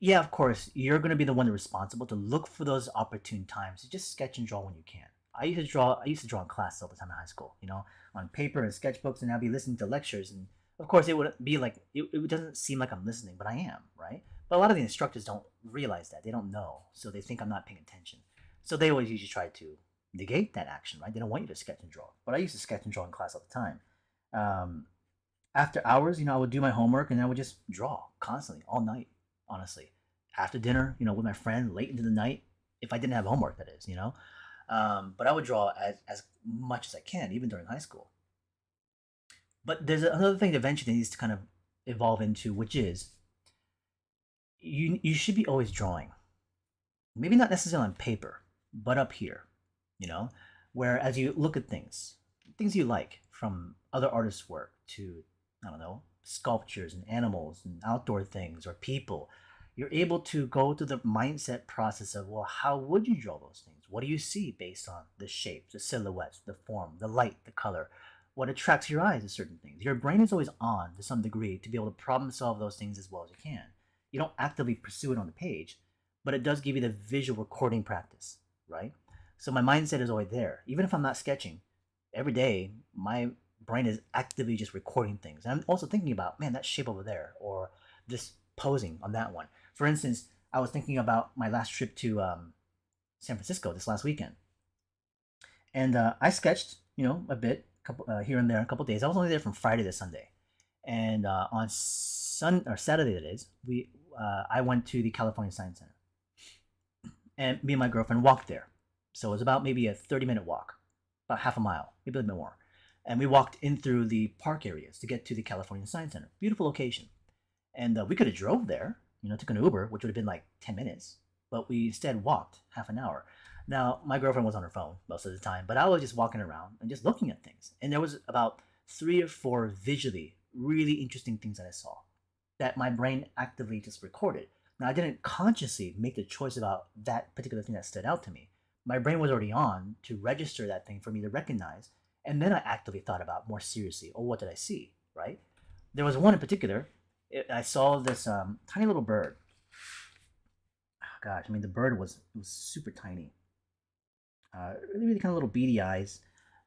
Yeah, of course, you're going to be the one responsible to look for those opportune times to just sketch and draw when you can. I used to draw in class all the time in high school, on paper and sketchbooks, and I'd be listening to lectures, and of course it would be like it doesn't seem like I'm listening, but I am, right? But a lot of the instructors don't realize that. They don't know, so they think I'm not paying attention. So they always usually try to negate that action, right? They don't want you to sketch and draw. But I used to sketch and draw in class all the time. Um, After hours, I would do my homework and I would just draw constantly all night, honestly. After dinner, with my friend late into the night, if I didn't have homework, that is. But I would draw as much as I can, even during high school. But there's another thing that eventually needs to kind of evolve into, which is you should be always drawing. Maybe not necessarily on paper, but up here, you know, where as you look at things you like from other artists' work to, I don't know, sculptures and animals and outdoor things or people, you're able to go through the mindset process of, well, how would you draw those things? What do you see based on the shapes, the silhouettes, the form, the light, the color? What attracts your eyes to certain things? Your brain is always on to some degree to be able to problem solve those things as well as you can. You don't actively pursue it on the page, but it does give you the visual recording practice, right? So my mindset is always there. Even if I'm not sketching, every day my brain is actively just recording things. And I'm also thinking about, man, that shape over there, or this posing on that one. For instance, I was thinking about my last trip to San Francisco this last weekend, and I sketched, a bit, couple here and there, a couple days. I was only there from Friday to Sunday, and on Saturday, that is, we I went to the California Science Center, and me and my girlfriend walked there. So it was about maybe a 30-minute walk, about half a mile, maybe a little bit more. And we walked in through the park areas to get to the California Science Center. Beautiful location. And we could have drove there, took an Uber, which would have been like 10 minutes, but we instead walked half an hour. Now, my girlfriend was on her phone most of the time, but I was just walking around and just looking at things. And there was about 3 or 4 visually really interesting things that I saw that my brain actively just recorded. Now, I didn't consciously make the choice about that particular thing that stood out to me. My brain was already on to register that thing for me to recognize. And then I actively thought about more seriously, oh, what did I see, right? There was one in particular. I saw this tiny little bird. Oh, gosh, I mean, the bird was super tiny. Really, really kind of little beady eyes.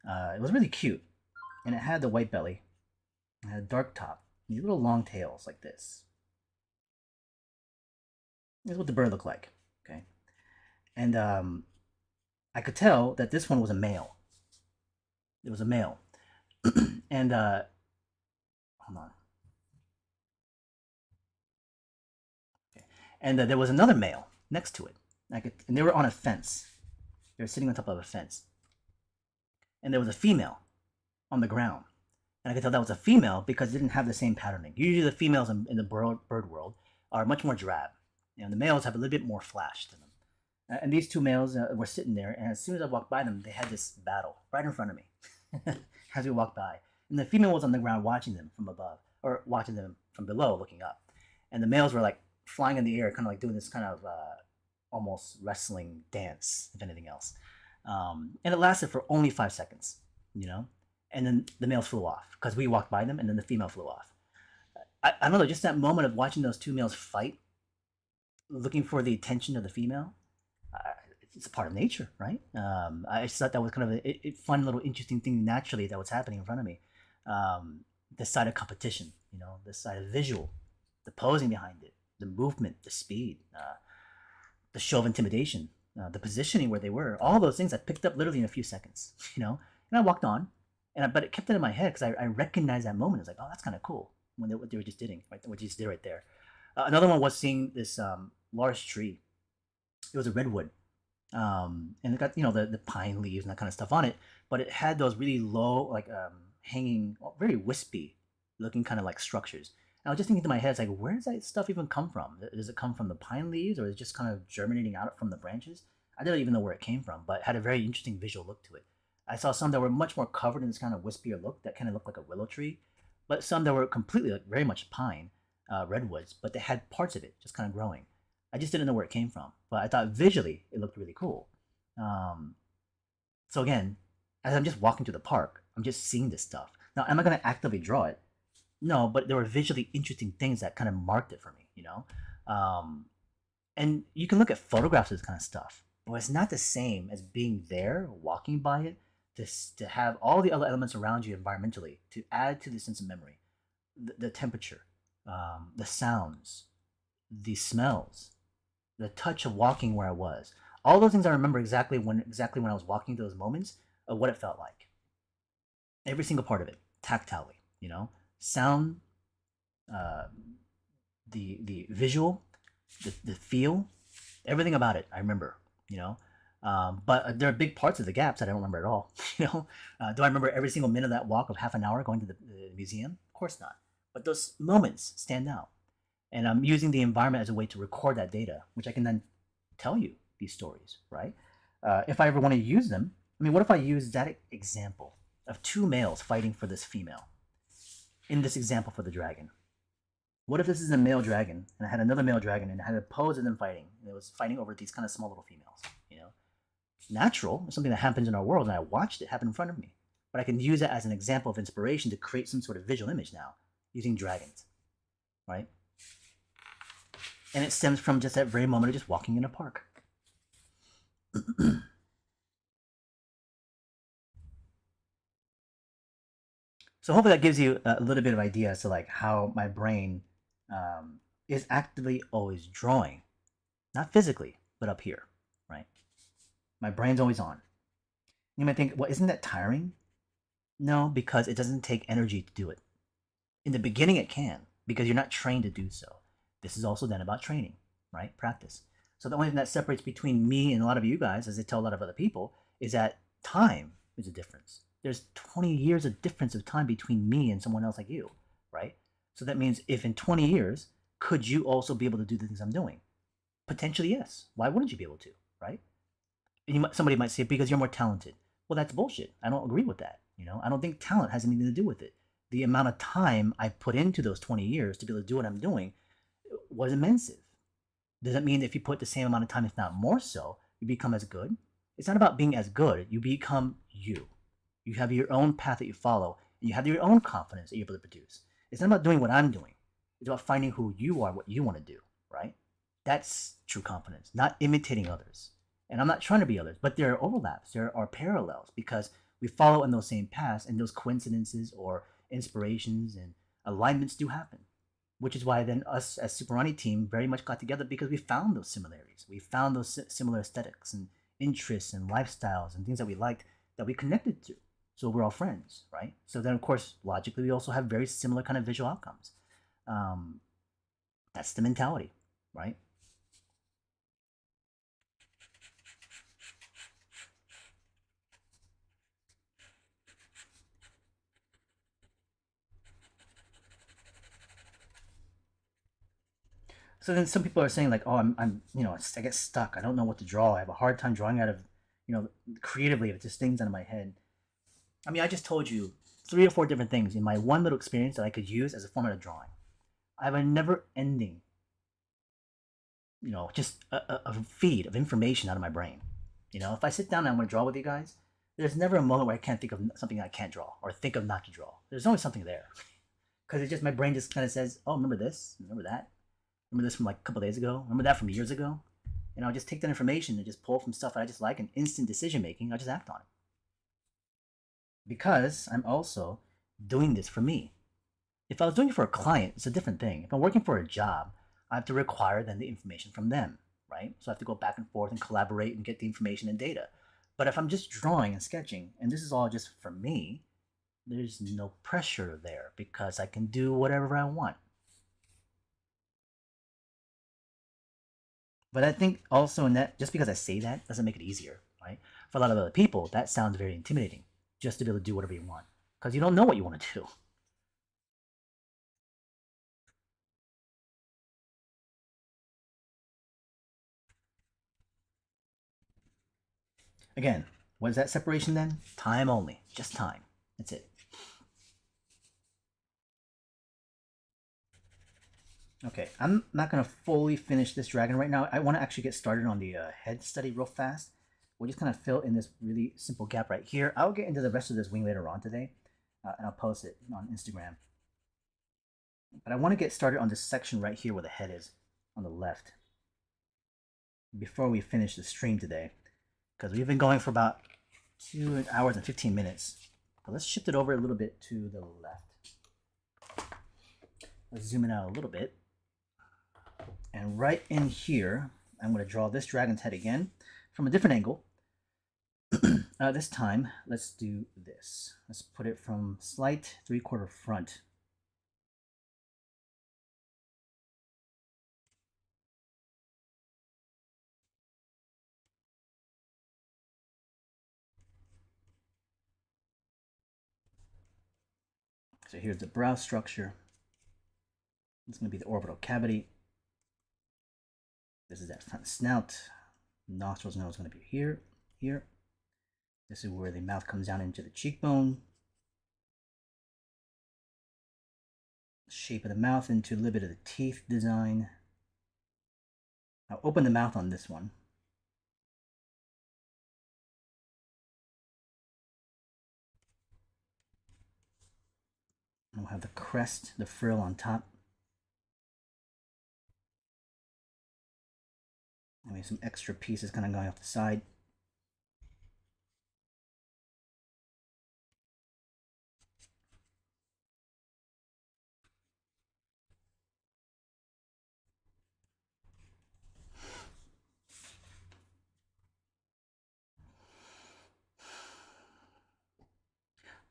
It was really cute. And it had the white belly. It had a dark top. These little long tails like this. This is what the bird looked like. Okay. And I could tell that this one was a male. It was a male. And hold on. Okay. And there was another male next to it. And they were on a fence. They were sitting on top of a fence. And there was a female on the ground. And I could tell that was a female because it didn't have the same patterning. Usually the females in the bird world are much more drab. The males have a little bit more flash to them. And these two males were sitting there, and as soon as I walked by them, they had this battle right in front of me as we walked by. And the female was on the ground watching them from above, or watching them from below, looking up. And the males were like flying in the air, kind of like doing this kind of almost wrestling dance, if anything else. And it lasted for only 5 seconds, and then the males flew off because we walked by them, and then the female flew off. I don't know, just that moment of watching those two males fight, looking for the attention of the female. It's a part of nature, right? I just thought that was kind of a fun little interesting thing naturally that was happening in front of me. This side of competition, this side of visual, the posing behind it, the movement, the speed, the show of intimidation, the positioning where they were, all those things I picked up literally in a few seconds, and I walked on, but it kept it in my head because I recognized that moment. It's like, oh, that's kind of cool what they were just doing, right? What you just did right there. Another one was seeing this large tree. It was a redwood, and it got the pine leaves and that kind of stuff on it, but it had those really low, like hanging, very wispy looking kind of like structures. And I was just thinking to my head, it's like, where does that stuff even come from? Does it come from the pine leaves, or is it just kind of germinating out from the branches? I didn't even know where it came from, but it had a very interesting visual look to it. I saw some that were much more covered in this kind of wispier look that kind of looked like a willow tree, but some that were completely like very much pine, redwoods, but they had parts of it just kind of growing. I just didn't know where it came from, but I thought visually it looked really cool. Um, so again, as I'm just walking to the park, I'm just seeing this stuff. Now, am I going to actively draw it? No, but there were visually interesting things that kind of marked it for me. Um, and you can look at photographs of this kind of stuff, but it's not the same as being there, walking by it, to have all the other elements around you environmentally to add to the sense of memory, the temperature, the sounds, the smells, the touch of walking where I was. All those things I remember exactly when I was walking those moments of what it felt like. Every single part of it, tactilely, sound, uh, the visual, the feel, everything about it. I remember, but there are big parts of the gaps that I don't remember at all. Do I remember every single minute of that walk of half an hour going to the museum? Of course not. But those moments stand out. And I'm using the environment as a way to record that data, which I can then tell you these stories, right? If I ever want to use them, what if I use that example of two males fighting for this female in this example for the dragon? What if this is a male dragon and I had another male dragon and I had a pose of them fighting, and it was fighting over these kind of small little females, It's natural. It's something that happens in our world, and I watched it happen in front of me. But I can use it as an example of inspiration to create some sort of visual image now using dragons, right? And it stems from just that very moment of just walking in a park. So hopefully that gives you a little bit of idea as to like how my brain is actively always drawing, not physically, but up here, right? My brain's always on. You might think, well, isn't that tiring? No, because it doesn't take energy to do it. In the beginning, it can, because you're not trained to do so. This is also then about training, right? Practice. So the only thing that separates between me and a lot of you guys, as I tell a lot of other people, is that time is a difference. There's 20 years of difference of time between me and someone else like you, right? So that means if in 20 years, could you also be able to do the things I'm doing? Potentially, yes. Why wouldn't you be able to, right? And somebody might say, because you're more talented. Well, that's bullshit. I don't agree with that. I don't think talent has anything to do with it. The amount of time I put into those 20 years to be able to do what I'm doing was immense. Does that mean if you put the same amount of time, if not more so, you become as good? It's not about being as good. You become you. You have your own path that you follow, and you have your own confidence that you're able to produce. It's not about doing what I'm doing. It's about finding who you are, what you want to do, right? That's true confidence, not imitating others. And I'm not trying to be others, but there are overlaps, there are parallels because we follow in those same paths, and those coincidences or inspirations and alignments do happen. Which is why then us as Super Ronnie team very much got together because we found those similarities. We found those similar aesthetics and interests and lifestyles and things that we liked that we connected to. So we're all friends, right? So then, of course, logically, we also have very similar kind of visual outcomes. Um, that's the mentality, right? So then some people are saying like, oh, I get stuck. I don't know what to draw. I have a hard time drawing out of, creatively. It just things out of my head. I mean, I just told you three or four different things in my one little experience that I could use as a format of drawing. I have a never-ending, just a feed of information out of my brain. If I sit down and I want to draw with you guys, there's never a moment where I can't think of something I can't draw or think of not to draw. There's always something there because it's just my brain just kind of says, "Oh, remember this? Remember that? Remember this from like a couple days ago? Remember that from years ago?" And I'll just take that information and just pull from stuff that I just like and instant decision making. I'll just act on it because I'm also doing this for me. If I was doing it for a client, it's a different thing. If I'm working for a job, I have to require then the information from them, right? So I have to go back and forth and collaborate and get the information and data. But if I'm just drawing and sketching, and this is all just for me, there's no pressure there because I can do whatever I want. But I think also in that, just because I say that doesn't make it easier, right? For a lot of other people, that sounds very intimidating, just to be able to do whatever you want because you don't know what you want to do. Again, what is that separation then? Time only, just time. That's it. Okay, I'm not gonna fully finish this dragon right now. I want to actually get started on the head study real fast. We'll just kind of fill in this really simple gap right here. I'll get into the rest of this wing later on today, and I'll post it on Instagram. But I want to get started on this section right here where the head is on the left before we finish the stream today, because we've been going for about 2 hours and 15 minutes. But let's shift it over a little bit to the left. Let's zoom in out a little bit. And right in here, I'm going to draw this dragon's head again from a different angle. This time, let's do this. Let's put it from slight 3/4 front. So here's the brow structure. It's going to be the orbital cavity. This is that front snout. Nostrils nose is going to be here, here. This is where the mouth comes down into the cheekbone. Shape of the mouth into a little bit of the teeth design. I'll open the mouth on this one. And we'll have the crest, the frill on top. And we have some extra pieces kind of going off the side.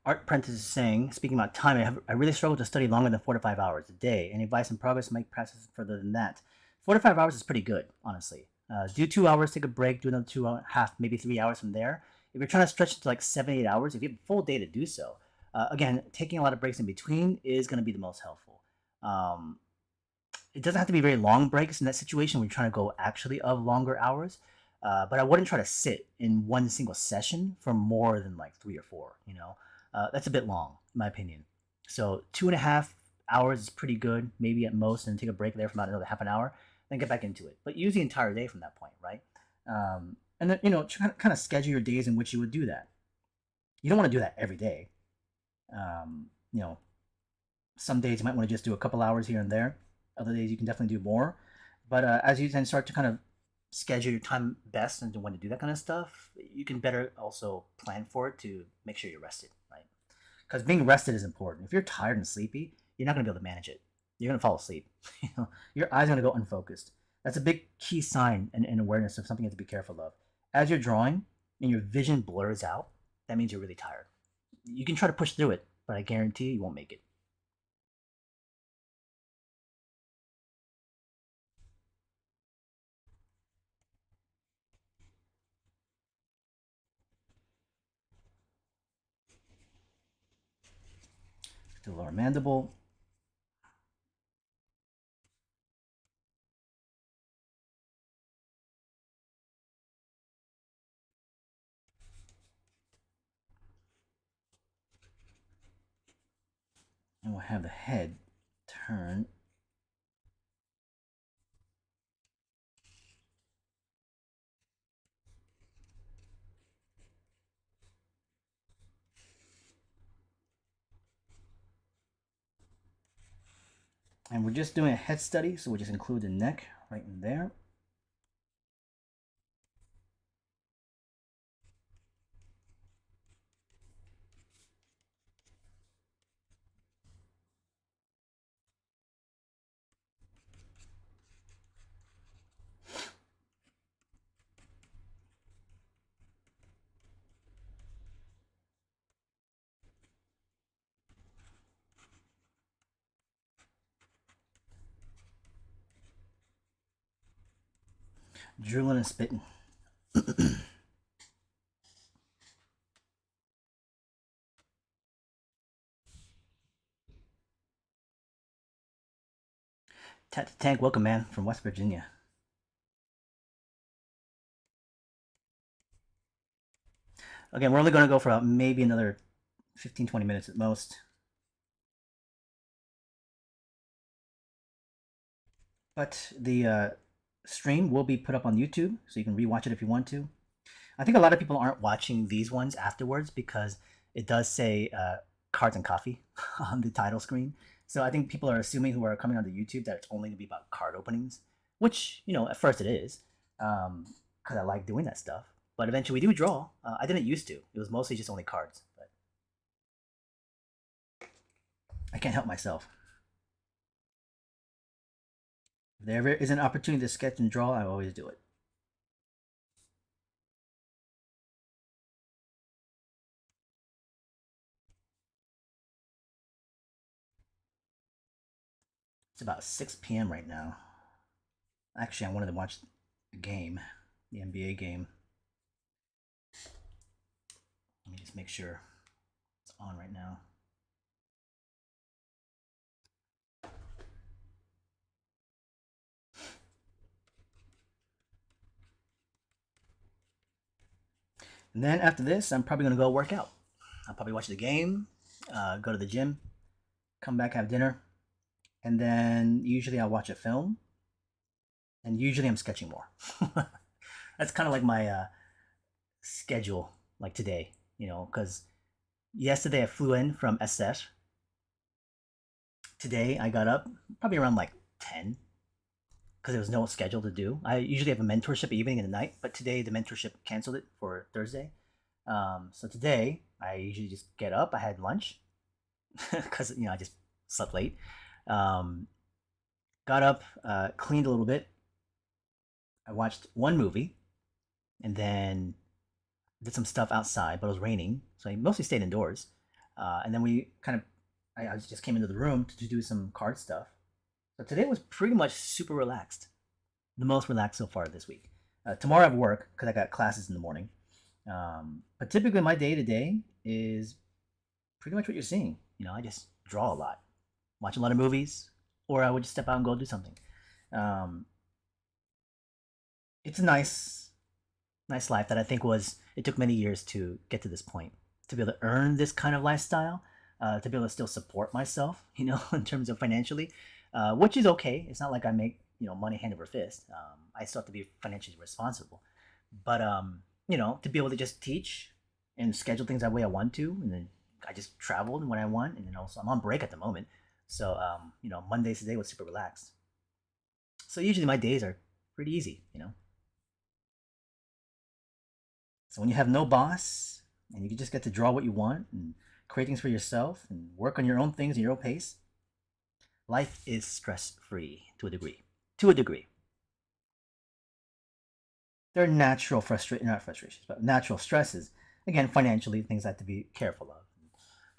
Art Prentice is saying, speaking about time, I really struggle to study longer than 4 to 5 hours a day. Any advice and progress to make practice further than that? 4 to 5 hours is pretty good, honestly. Do 2 hours, take a break, do another 2 hour, half, maybe 3 hours from there. If you're trying to stretch it to like 7, 8 hours, if you have a full day to do so, again, taking a lot of breaks in between is going to be the most helpful. Um, it doesn't have to be very long breaks in that situation when you're trying to go actually of longer hours. But I wouldn't try to sit in one single session for more than like 3 or 4. That's a bit long, in my opinion. So 2.5 hours is pretty good, maybe at most, and take a break there for about another half an hour, then get back into it. But use the entire day from that point, right? And then kind of schedule your days in which you would do that. You don't want to do that every day. Um, you know, some days you might want to just do a couple hours here and there. Other days you can definitely do more. But as you then start to kind of schedule your time best and when to do that kind of stuff, you can better also plan for it to make sure you're rested, right? Because being rested is important. If you're tired and sleepy, you're not going to be able to manage it. You're going to fall asleep. Your eyes are going to go unfocused. That's a big key sign and awareness of something you have to be careful of. As you're drawing and your vision blurs out, that means you're really tired. You can try to push through it, but I guarantee you won't make it. The lower mandible. And we'll have the head turn. And we're just doing a head study, so we'll just include the neck right in there. Drooling and spitting. Tank, welcome, man, from West Virginia. Again, we're only going to go for maybe another 15, 20 minutes at most. But the stream will be put up on YouTube, so you can rewatch it if you want to. I think a lot of people aren't watching these ones afterwards because it does say cards and coffee on the title screen. So I think people are assuming who are coming onto YouTube that it's only going to be about card openings, which, at first it is, because I like doing that stuff. But eventually we do draw. I didn't used to. It was mostly just only cards. But I can't help myself. If there ever is an opportunity to sketch and draw, I always do it. It's about 6 p.m. right now. Actually, I wanted to watch the game, the NBA game. Let me just make sure it's on right now. And then after this, I'm probably going to go work out. I'll probably watch the game, go to the gym, come back, have dinner, and then usually I'll watch a film, and usually I'm sketching more. That's kind of like my schedule, like today, because yesterday I flew in from SF. Today I got up probably around like 10 because there was no schedule to do. I usually have a mentorship evening and a night, but today the mentorship canceled it for Thursday. So today I usually just get up. I had lunch because I just slept late. Um, got up, cleaned a little bit. I watched one movie, and then did some stuff outside, but it was raining, so I mostly stayed indoors. And then we kind of I just came into the room to do some card stuff. So today was pretty much super relaxed, the most relaxed so far this week. Tomorrow I have work because I got classes in the morning. But typically my day to day is pretty much what you're seeing. I just draw a lot, watch a lot of movies, or I would just step out and go do something. Um, it's a nice life that I think it took many years to get to this point, to be able to earn this kind of lifestyle, to be able to still support myself, in terms of financially, which is okay. It's not like I make, money hand over fist. I still have to be financially responsible, but to be able to just teach and schedule things that way I want to, and then I just traveled when I want, and then also I'm on break at the moment, so Mondays today was super relaxed. So usually my days are pretty easy. So when you have no boss and you just get to draw what you want and create things for yourself and work on your own things in your own pace, life is stress free to a degree. To a degree. There are natural not frustrations, but natural stresses. Again, financially, things I have to be careful of.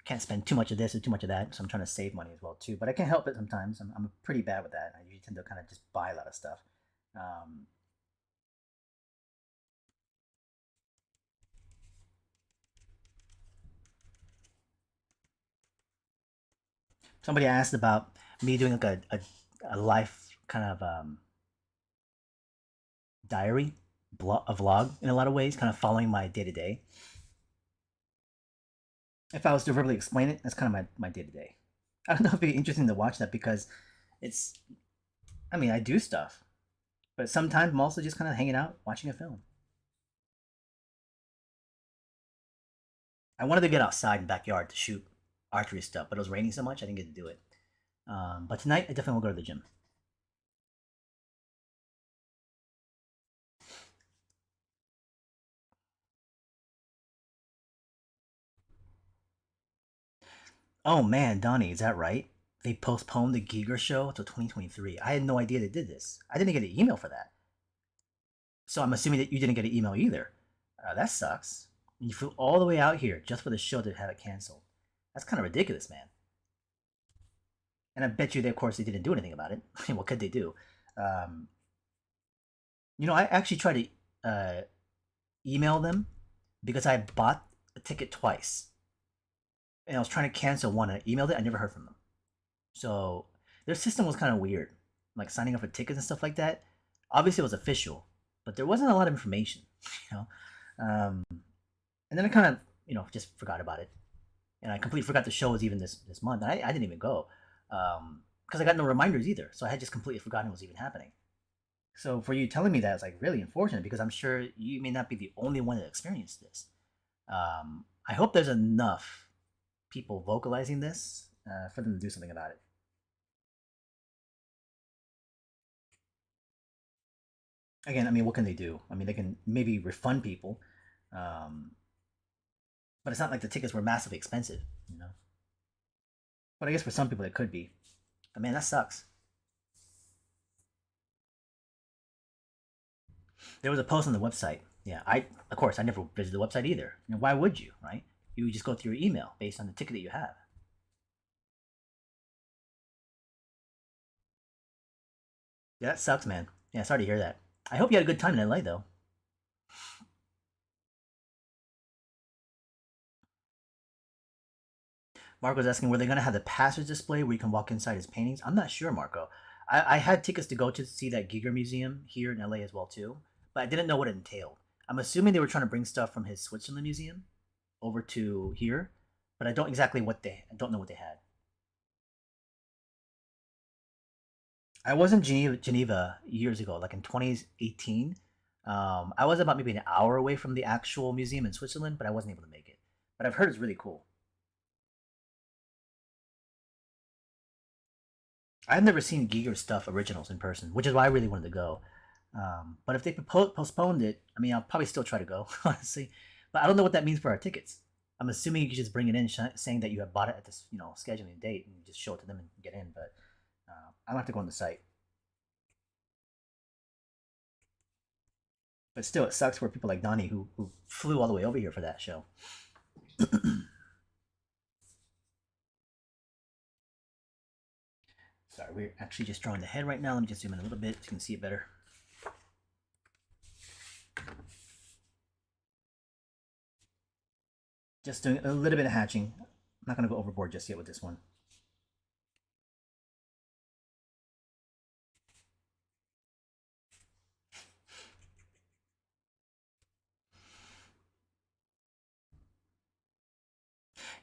Can't spend too much of this or too much of that, so I'm trying to save money as well too. But I can't help it sometimes. I'm pretty bad with that. I usually tend to kind of just buy a lot of stuff. Um, Somebody asked about me doing like a life kind of diary, a vlog in a lot of ways, kind of following my day to day. If I was to verbally explain it, that's kind of my day to day. I don't know if it'd be interesting to watch that because it's, I mean, I do stuff, but sometimes I'm also just kind of hanging out watching a film. I wanted to get outside in the backyard to shoot archery stuff, but it was raining so much I didn't get to do it. But tonight I definitely will go to the gym. Oh man, Donnie, is that right? They postponed the Giger show till 2023. I had no idea they did this. I didn't get an email for that. So I'm assuming that you didn't get an email either. That sucks. You flew all the way out here just for the show to have it canceled. That's kind of ridiculous, man. And I bet you, of course, they didn't do anything about it. What could they do? Um, I actually tried to email them because I bought a ticket twice, and I was trying to cancel one. And I emailed it. I never heard from them. So their system was kind of weird, like signing up for tickets and stuff like that. Obviously, it was official, but there wasn't a lot of information, you know. Um, and then I kind of, just forgot about it, and I completely forgot the show was even this month. And I didn't even go because I got no reminders either, so I had just completely forgotten it was even happening. So for you telling me that, it's like really unfortunate because I'm sure you may not be the only one that experienced this. I hope there's enough people vocalizing this for them to do something about it. Again, I mean, what can they do? I mean, they can maybe refund people, um, but it's not like the tickets were massively expensive. But I guess for some people it could be. But man, that sucks. There was a post on the website. Yeah, of course I never visited the website either. Why would you, right? You would just go through your email based on the ticket that you have. Yeah, that sucks, man. Yeah, sorry to hear that. I hope you had a good time in LA though. Marco's asking, were they going to have the passage display where you can walk inside his paintings? I'm not sure, Marco. I had tickets to go to see that Giger Museum here in LA as well too, but I didn't know what it entailed. I'm assuming they were trying to bring stuff from his Switzerland museum over to here, but I don't know what they had. I was in Geneva years ago, like in 2018. I was about maybe an hour away from the actual museum in Switzerland, but I wasn't able to make it. But I've heard it's really cool. I've never seen Giger's stuff originals in person, which is why I really wanted to go. But if they postponed it, I mean, I'll probably still try to go, honestly. But I don't know what that means for our tickets. I'm assuming you can just bring it in, saying that you have bought it at this, scheduling date, and you just show it to them and get in. But I'll have to go on the site. But still, it sucks for people like Donnie who flew all the way over here for that show. Sorry, we're actually just drawing the head right now. Let me just zoom in a little bit so you can see it better. Just doing a little bit of hatching. I'm not going to go overboard just yet with this one.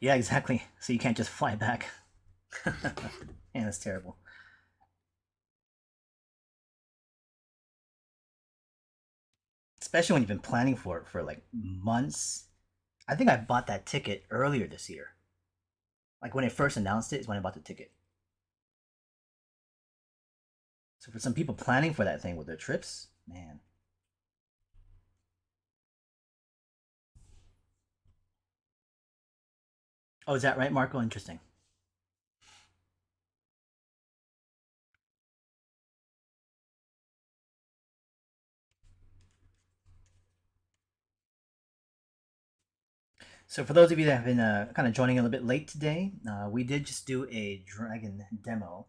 Yeah, exactly. So you can't just fly back. Yeah, that's terrible. Especially when you've been planning for it for like months. I think I bought that ticket earlier this year. Like when it first announced it is when I bought the ticket. So for some people planning for that thing with their trips, man. Oh, is that right, Marco? Interesting. So for those of you that have been kind of joining a little bit late today, we did just do a dragon demo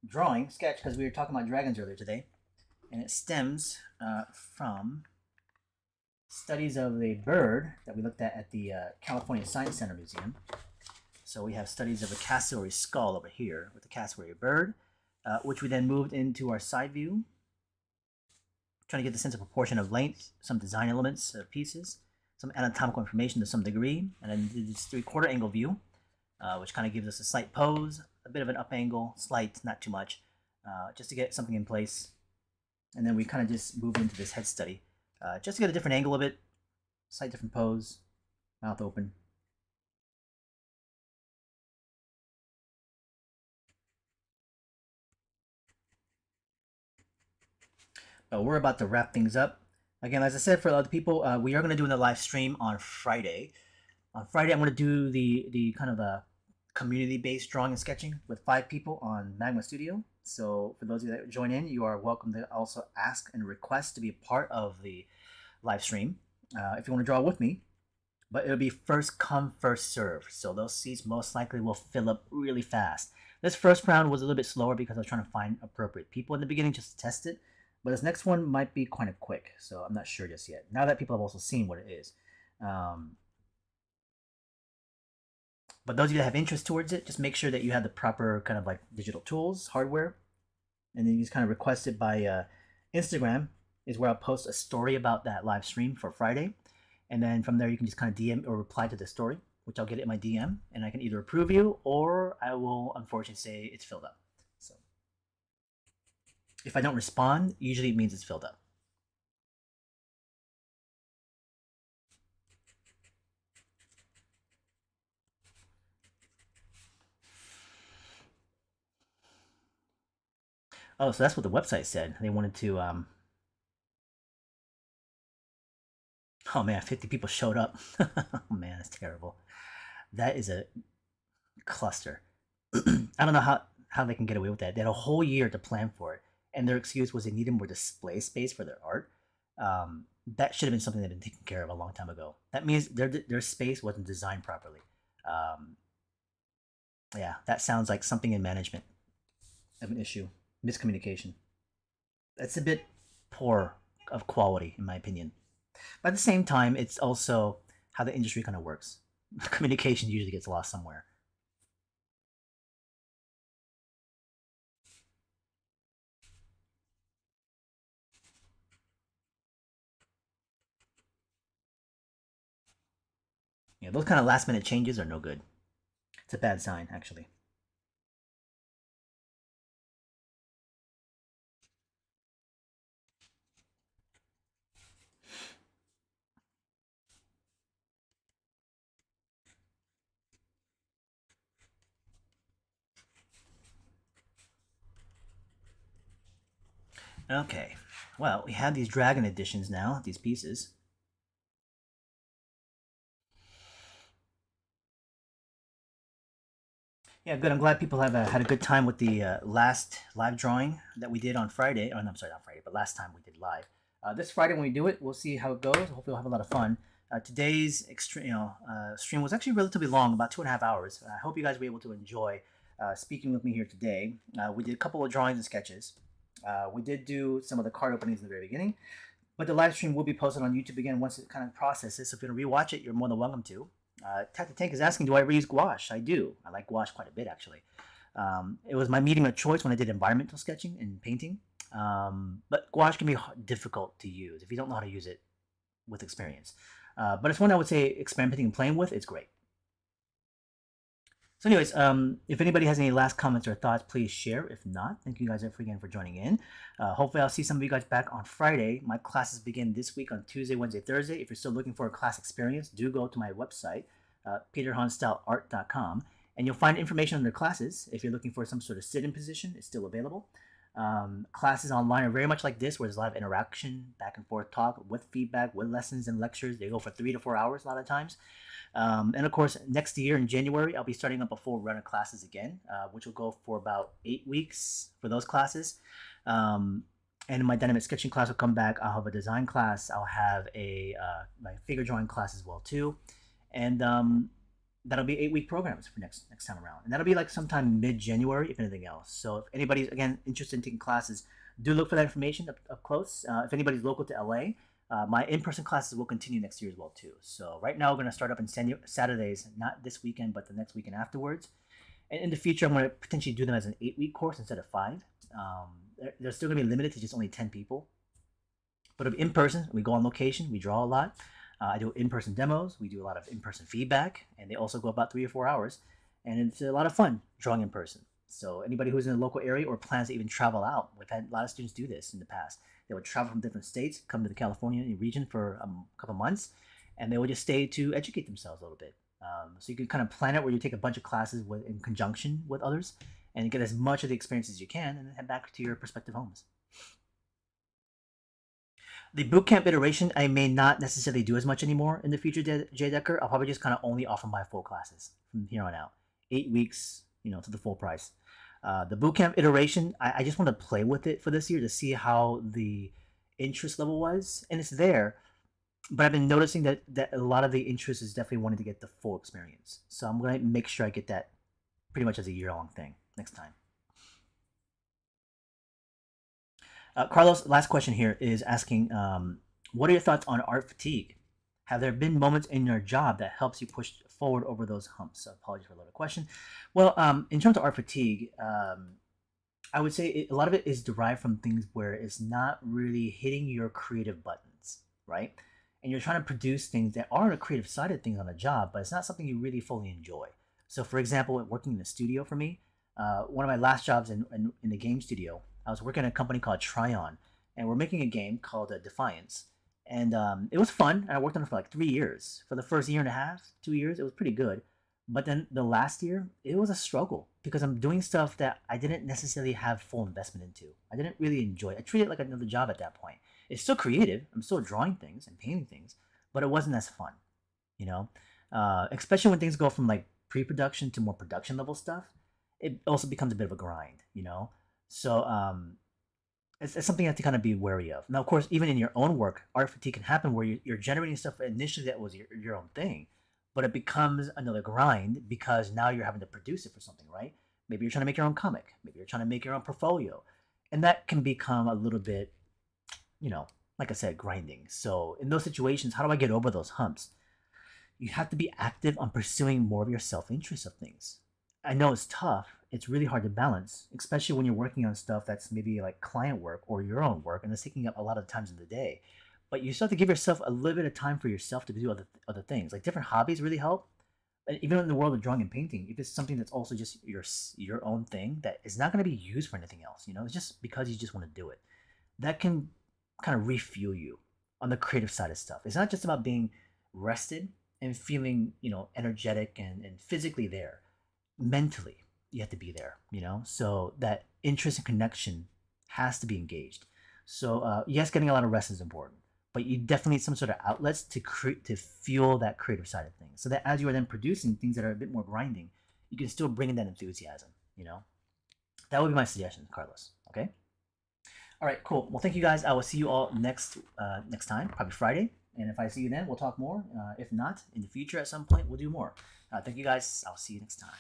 drawing sketch because we were talking about dragons earlier today, and it stems from studies of a bird that we looked at the California Science Center Museum. So we have studies of a cassowary skull over here with the cassowary bird, which we then moved into our side view, trying to get the sense of proportion of length, some design elements of pieces, some anatomical information to some degree, and then this three-quarter angle view, which kind of gives us a slight pose, a bit of an up angle, slight, not too much, just to get something in place. And then we kind of just move into this head study, just to get a different angle of it, slight different pose, mouth open. But we're about to wrap things up. Again, as I said, for other people, we are going to do a live stream on Friday. On Friday, I'm going to do the kind of the community-based drawing and sketching with 5 people on Magma Studio. So for those of you that join in, you are welcome to also ask and request to be a part of the live stream if you want to draw with me. But it'll be first come, first serve. So those seats most likely will fill up really fast. This first round was a little bit slower because I was trying to find appropriate people in the beginning just to test it. But this next one might be kind of quick, so I'm not sure just yet. Now that people have also seen what it is. But those of you that have interest towards it, just make sure that you have the proper kind of like digital tools, hardware, and then you just kind of request it by Instagram is where I'll post a story about that live stream for Friday. And then from there, you can just kind of DM or reply to the story, which I'll get it in my DM, and I can either approve you or I will unfortunately say it's filled up. So if I don't respond, usually it means it's filled up. Oh, so that's what the website said. They wanted to. Oh man, 50 people showed up. Oh man, that's terrible. That is a cluster. I don't know how they can get away with that. They had a whole year to plan for it, and their excuse was they needed more display space for their art. That should have been something that had been taken care of a long time ago. That means their space wasn't designed properly. Um, yeah, that sounds like something in management of an issue, miscommunication. That's a bit poor of quality, in my opinion. But at the same time, it's also how the industry kind of works. Communication usually gets lost somewhere. Yeah, those kind of last minute changes are no good. It's a bad sign, actually. Okay, well, we have these dragon editions now, these pieces. Yeah, good. I'm glad people have had a good time with the last live drawing that we did on Friday. Oh, no, I'm sorry, not Friday, but last time we did live. This Friday when we do it, we'll see how it goes. Hopefully, we'll have a lot of fun. Today's stream was actually relatively long, about 2.5 hours. I hope you guys were able to enjoy speaking with me here today. We did a couple of drawings and sketches. We did do some of the card openings in the very beginning, but the live stream will be posted on YouTube again once it kind of processes. So if you want to rewatch it, you're more than welcome to. Tactic Tank is asking, do I reuse gouache? I do. I like gouache quite a bit, actually. It was my medium of choice when I did environmental sketching and painting. But gouache can be difficult to use if you don't know how to use it with experience. But it's one I would say experimenting and playing with. It's great. So anyways, if anybody has any last comments or thoughts, please share. If not, thank you guys again for joining in. Hopefully I'll see some of you guys back on Friday. My classes begin this week on Tuesday, Wednesday, Thursday. If you're still looking for a class experience, do go to my website, peterhanstyleart.com, and you'll find information on their classes. If you're looking for some sort of sit-in position, it's still available. Classes online are very much like this, where there's a lot of interaction, back and forth talk with feedback, with lessons and lectures. They go for 3 to 4 hours a lot of times. And of course, next year in January, I'll be starting up a full run of classes again, which will go for about 8 weeks for those classes. And my dynamic sketching class will come back. I'll have a design class. I'll have my figure drawing class as well too. And that'll be 8-week programs for next time around. And that'll be like sometime mid-January, if anything else. So if anybody's, again, interested in taking classes, do look for that information up close. If anybody's local to LA, my in-person classes will continue next year as well too. So right now we're going to start up on Saturdays, not this weekend, but the next weekend afterwards. And in the future, I'm going to potentially do them as an 8-week course instead of 5. They're still going to be limited to just only 10 people. But in person, we go on location, we draw a lot. I do in-person demos. We do a lot of in-person feedback, and they also go about 3 or 4 hours. And it's a lot of fun drawing in person. So anybody who's in the local area or plans to even travel out, we've had a lot of students do this in the past. They would travel from different states, come to the California region for a couple months, and they would just stay to educate themselves a little bit. So you can kind of plan it where you take a bunch of classes in conjunction with others and get as much of the experience as you can and then head back to your prospective homes. The bootcamp iteration, I may not necessarily do as much anymore in the future, Jay Decker. I'll probably just kind of only offer my full classes from here on out. 8 weeks, to the full price. The bootcamp iteration, I just want to play with it for this year to see how the interest level was. And it's there, but I've been noticing that a lot of the interest is definitely wanting to get the full experience. So I'm going to make sure I get that pretty much as a year-long thing next time. Carlos, last question here is asking, what are your thoughts on art fatigue? Have there been moments in your job that helps you push forward over those humps? So apologies for a loaded question. Well, in terms of art fatigue, I would say a lot of it is derived from things where it's not really hitting your creative buttons, right? And you're trying to produce things that are the creative side of things on a job, but it's not something you really fully enjoy. So for example, working in the studio for me, one of my last jobs in the game studio, I was working at a company called Tryon, and we're making a game called Defiance. And it was fun. I worked on it for like 3 years. For the first year and a half, 2 years, it was pretty good. But then the last year, it was a struggle because I'm doing stuff that I didn't necessarily have full investment into. I didn't really enjoy it. I treated it like another job at that point. It's still creative. I'm still drawing things and painting things, but it wasn't as fun, especially when things go from like pre-production to more production level stuff. It also becomes a bit of a grind, So it's something you have to kind of be wary of. Now, of course, even in your own work, art fatigue can happen where you're generating stuff initially that was your own thing, but it becomes another grind because now you're having to produce it for something, right? Maybe you're trying to make your own comic. Maybe you're trying to make your own portfolio. And that can become a little bit, like I said, grinding. So in those situations, how do I get over those humps? You have to be active on pursuing more of your self-interest of things. I know it's tough. It's really hard to balance, especially when you're working on stuff that's maybe like client work or your own work, and it's taking up a lot of times in the day. But you still have to give yourself a little bit of time for yourself to do other things. Like different hobbies really help. And even in the world of drawing and painting, if it's something that's also just your own thing that is not going to be used for anything else, it's just because you just want to do it, that can kind of refuel you on the creative side of stuff. It's not just about being rested and feeling, energetic and physically there. Mentally, you have to be there, so that interest and connection has to be engaged. So yes, getting a lot of rest is important, but you definitely need some sort of outlets to fuel that creative side of things, so that as you are then producing things that are a bit more grinding, you can still bring in that enthusiasm. That would be my suggestion, Carlos. Okay. All right, cool. Well, thank you guys. I will see you all next time, probably Friday. And if I see you then, we'll talk more. If not, in the future at some point, we'll do more. Thank you guys. I'll see you next time.